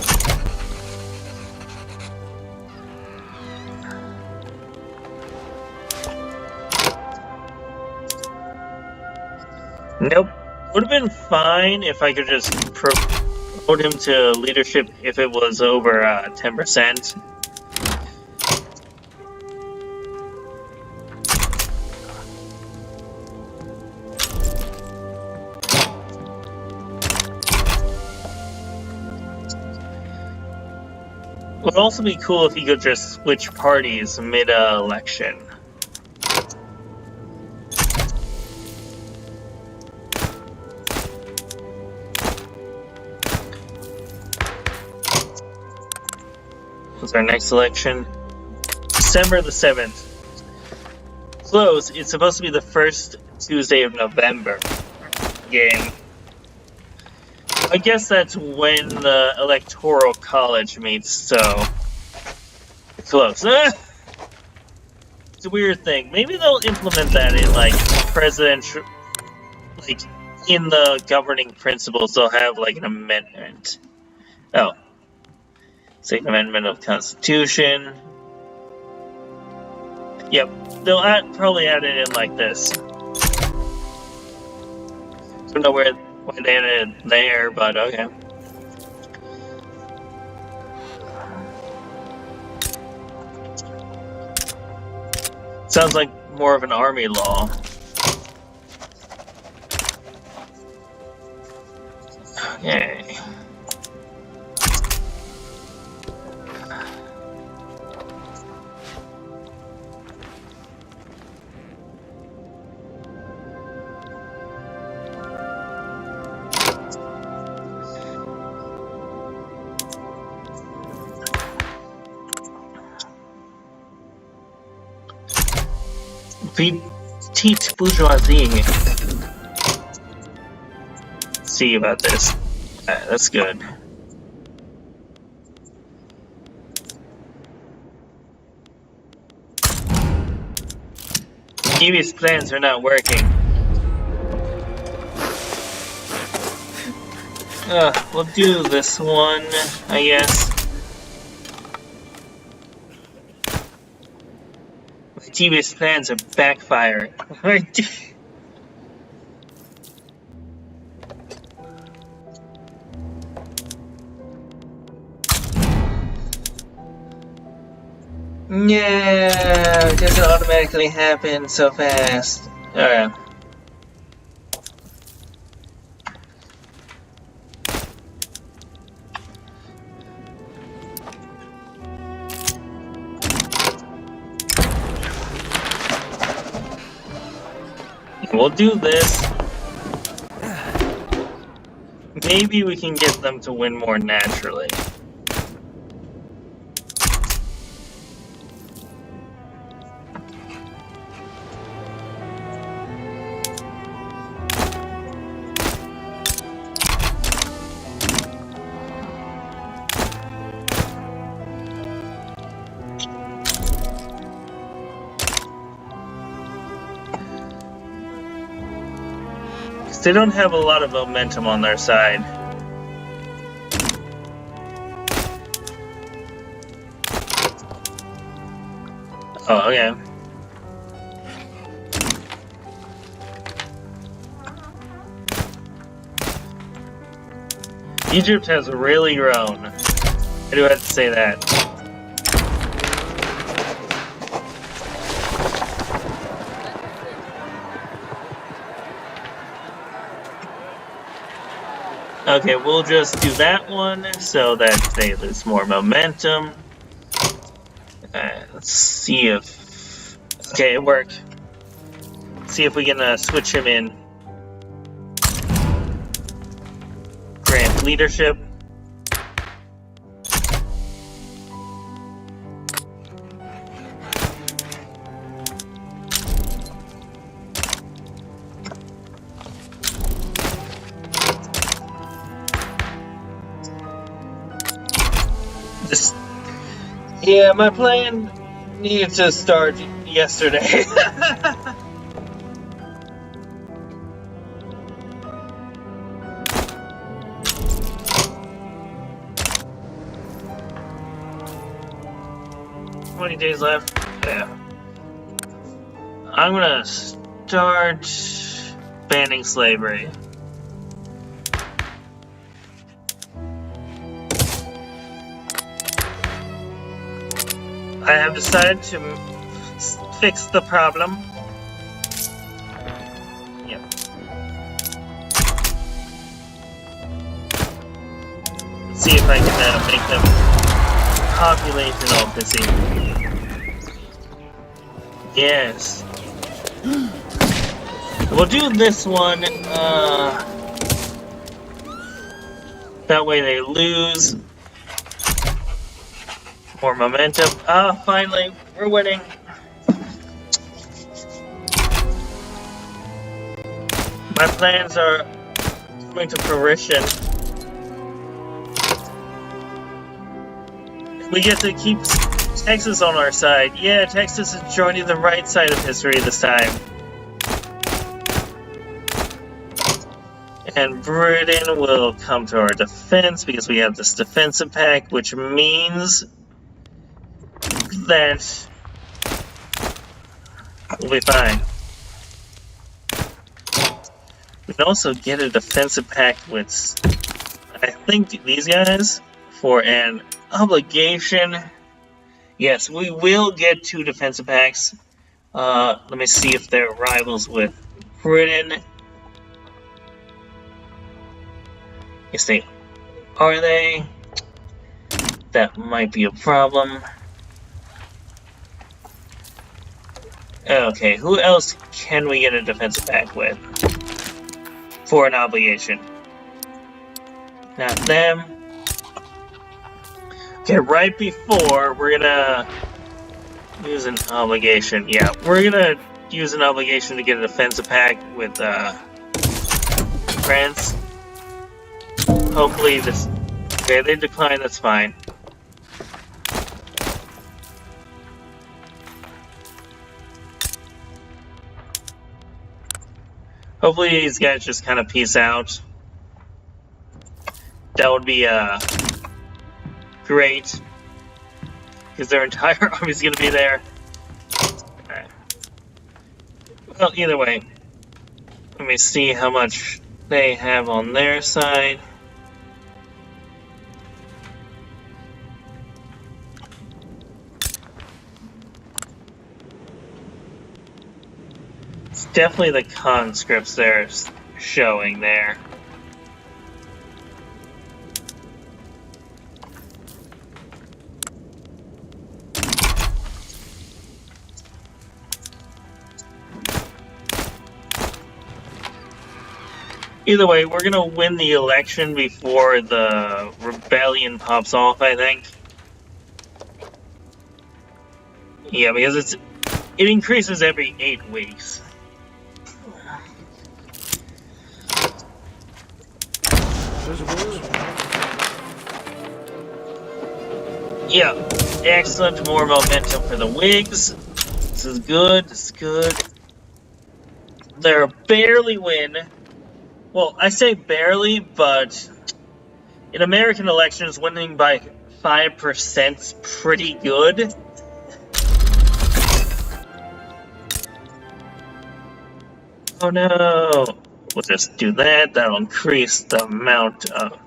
A: Nope. Would have been fine if I could just promote him to leadership if it was over 10%. It would also be cool if he could just switch parties mid-election. What's our next election? December the 7th. Close. It's supposed to be the first Tuesday of November game. I guess that's when the Electoral College meets, so close. It's a weird thing. Maybe they'll implement that in, like, presidential, like, in the governing principles, they'll have, like, an amendment. Oh. Second Amendment of the Constitution. Yep. They'll probably add it in like this. Don't know why they added it there, but okay. Sounds like more of an army law. Okay. Petite bourgeoisie. Let's see about this. That's good. Devious plans are not working. We'll do this one, I guess. Devious plans are backfiring. Yeah, it doesn't automatically happen so fast. Alright. We'll do this. Maybe we can get them to win more naturally. They don't have a lot of momentum on their side. Oh, okay. Egypt has really grown. I do have to say that. Okay, we'll just do that one so that they lose more momentum. Let's see if... Okay, it worked. Let's see if we can switch him in. Grant leadership. Yeah, my plan needed to start yesterday. How many days left? Yeah. I'm gonna start banning slavery. I have decided to fix the problem. Yep. Let's see if I can make them populate in Opusy. Yes. We'll do this one. That way they lose more momentum. Finally, we're winning. My plans are coming to fruition. We get to keep Texas on our side. Yeah, Texas is joining the right side of history this time. And Britain will come to our defense because we have this defensive pact, which means that we'll be fine. We can also get a defensive pact with, I think, these guys for an obligation. Yes, we will get 2 defensive pacts. Let me see if they're rivals with Britain. Yes, they are. They? That might be a problem. Okay, who else can we get a defensive pact with? For an obligation. Not them. Okay, right before, we're gonna use an obligation. Yeah, we're gonna use an obligation to get a defensive pact with, France. Hopefully this... Okay, they decline, that's fine. Hopefully these guys just kind of peace out. That would be, great. Because their entire army's gonna be there. Right. Well, either way. Let me see how much they have on their side. Definitely the conscripts they're showing there. Either way, we're gonna win the election before the rebellion pops off, I think. Yeah, because it increases every 8 weeks. Yeah, excellent. More momentum for the Whigs. This is good. This is good. They're barely win. Well, I say barely, but in American elections, winning by 5% is pretty good. Oh no! We'll just do that. That'll increase the amount of...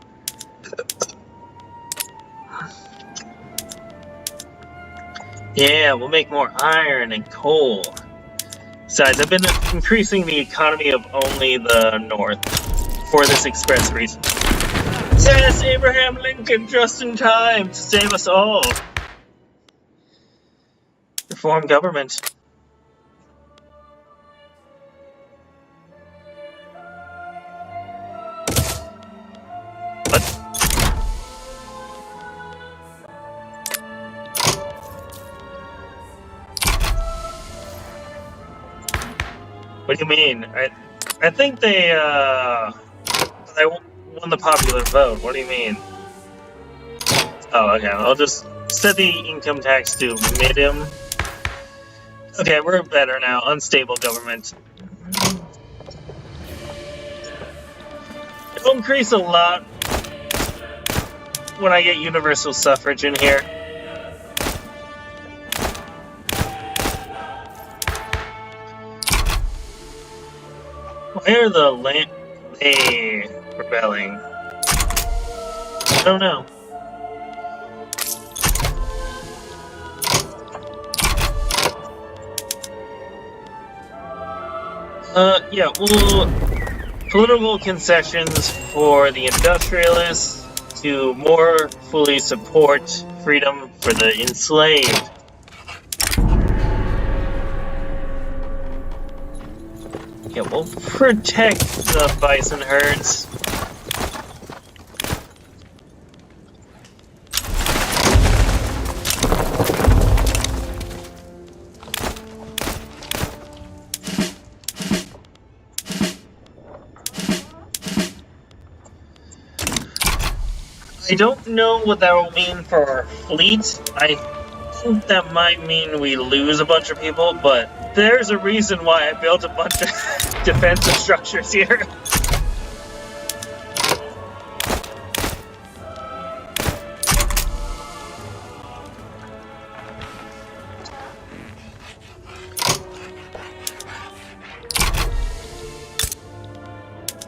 A: Yeah, we'll make more iron and coal. Besides, I've been increasing the economy of only the North for this express reason. Yes, Abraham Lincoln, just in time to save us all. Reform government. What? What do you mean? I think they won the popular vote. What do you mean? Oh, okay. I'll just set the income tax to medium. Okay, we're better now. Unstable government. It'll increase a lot when I get universal suffrage in here. Why are the rebelling? I don't know. Yeah, well, political concessions for the industrialists to more fully support freedom for the enslaved. Yeah, we'll protect the bison herds. I don't know what that will mean for our fleet. I think that might mean we lose a bunch of people, but there's a reason why I built a bunch of defensive structures here.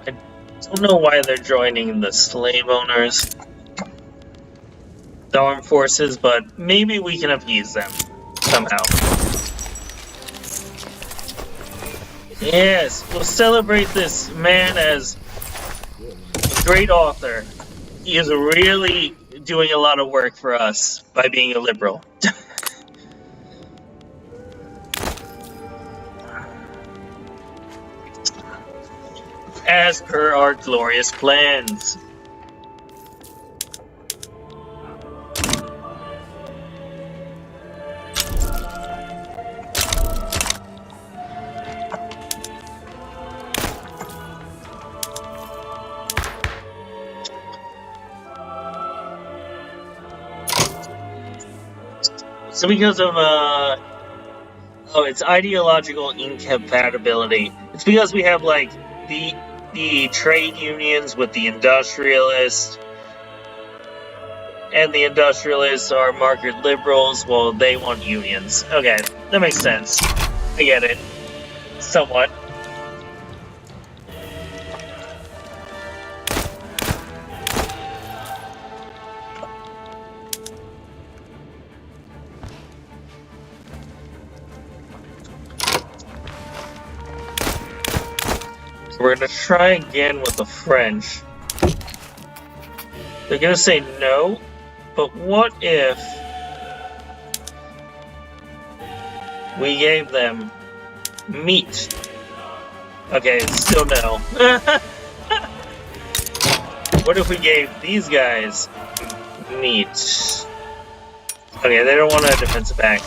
A: I don't know why they're joining the slave owners, the armed forces, but maybe we can appease them somehow. Yes, we'll celebrate this man as a great author. He is really doing a lot of work for us by being a liberal. As per our glorious plans. So because of, it's ideological incompatibility. It's because we have, like, the trade unions with the industrialists, and the industrialists are market liberals, well, they want unions. Okay, that makes sense. I get it. Somewhat. We're gonna try again with the French. They're gonna say no, but what if we gave them meat? Okay, still no. What if we gave these guys meat? Okay, they don't want a defensive act.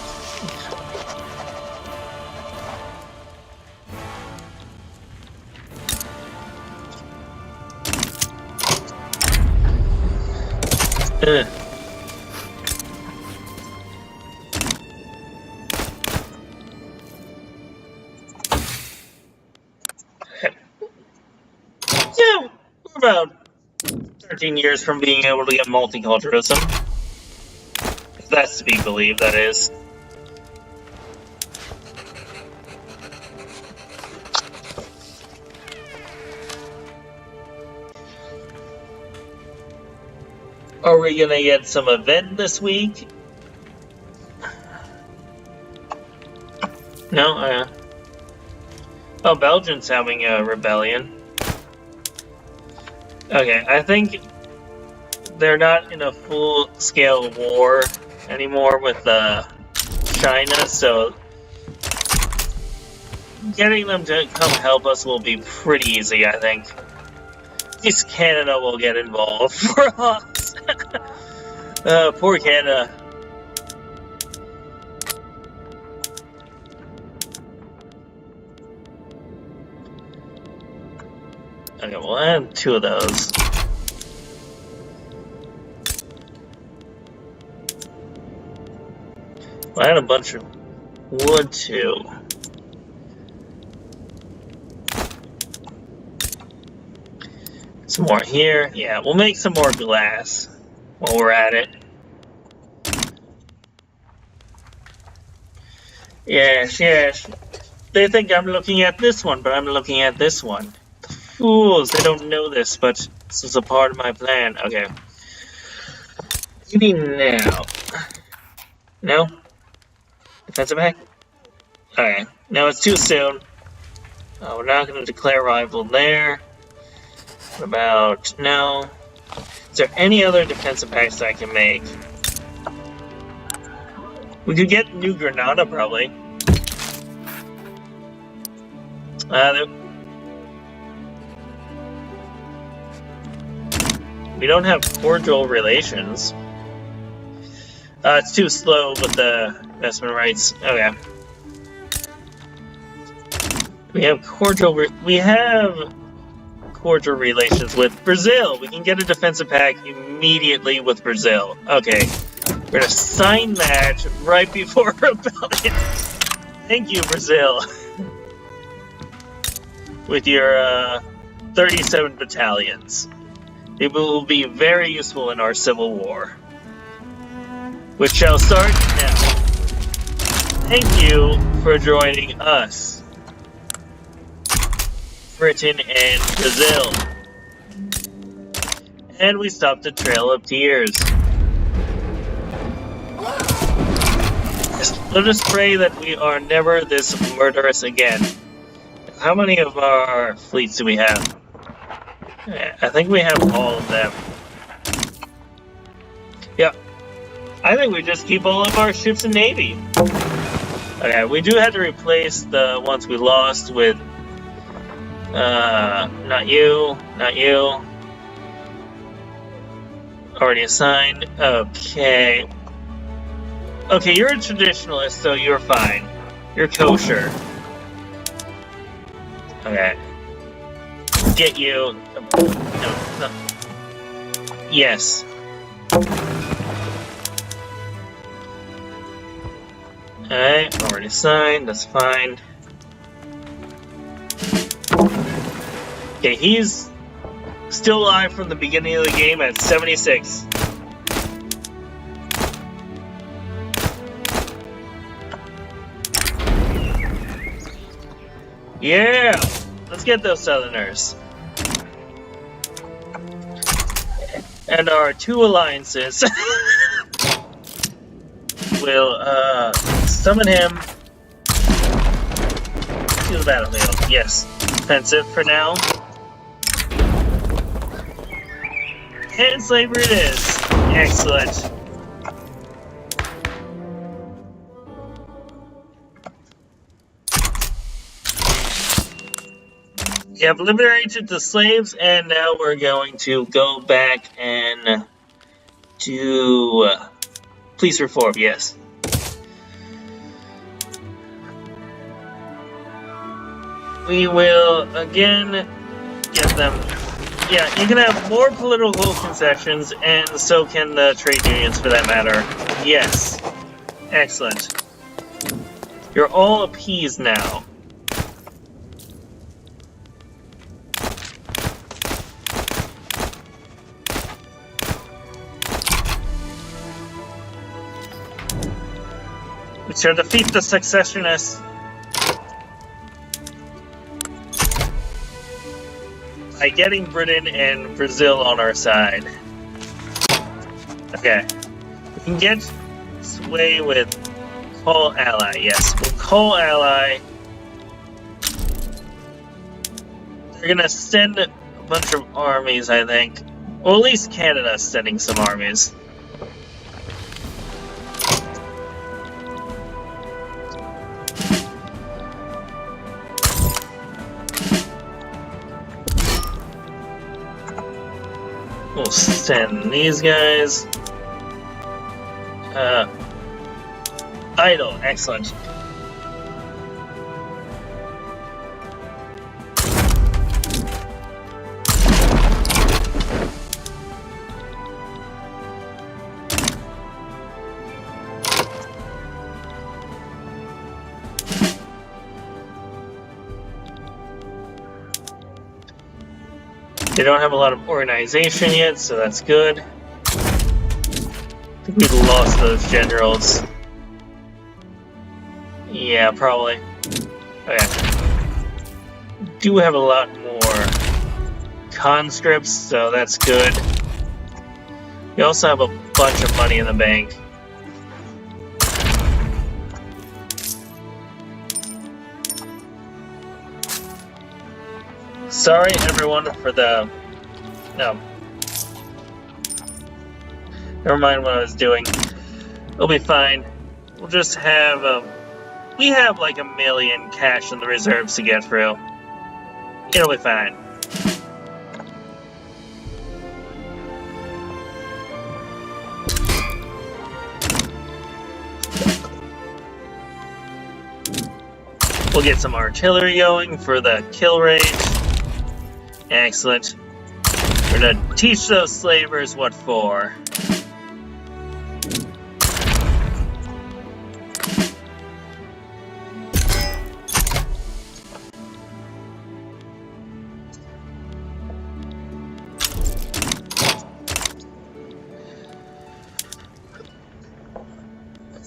A: Yeah, we're about 13 years from being able to get multiculturalism. If that's to be believed, that is. Are we gonna get some event this week? No, oh, Belgium's having a rebellion. Okay, I think they're not in a full-scale war anymore with China, so getting them to come help us will be pretty easy, I think. At least Canada will get involved for us. Poor Canada. Okay, we'll add 2 of those. We'll add a bunch of wood too. Some more here. Yeah, we'll make some more glass while we're at it. Yes, yes. They think I'm looking at this one, but I'm looking at this one. The fools, they don't know this, but this is a part of my plan. Okay. Maybe now. No? Defensive act? Okay. No, it's too soon. We're not going to declare rival there. What about... No. Is there any other defensive packs I can make? We could get New Granada, probably. We don't have cordial relations. It's too slow with the investment rights. Okay. We have cordial relations with Brazil. We can get a defensive pact immediately with Brazil. Okay. We're gonna sign that right before rebellion. Thank you, Brazil. With your 37 battalions. It will be very useful in our civil war. Which shall start now. Thank you for joining us. Britain and Brazil. And we stopped the Trail of Tears. Let us pray that we are never this murderous again. How many of our fleets do we have? I think we have all of them. Yeah. I think we just keep all of our ships and navy. Okay, we do have to replace the ones we lost with... not you, not you. Already assigned. Okay. Okay, you're a traditionalist, so you're fine. You're kosher. Okay. Get you. No. Yes. Alright, already signed, that's fine. Okay, he's still alive from the beginning of the game at 76. Yeah! Let's get those Southerners. And our 2 alliances will summon him to the battlefield. Yes. Offensive for now. And slavery it is. Excellent. We have liberated the slaves, and now we're going to go back and do police reform, yes. We will again get them. Yeah, you can have more political concessions, and so can the trade unions for that matter. Yes. Excellent. You're all appeased now. We shall defeat the secessionists by getting Britain and Brazil on our side. Okay. We can get sway with Call Ally. Yes, we'll call Ally. They're gonna send a bunch of armies, I think. Well, at least Canada's sending some armies. We'll send these guys. Idle, excellent. They don't have a lot of organization yet, so that's good. I think we've lost those generals. Yeah, probably. Okay. Do have a lot more conscripts, so that's good. We also have a bunch of money in the bank. Sorry, everyone, for the... No. Never mind what I was doing. It'll be fine. We'll just have... we have like 1 million cash in the reserves to get through. It'll be fine. We'll get some artillery going for the kill rate. Excellent. We're gonna teach those slavers what for.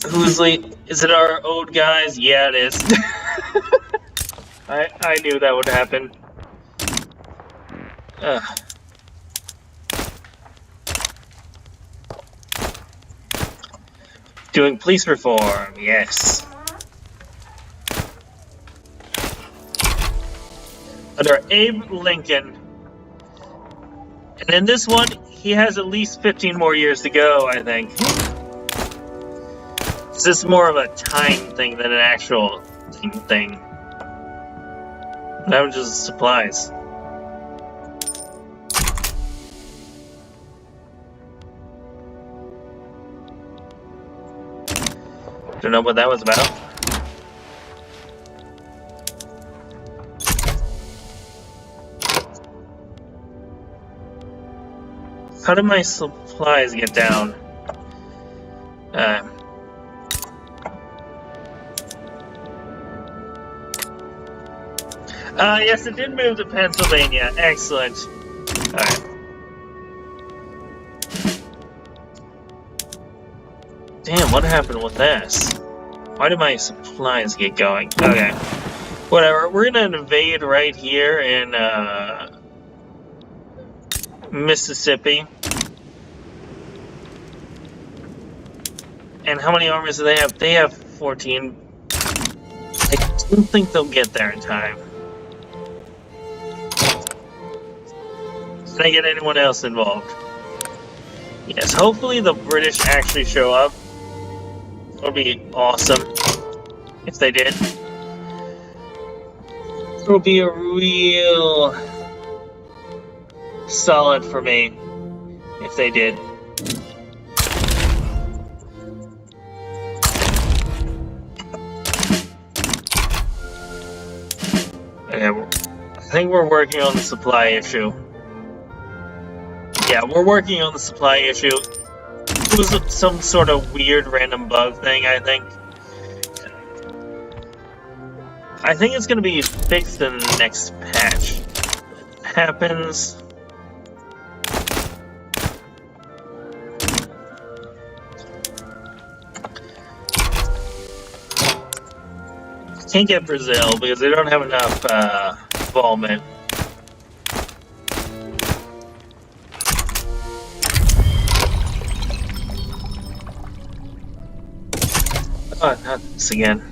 A: Who's late? Is it our old guys? Yeah, it is. I knew that would happen. Doing police reform, yes. Under Abe Lincoln. And in this one, he has at least 15 more years to go, I think. This is more of a time thing than an actual thing. That was just supplies. Don't know what that was about. How did my supplies get down? Yes, it did move to Pennsylvania. Excellent. Alright. Damn, what happened with this? Why did my supplies get going? Okay. Whatever, we're gonna invade right here in, Mississippi. And how many armies do they have? They have 14. I don't think they'll get there in time. Can I get anyone else involved? Yes, hopefully the British actually show up. That would be awesome if they did. It would be a real solid for me if they did. Okay, I think we're working on the supply issue. Yeah, we're working on the supply issue. It was some sort of weird random bug thing, I think. I think it's going to be fixed in the next patch. It happens. Can't get Brazil because they don't have enough involvement. Oh, not this again.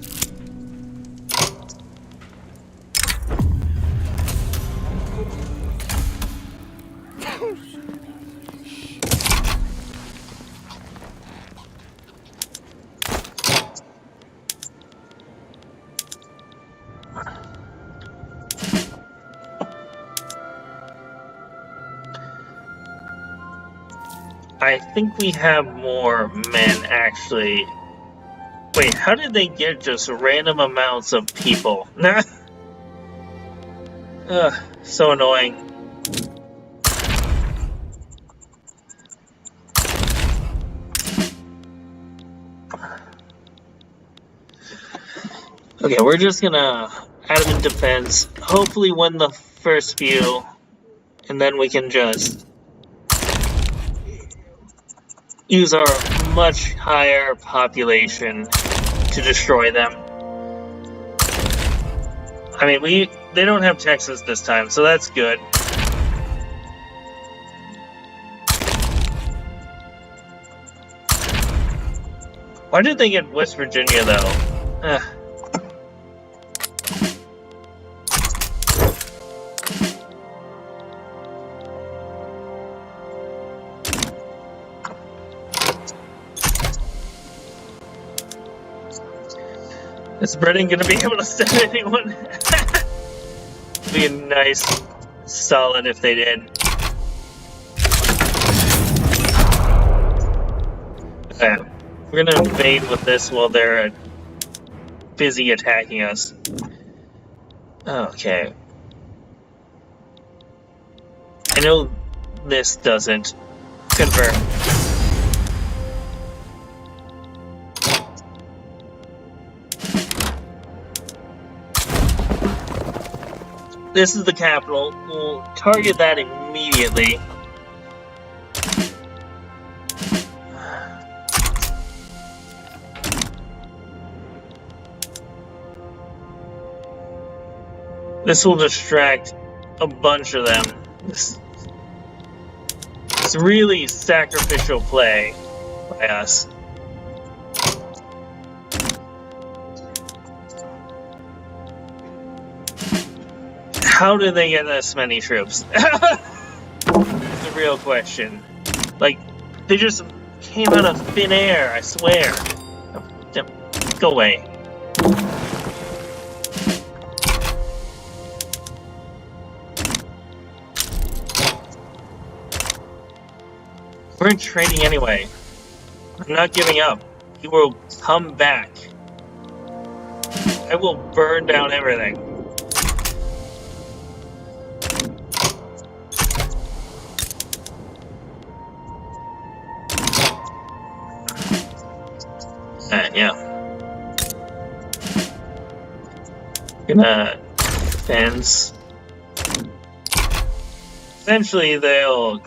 A: I think we have more men, actually. Wait, how did they get just random amounts of people? Ugh, so annoying. Okay, we're just gonna add them in defense, hopefully win the first few, and then we can just use our much higher population to destroy them. I mean, they don't have Texas this time, so that's good. Why did they get West Virginia, though? Is Britain gonna be able to send anyone? Be a nice solid if they did. Okay, we're gonna invade with this while they're busy attacking us. Okay. I know this doesn't confirm. This is the capital. We'll target that immediately. This will distract a bunch of them. It's really sacrificial play by us. How did they get this many troops? That's the real question. Like, they just came out of thin air, I swear. Go away. We're in training anyway. I'm not giving up. He will come back. I will burn down everything. Yeah. Gonna fence. Eventually they'll,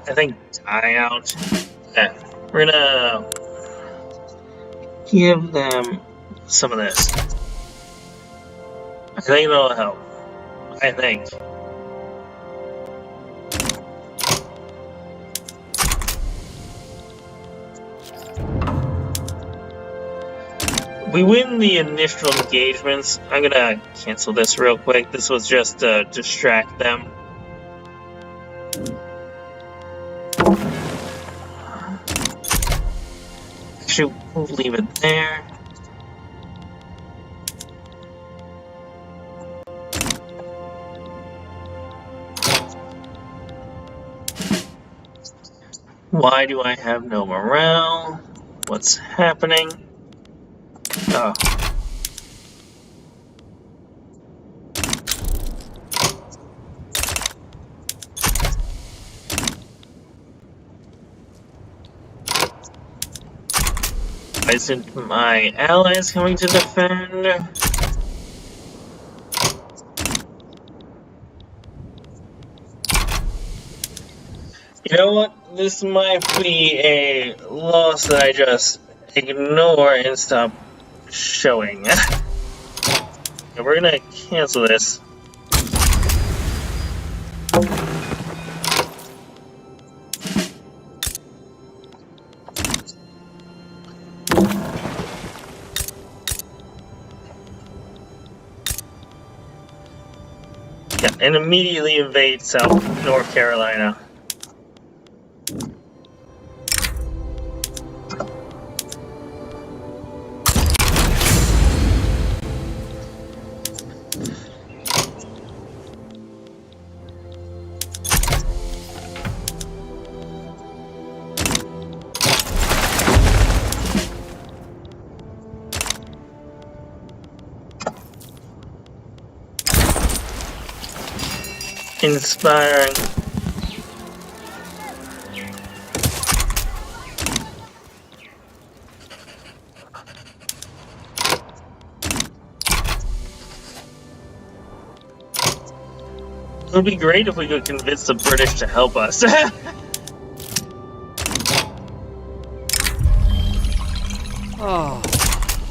A: I think, die out. Yeah. We're gonna give them some of this. I think it'll help. I think. We win the initial engagements. I'm gonna cancel this real quick. This was just to distract them. Actually, we'll leave it there. Why do I have no morale? What's happening? Oh. Isn't my allies coming to defend? You know what? This might be a loss that I just ignore and stop showing. Okay, we're gonna cancel this. Yeah, and immediately invade South North Carolina. Inspiring. It would be great if we could convince the British to help us.
B: Oh.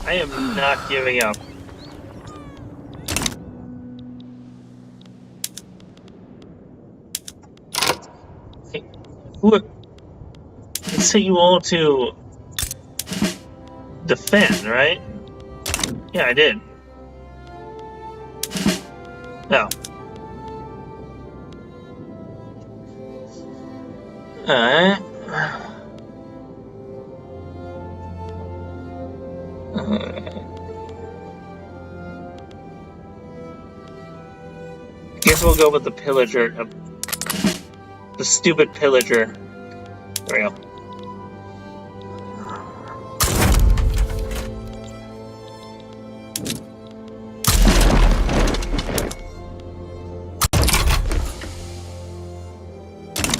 A: I am not giving up. Hey, look, I sent you all to defend, right? Yeah, I did. Oh. Alright. I guess we'll go with the pillager. The stupid pillager. There we go.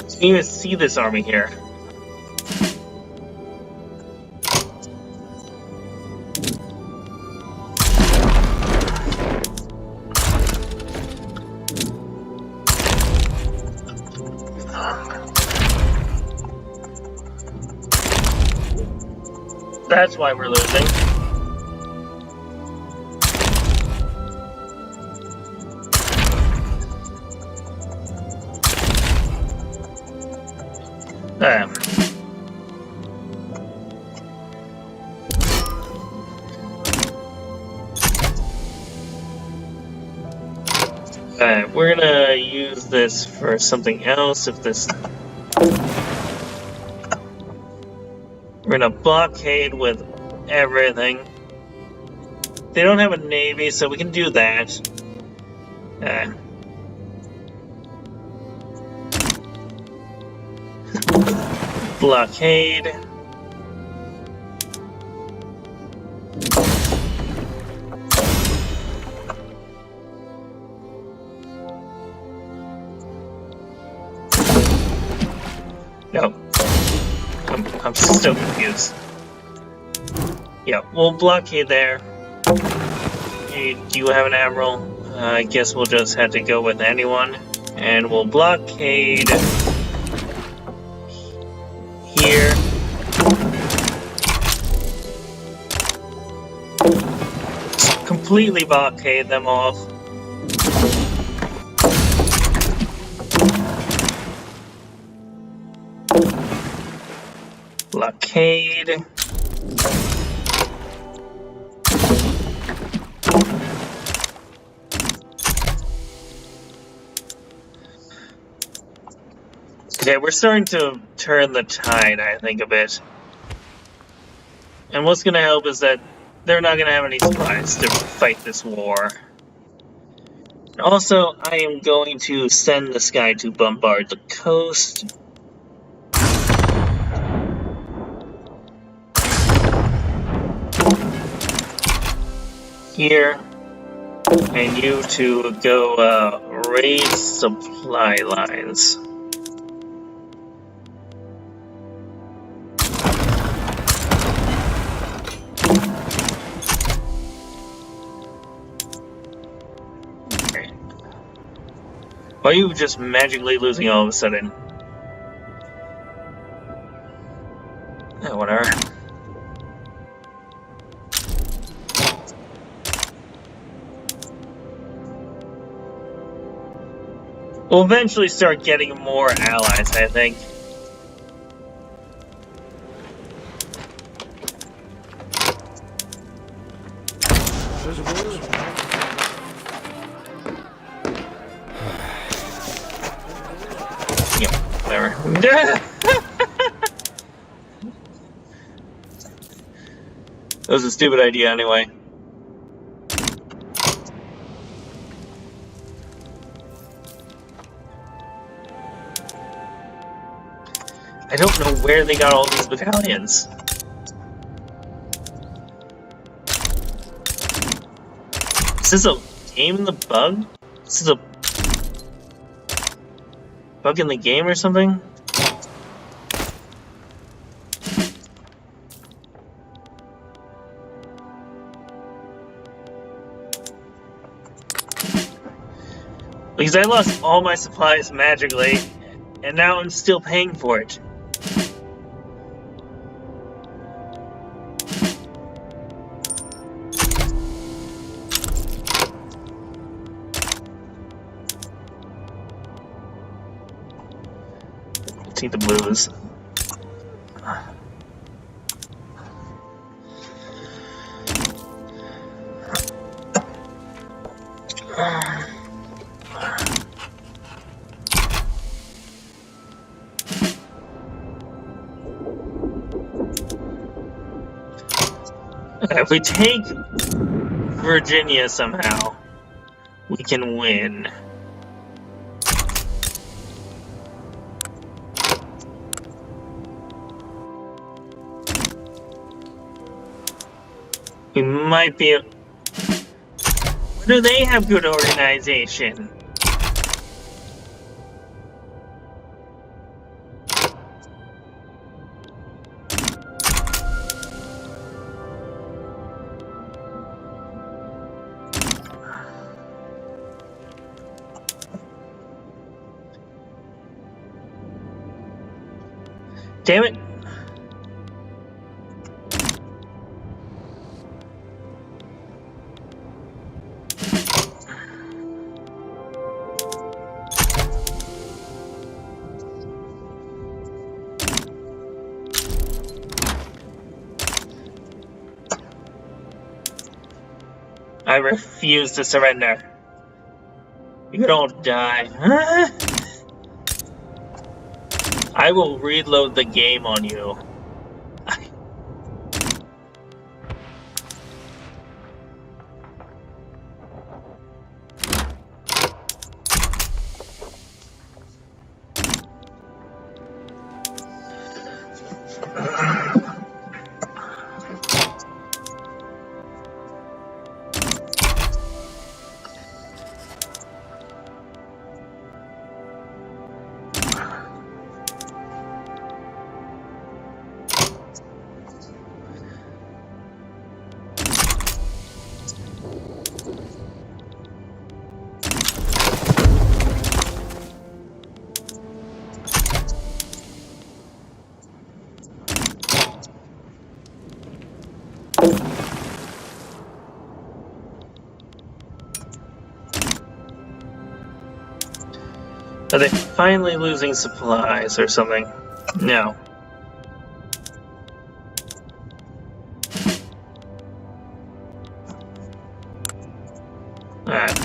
A: You can even see this army here. That's why we're losing. Alright, we're gonna use this for something else if this... We're gonna blockade with everything. They don't have a navy, so we can do that. Blockade. No. I'm so confused. Yeah, we'll blockade there. Hey, do you have an admiral? I guess we'll just have to go with anyone. And we'll blockade here. Completely blockade them off. Blockade. Okay, we're starting to turn the tide, I think, a bit. And what's going to help is that they're not going to have any supplies to fight this war. Also, I am going to send this guy to bombard the coast. Here. And you to go raid supply lines. Why are you just magically losing all of a sudden? Oh, whatever. We'll eventually start getting more allies, I think. Yep, whatever. That was a stupid idea anyway. I don't know where they got all these battalions. Is this a game in the bug? Is this a bug in the game or something? Because I lost all my supplies magically, and now I'm still paying for it. Take the blues. If we take Virginia somehow, we can win. We might be... Why do they have good organization? Damn it! I refuse to surrender. You don't die. Huh? I will reload the game on you. Are they finally losing supplies or something? No. Alright.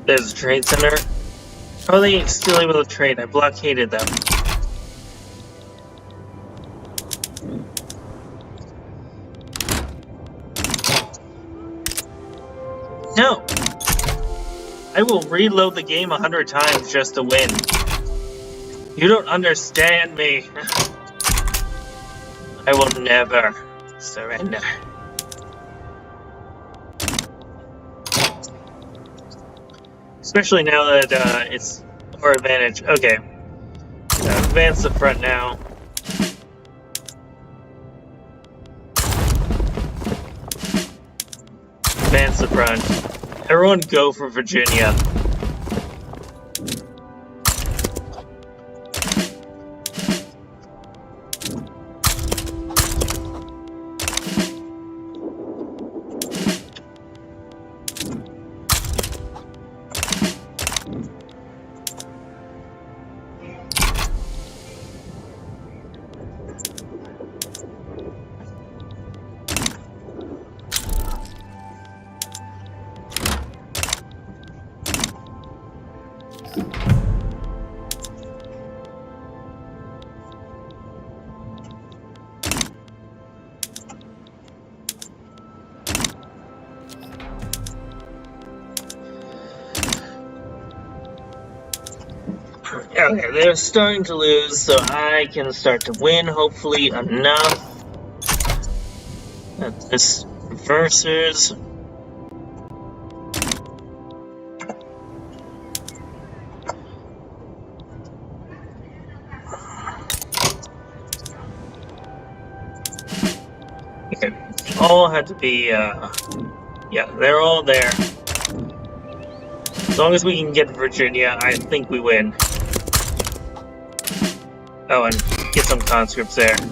A: There's a trade center. How are they still able to trade? I blockaded them. No! I will reload the game 100 times just to win. You don't understand me. I will never surrender. Especially now that it's our advantage. Okay. Advance the front now. Advance the front. Everyone go for Virginia. Okay, they're starting to lose, so I can start to win, hopefully enough. That this reverses. Okay, all had to be, yeah, they're all there. As long as we can get Virginia, I think we win. Oh, and get some conscripts there. Do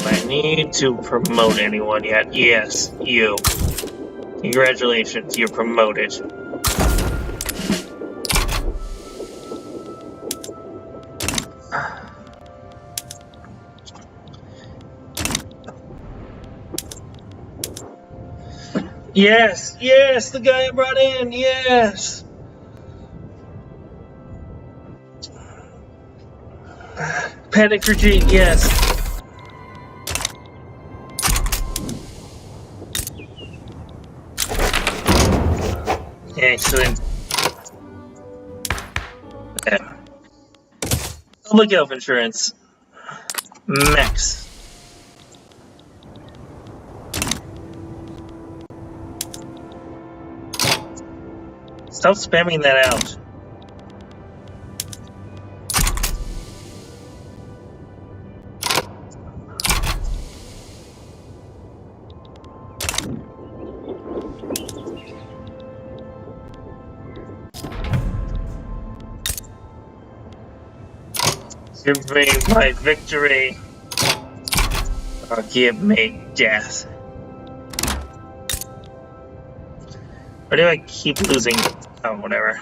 A: I need to promote anyone yet? Yes, you. Congratulations, you're promoted. Yes, yes, the guy I brought in, yes! Panic retreat, yes. Excellent. Okay. Public health insurance. Max. Stop spamming that out. Give me my victory, or give me death. Or do I keep losing? Oh, whatever.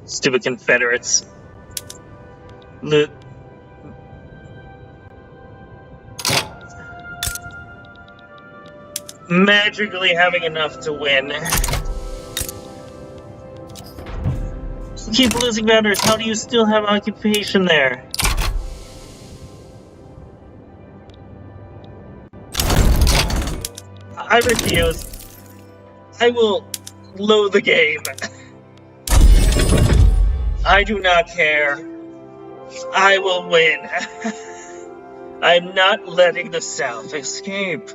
A: Stupid Confederates. Magically having enough to win. Keep losing boundaries. How do you still have occupation there? I refuse. I will load the game. I do not care. I will win. I'm not letting the South escape.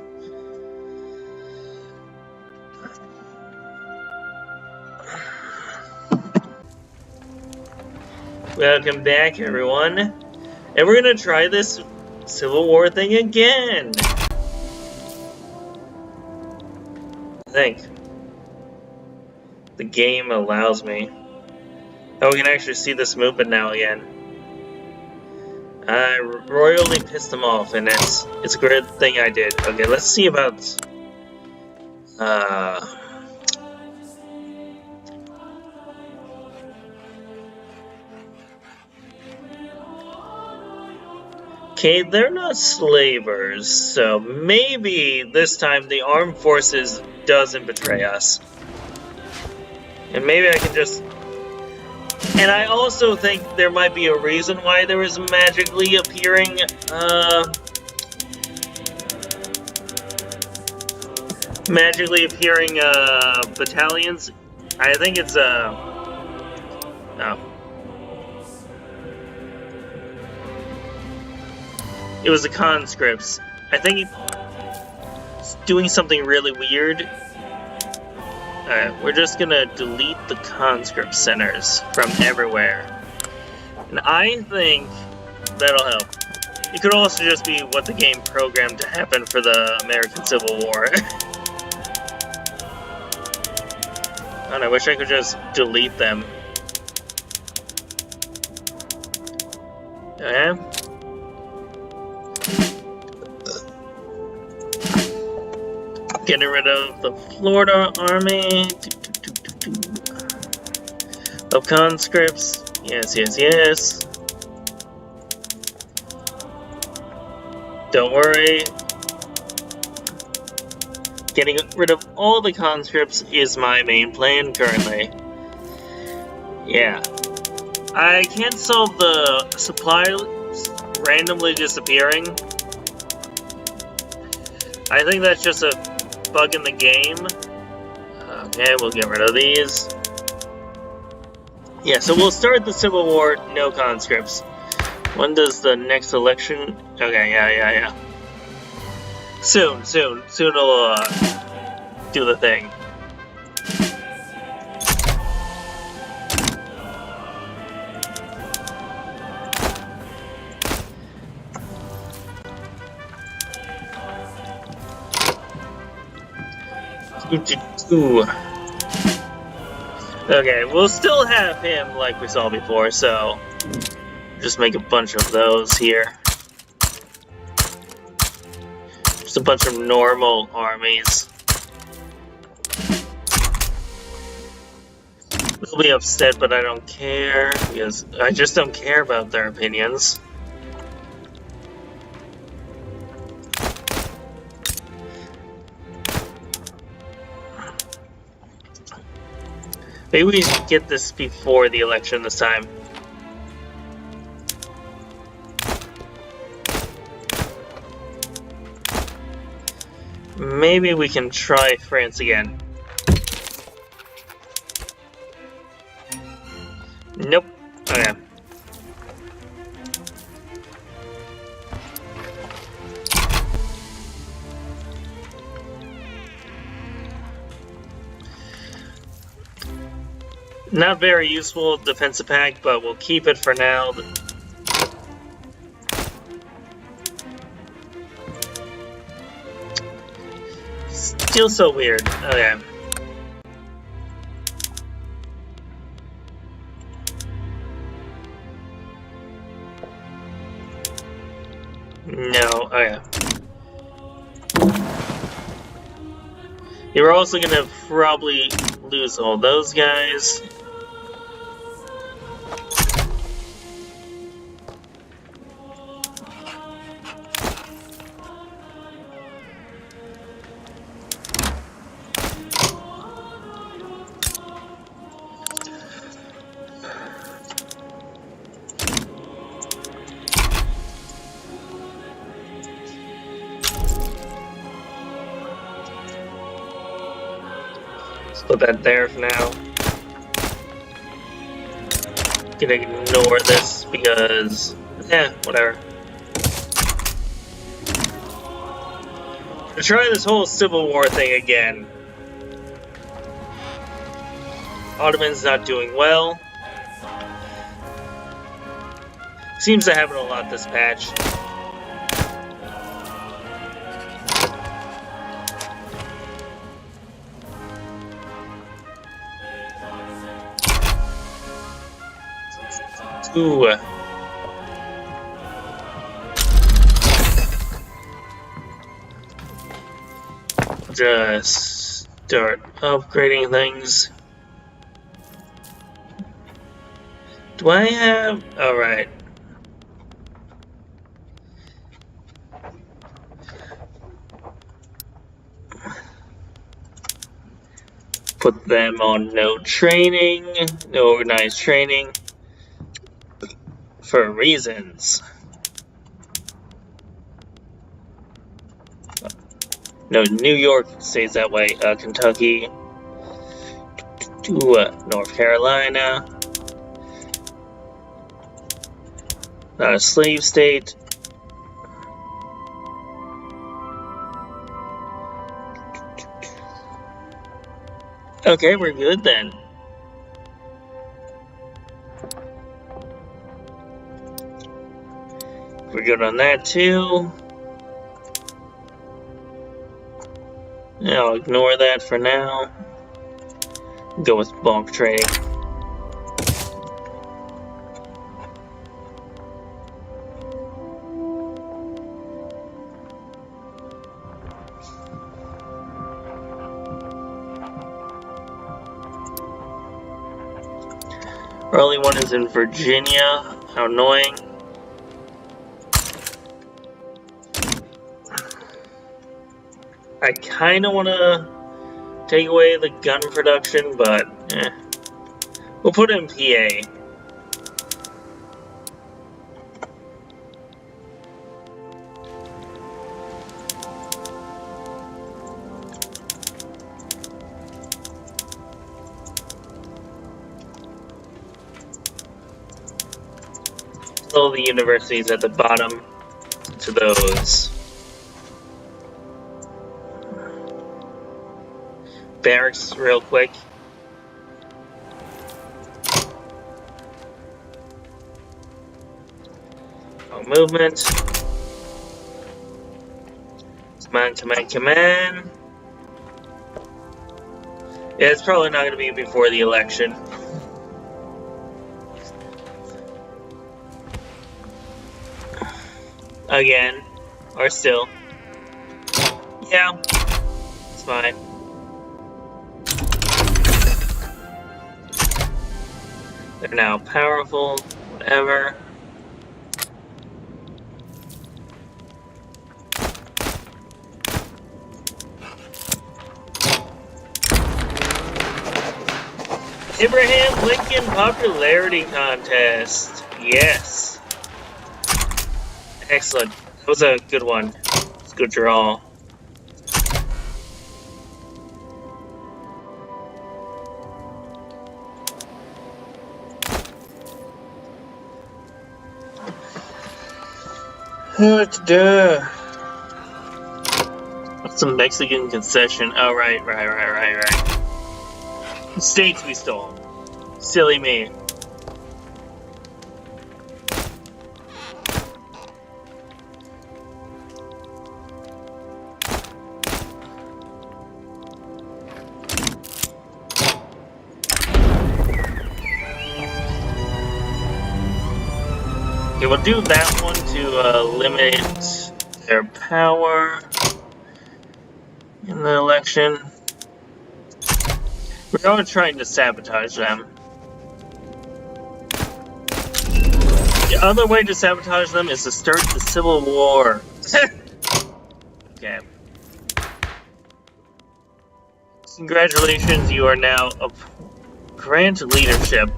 A: Welcome back, everyone. And we're gonna try this Civil War thing again. I think the game allows me. Oh, we can actually see this movement now again. I royally pissed them off, and it's a great thing I did. Okay, let's see about okay, they're not slavers, so maybe this time the armed forces doesn't betray us. And maybe I can just... And I also think there might be a reason why there is magically appearing, battalions. I think it's, no. It was the conscripts. I think it's doing something really weird. Alright, we're just gonna delete the conscript centers from everywhere. And I think that'll help. It could also just be what the game programmed to happen for the American Civil War. And I wish I could just delete them. Okay. Getting rid of the Florida Army. Of conscripts. Yes, yes, yes. Don't worry. Getting rid of all the conscripts is my main plan currently. Yeah. I can't solve the supply randomly disappearing. I think that's just a bug in the game. Okay, we'll get rid of these. Yeah, so we'll start the Civil War, no conscripts. When does the next election? Okay, yeah. Soon it'll, do the thing. Okay, we'll still have him like we saw before, so just make a bunch of those here. Just a bunch of normal armies. They'll be upset, but I don't care, because I just don't care about their opinions. Maybe we should get this before the election this time. Maybe we can try France again. Nope. Okay. Not very useful defensive pack, but we'll keep it for now. Still so weird. Okay. No, okay. You're also gonna probably lose all those guys. Put that there for now. Gonna ignore this because, whatever. To try this whole Civil War thing again. Ottoman's not doing well. Seems to happen a lot this patch. Ooh. Just start upgrading things. Do I have... Alright. Put them on no training, no organized training, for reasons. No, New York stays that way. Kentucky to North Carolina. Not a slave state. Okay, we're good then. We're good on that too. Yeah, I'll ignore that for now. Go with bulk trading. Early one is in Virginia. How annoying. I kind of want to take away the gun production, but we'll put it in PA. All the universities at the bottom to those. Barracks real quick. Oh, movement. Come on. Yeah, it's probably not going to be before the election. Again. Or still. Yeah. It's fine. They're now powerful, whatever. Abraham Lincoln Popularity Contest. Yes. Excellent. That was a good one. It's a good draw. What's a Mexican concession? Oh, right. The states we stole. Silly me. Okay, we'll do that one to limit their power in the election. We're all trying to sabotage them. The other way to sabotage them is to start the Civil War. Okay. Congratulations, you are now a grant leadership.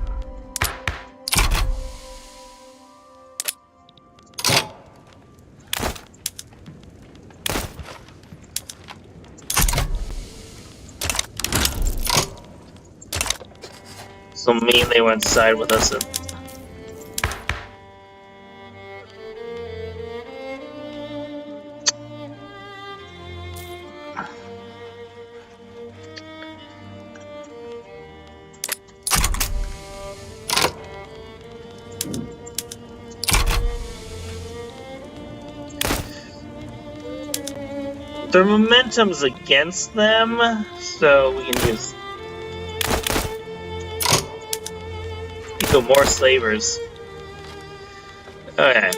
A: So mean they went side with us. Their momentum's against them, so we can use more slavers. Okay.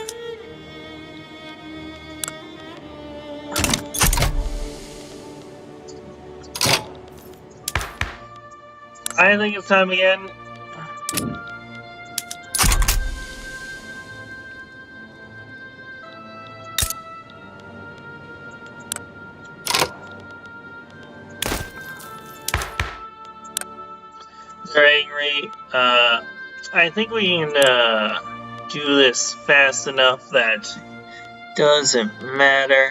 A: I think it's time again. They're angry. I think we can do this fast enough that doesn't matter.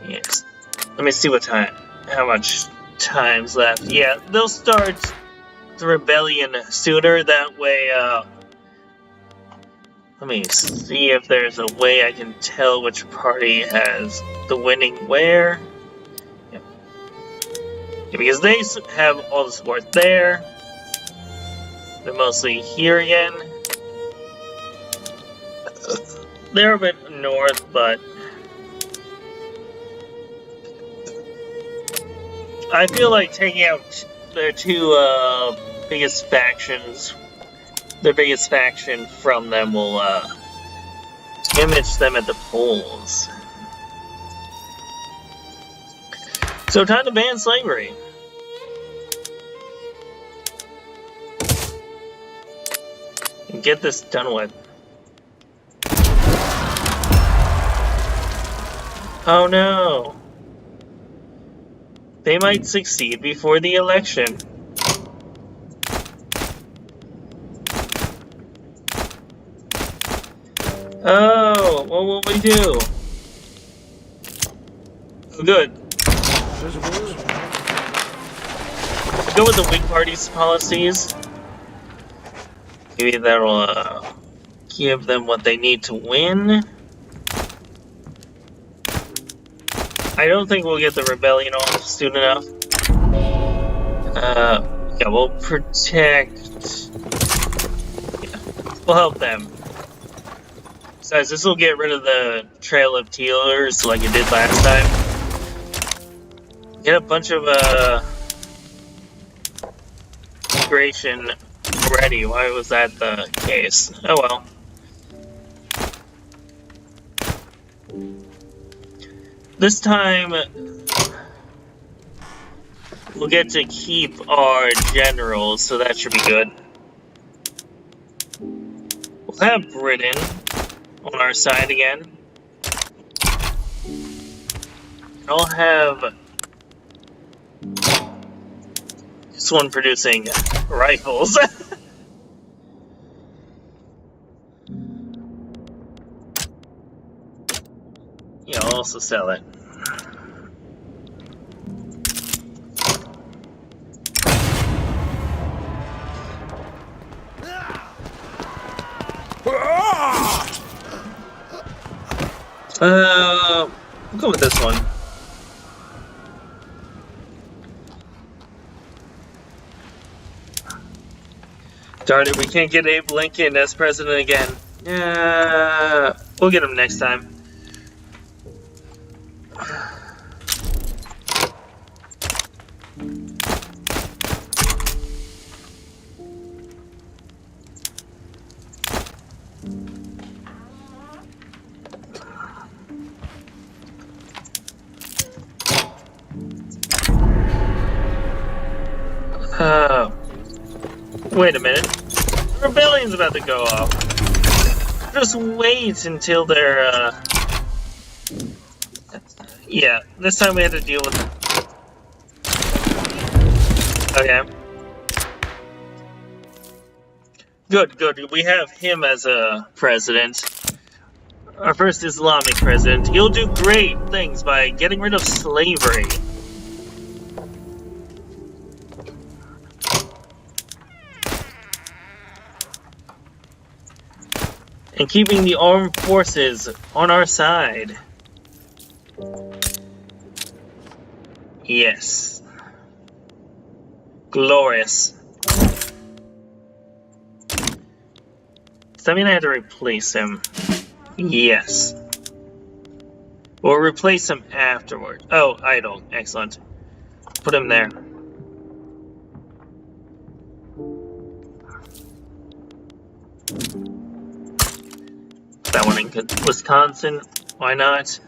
A: Yes. Let me see how much time's left. Yeah, they'll start the rebellion sooner. That way, let me see if there's a way I can tell which party has the winning where. Yeah, because they have all the support there. They're mostly here again. They're a bit north, but I feel like taking out their two biggest factions, their biggest faction from them will image them at the polls. So time to ban slavery. And get this done with. Oh no. They might succeed before the election. Oh, what will we do? Oh, good. Go with the Whig Party's policies. Maybe that'll give them what they need to win. I don't think we'll get the rebellion off soon enough. Yeah, we'll protect. Yeah, we'll help them. Besides, this will get rid of the Trail of Tealers like it did last time. Get a bunch of migration ready. Why was that the case? Oh well. This time, we'll get to keep our generals, so that should be good. We'll have Britain on our side again. And I'll have this one producing rifles. Yeah, I'll also sell it. We'll go with this one. Darn it, we can't get Abe Lincoln as president again. Yeah, we'll get him next time. Wait a minute. The rebellion's about to go off. Just wait until they're, yeah, this time we had to deal with it. Okay. Good, good. We have him as a president. Our first Islamic president. He'll do great things by getting rid of slavery. And keeping the armed forces on our side. Yes. Glorious. Does that mean I had to replace him? Yes. We'll replace him afterward. Oh, idle. Excellent. Put him there. that one in Wisconsin. Why not?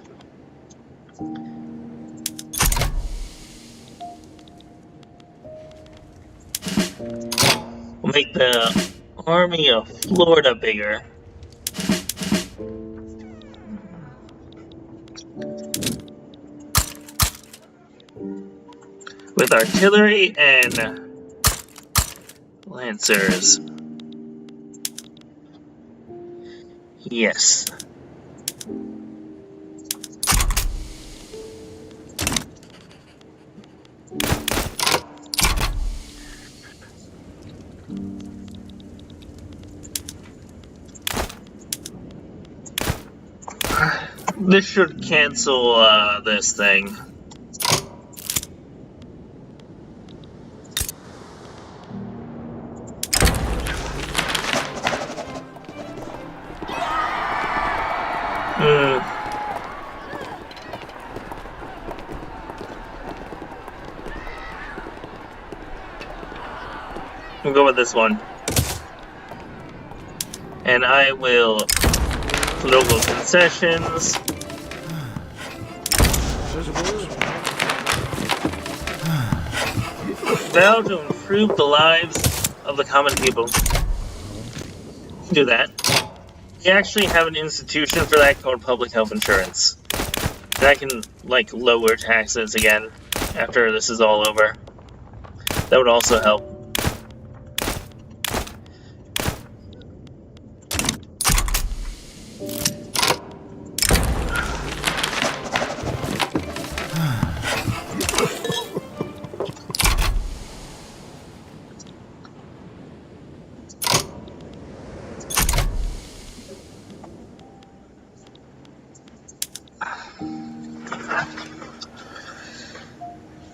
A: We'll make the Army of Florida bigger. With artillery and lancers. Yes. This should cancel this thing. We'll go with this one. And I will political concessions. Vow to improve the lives of the common people. Do that. We actually have an institution for that called public health insurance. That can, like, lower taxes again after this is all over. That would also help.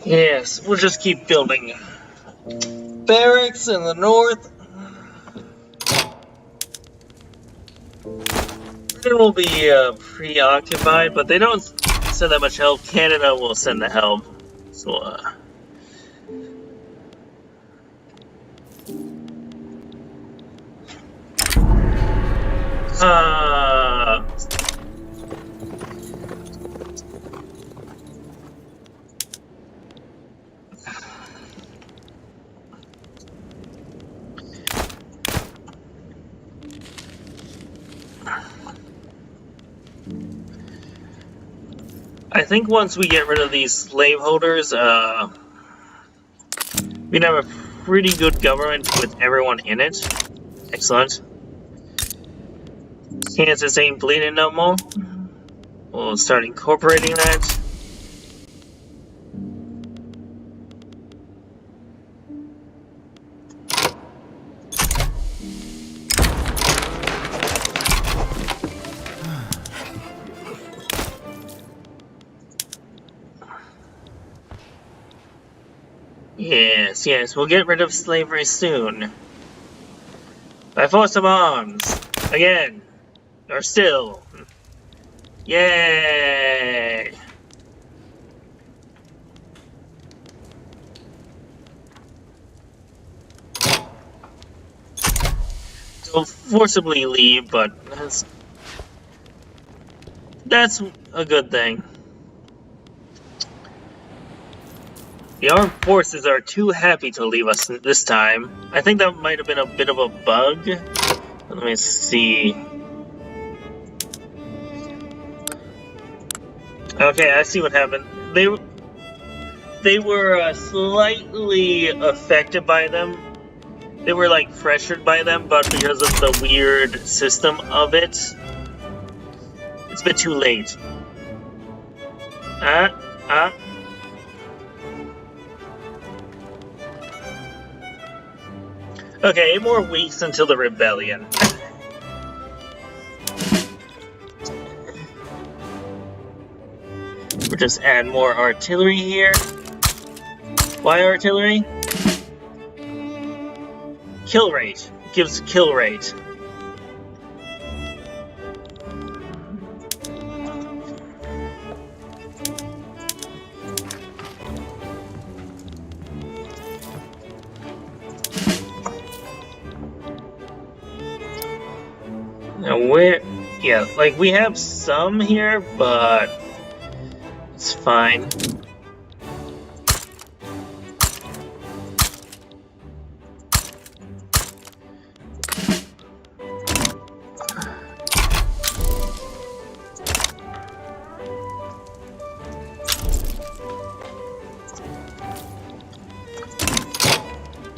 A: Yes, we'll just keep building barracks in the north. Britain will be preoccupied, but they don't send that much help. Canada will send the help. So, I think once we get rid of these slaveholders, we'd have a pretty good government with everyone in it. Excellent. Kansas ain't bleeding no more. We'll start incorporating that. Yes, yes, we'll get rid of slavery soon. By force of arms. Again. Or still. Yay! They'll forcibly leave, but that's a good thing. The armed forces are too happy to leave us this time. I think that might have been a bit of a bug. Let me see. Okay, I see what happened. They were slightly affected by them. They were like pressured by them, but because of the weird system of it, it's a bit too late. Okay, 8 more weeks until the rebellion. We'll just add more artillery here. Why artillery? Kill rate. Gives kill rate. Now where Yeah, like, we have some here, but it's fine.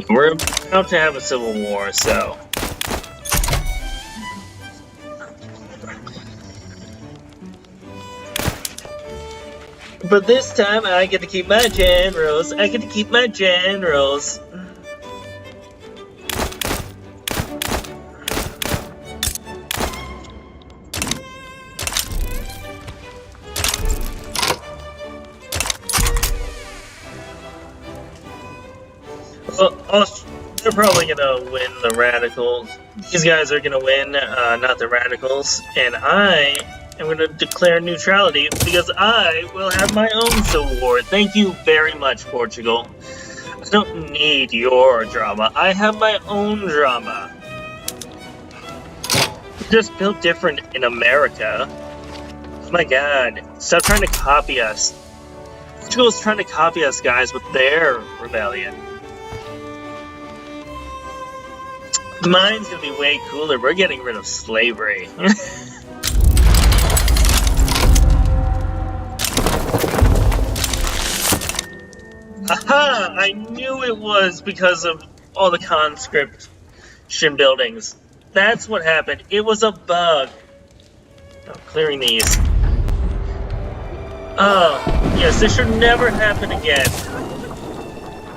A: We're about to have a civil war, so... But this time, I get to keep my generals. I get to keep my generals. Well, they're probably gonna win the radicals. These guys are gonna win, not the radicals. And I am gonna declare neutrality because I will have my own civil war. Thank you very much, Portugal. I don't need your drama. I have my own drama. We're just built different in America. Oh my god. Stop trying to copy us. Portugal's trying to copy us, guys, with their rebellion. Mine's gonna be way cooler. We're getting rid of slavery. Aha! I knew it was because of all the conscription buildings. That's what happened. It was a bug. Oh, clearing these. Oh, yes, this should never happen again.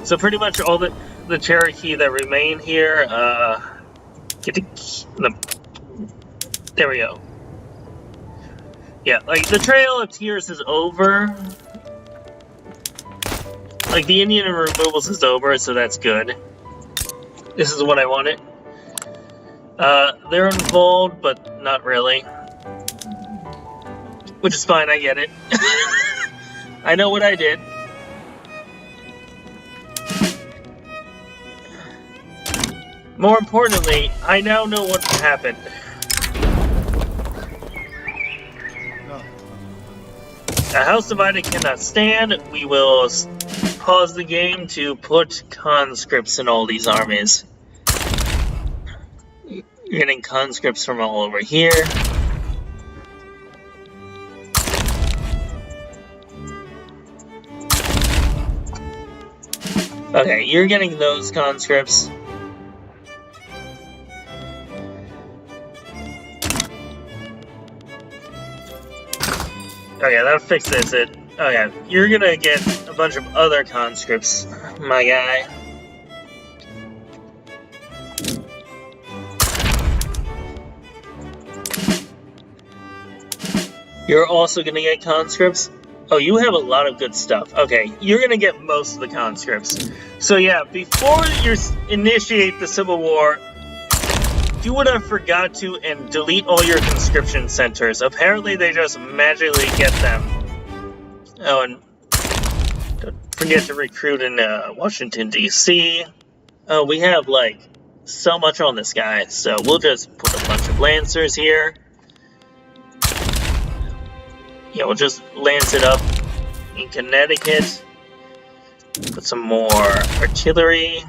A: So pretty much all the Cherokee that remain here, get to there we go. Yeah, like, the Trail of Tears is over. Like, the Indian removals is over, so that's good. This is what I wanted. They're involved, but not really. Which is fine, I get it. I know what I did. More importantly, I now know what happened. A house divided cannot stand. We will pause the game to put conscripts in all these armies. You're getting conscripts from all over here. Okay, you're getting those conscripts. Okay, that fixes it. Okay, you're gonna get a bunch of other conscripts, my guy. You're also gonna get conscripts? Oh, you have a lot of good stuff. Okay, you're gonna get most of the conscripts. So yeah, before you initiate the Civil War, do what I forgot to and delete all your conscription centers. Apparently they just magically get them. Oh, and don't forget to recruit in Washington, D.C. Oh, we have, like, so much on this guy, so we'll just put a bunch of Lancers here. Yeah, we'll just lance it up in Connecticut. Put some more artillery.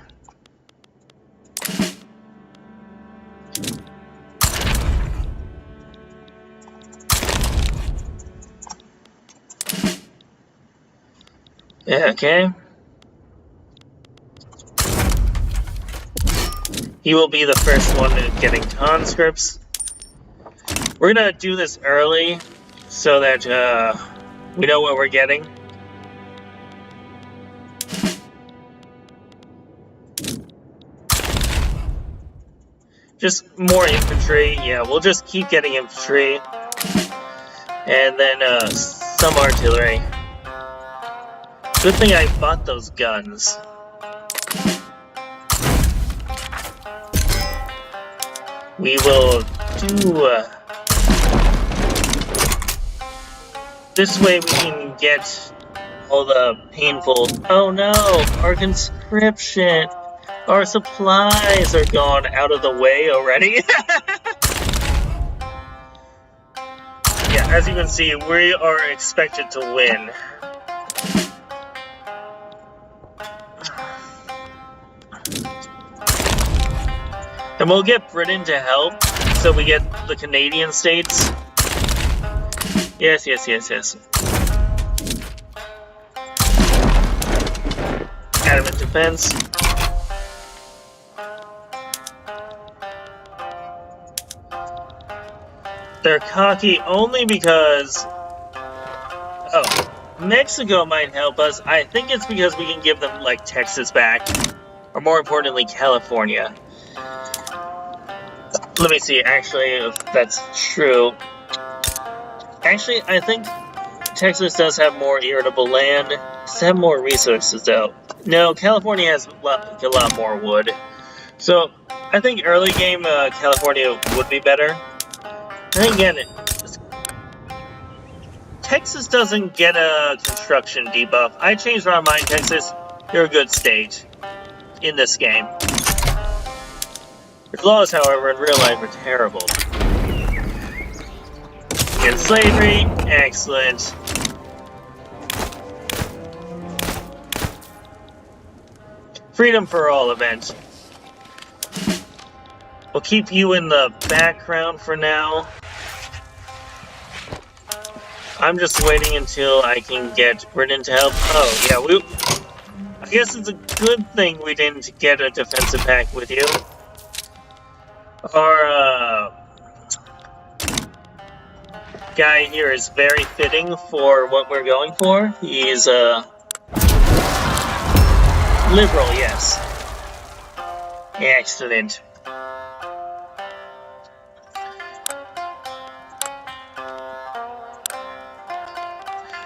A: Yeah, okay. He will be the first one getting conscripts. We're gonna do this early so that we know what we're getting. Just more infantry. Yeah, we'll just keep getting infantry. And then some artillery. Good thing I bought those guns. We will do... this way we can get all the painful... Oh no! Our conscription! Our supplies are gone out of the way already! as you can see, we are expected to win. And we'll get Britain to help, so we get the Canadian states. Yes, yes, yes, yes. Adamant defense. They're cocky only because... Oh, Mexico might help us. I think it's because we can give them, like, Texas back. Or more importantly, California. Let me see, actually, if that's true. Actually, I think Texas does have more irritable land. Does have more resources, though. No, California has a lot more wood. So, I think early game California would be better. And again, Texas doesn't get a construction debuff. I changed my mind, Texas. You're a good state in this game. Your laws, however, in real life are terrible. Again, slavery, excellent. Freedom for all event. We'll keep you in the background for now. I'm just waiting until I can get Britain to help. Oh, yeah, I guess it's a good thing we didn't get a defensive pact with you. Our, guy here is very fitting for what we're going for. He's, liberal, yes. Excellent.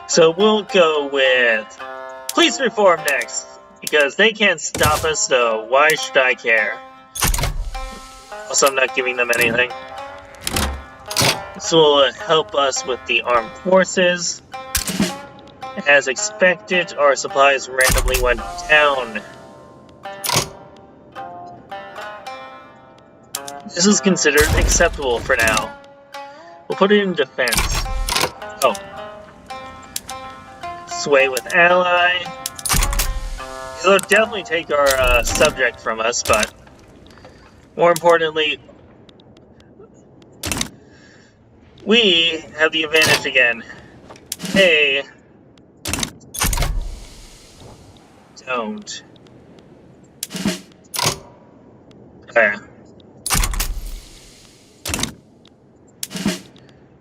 A: So we'll go with police reform next, because they can't stop us, so why should I care? Also, I'm not giving them anything. This will help us with the armed forces. As expected, our supplies randomly went down. This is considered acceptable for now. We'll put it in defense. Oh. Sway with ally. It'll definitely take our subject from us, but more importantly, we have the advantage again. They don't. Okay.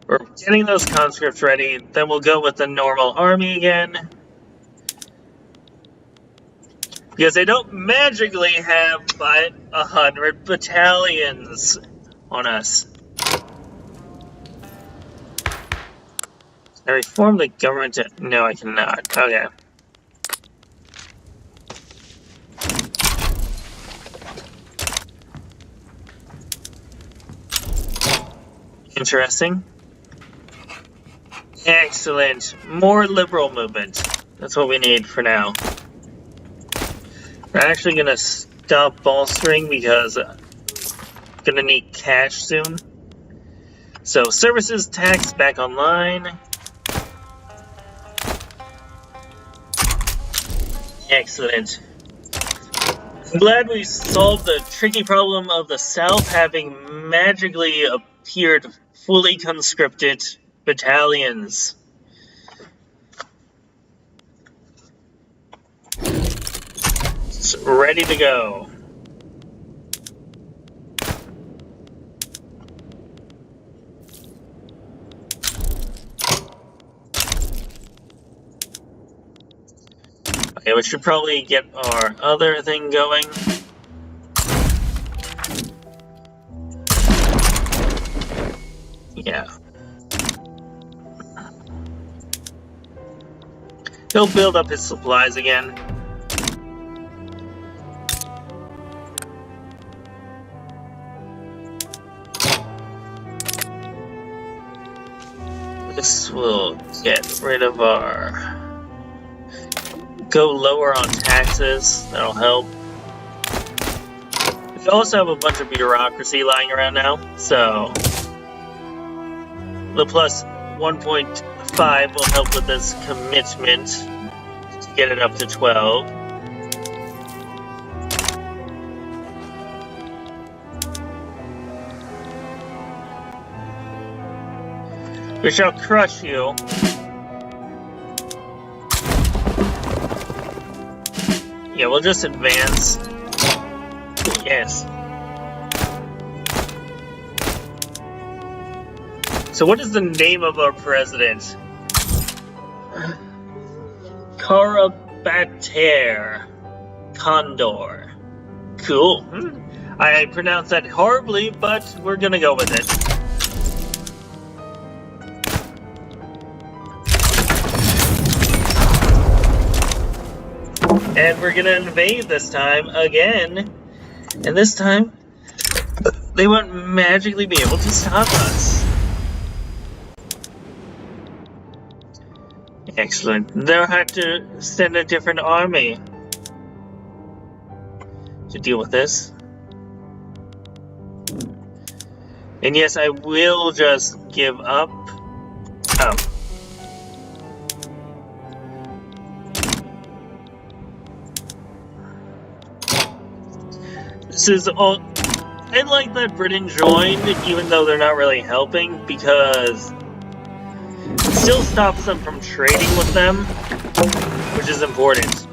A: We're getting those conscripts ready, then we'll go with the normal army again. Because they don't magically have 100 battalions on us. Can I reform the government? No, I cannot. Okay. Interesting. Excellent. More liberal movement. That's what we need for now. We're actually gonna stop bolstering because I'm gonna need cash soon. So services tax back online. Excellent. I'm glad we solved the tricky problem of the South having magically appeared fully conscripted battalions. It's ready to go. Okay, we should probably get our other thing going. Yeah. He'll build up his supplies again. This will get rid of our... Go lower on taxes, that'll help. We also have a bunch of bureaucracy lying around now, so... The plus, 1.5 will help with this commitment to get it up to 12. We shall crush you. Yeah, we'll just advance. Yes. So what is the name of our president? Karabater. Condor. Cool. I pronounced that horribly, but we're gonna go with it. And we're gonna invade this time again. And this time, they won't magically be able to stop us. Excellent. They'll have to send a different army to deal with this. And yes, I will just give up. Oh. This is all. I like that Britain joined, even though they're not really helping, because it still stops them from trading with them, which is important.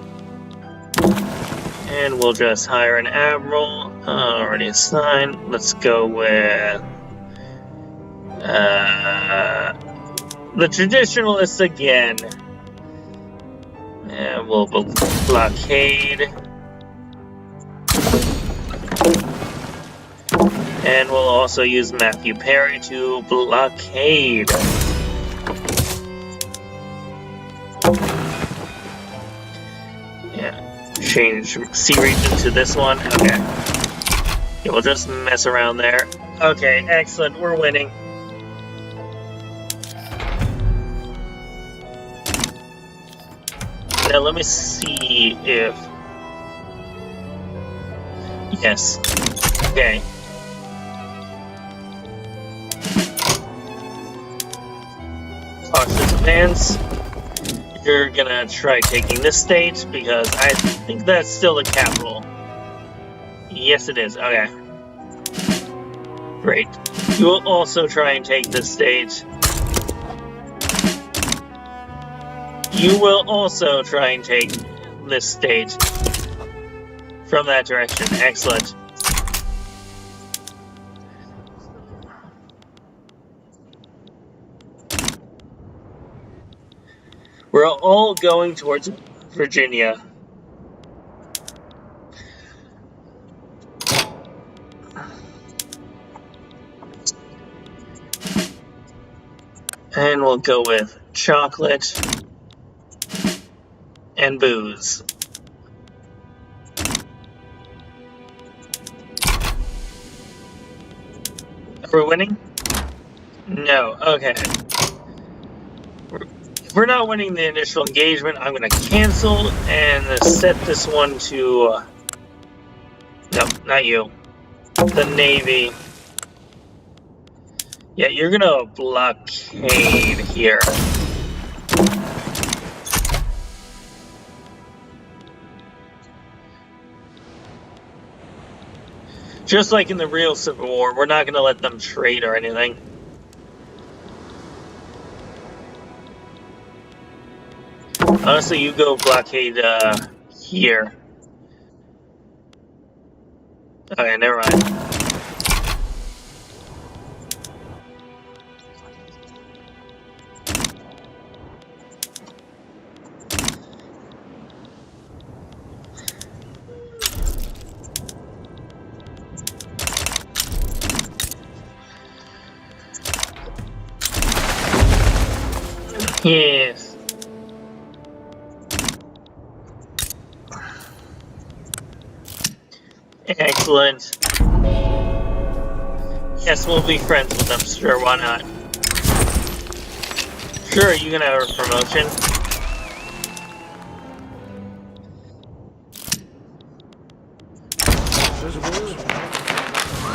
A: And we'll just hire an admiral. Already assigned. Let's go with the traditionalists again. And we'll blockade. And we'll also use Matthew Perry to blockade. Yeah. Change sea region to this one. Okay. Yeah, we'll just mess around there. Okay, excellent. We're winning. Now let me see if... Yes. Okay. Cautious advance. You're gonna try taking this state, because I think that's still the capital. Yes, it is. Okay. Great. You will also try and take this state. You will also try and take this state from that direction. Excellent. We're all going towards Virginia. And we'll go with chocolate and booze. Are we winning? No. Okay. If we're not winning the initial engagement, I'm going to cancel and set this one to... no, not you. The Navy. Yeah, you're going to blockade here. Just like in the real Civil War, we're not going to let them trade or anything. Honestly, you go blockade here. Okay, never mind. Yes. Excellent. Yes, we'll be friends with them. Sure, why not? Sure, you can have a promotion.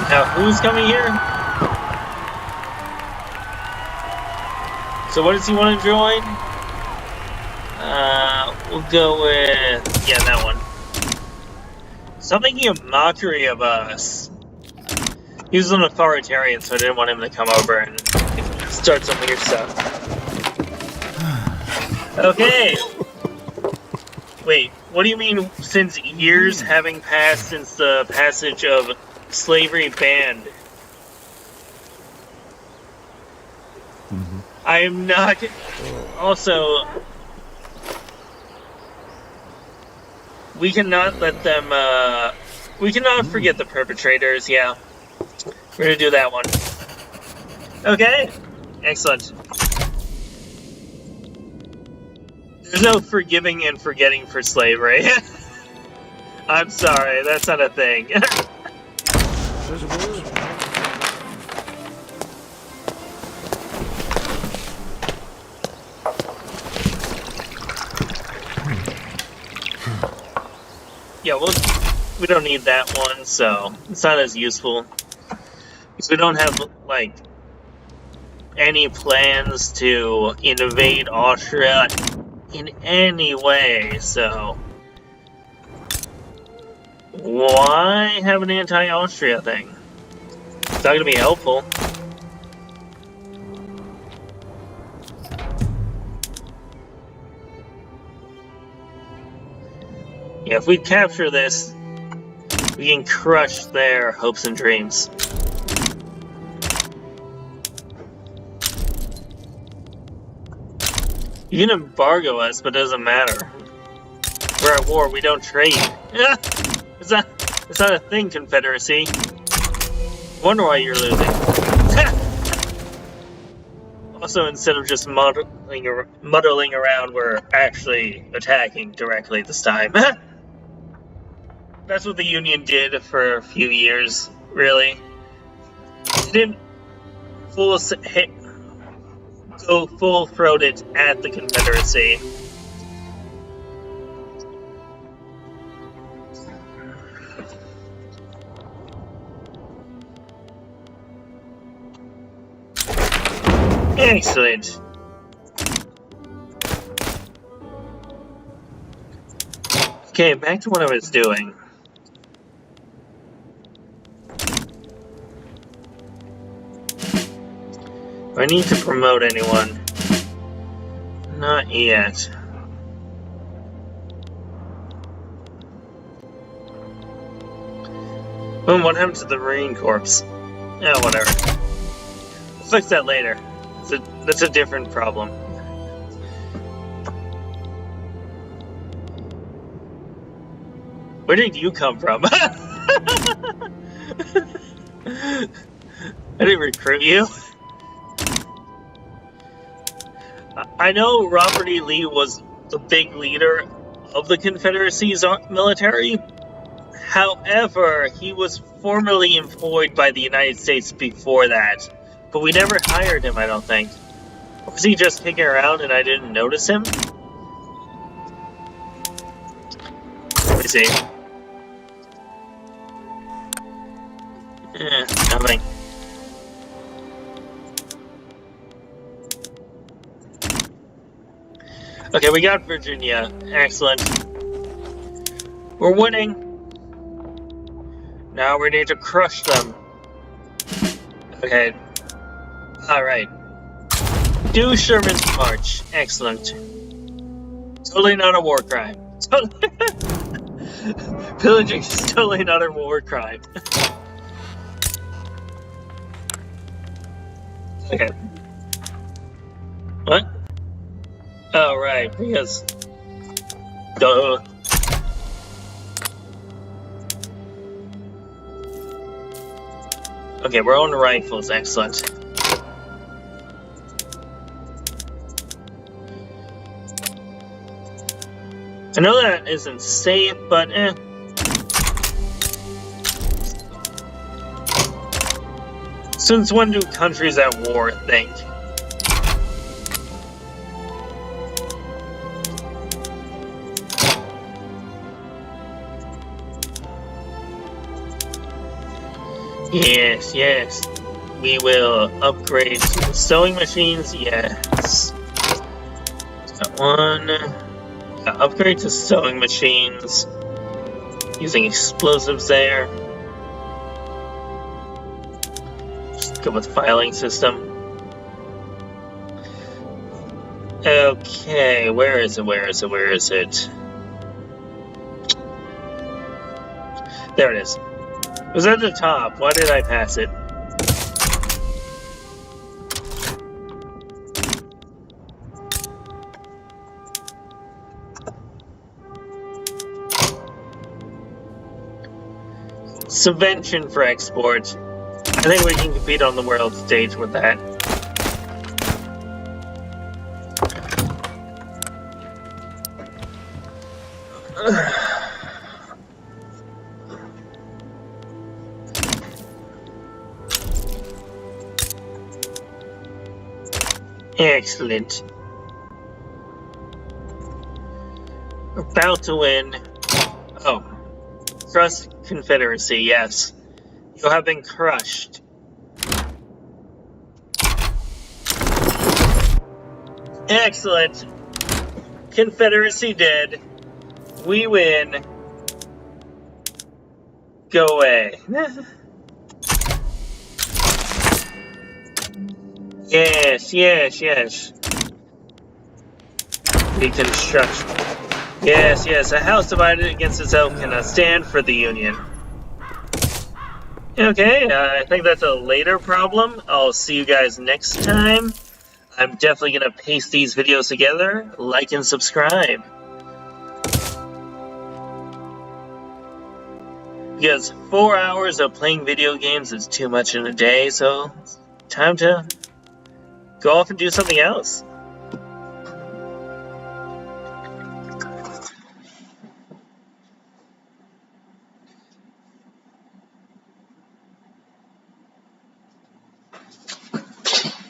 A: Now, who's coming here? So what does he want to join? We'll go with... yeah, that one. Stop making a mockery of us. He was an authoritarian, so I didn't want him to come over and start some weird stuff. Okay. Wait, what do you mean since years having passed since the passage of slavery banned? I am not... Also... we cannot let them, we cannot forget the perpetrators, yeah. We're gonna do that one. Okay. Excellent. There's no forgiving and forgetting for slavery. I'm sorry, that's not a thing. Yeah, well, we don't need that one, so it's not as useful. Because we don't have, like, any plans to invade Austria in any way, so... why have an anti-Austria thing? It's not gonna be helpful. Yeah, if we capture this, we can crush their hopes and dreams. You can embargo us, but it doesn't matter. We're at war, we don't trade. It's not a thing, Confederacy. Wonder why you're losing. Also, instead of just muddling around, we're actually attacking directly this time. That's what the Union did for a few years, really. They didn't go full-throated at the Confederacy. Excellent. Okay, back to what I was doing. Do I need to promote anyone? Not yet. Boom, what happened to the Marine Corps? Yeah, whatever. We'll fix that later. That's a different problem. Where did you come from? I didn't recruit you. I know Robert E. Lee was the big leader of the Confederacy's military. However, he was formerly employed by the United States before that. But we never hired him, I don't think. Or was he just kicking around and I didn't notice him? Let me see. Nothing. Okay, we got Virginia. Excellent. We're winning. Now we need to crush them. Okay. Alright. Do Sherman's March. Excellent. Totally not a war crime. Pillaging is totally not a war crime. Okay. What? Oh, right, because... duh. Okay, we're on rifles. Excellent. I know that isn't safe, but eh. Since when do countries at war think? Yes, yes. we will upgrade to sewing machines. Yes. That one. Yeah, upgrade to sewing machines. Using explosives there. Just go with filing system. Okay, where is it? Where is it? Where is it? There it is. It was at the top. Why did I pass it? Subvention for export. I think we can compete on the world stage with that. Excellent. We're about to win. Oh. Crushed Confederacy, yes. You have been crushed. Excellent. Confederacy dead. We win. Go away. Yes, yes, yes. Reconstruction. Yes, yes, a house divided against itself cannot stand for the Union. Okay, I think that's a later problem. I'll see you guys next time. I'm definitely going to paste these videos together. Like and subscribe. Because 4 hours of playing video games is too much in a day, so it's time to go off and do something else.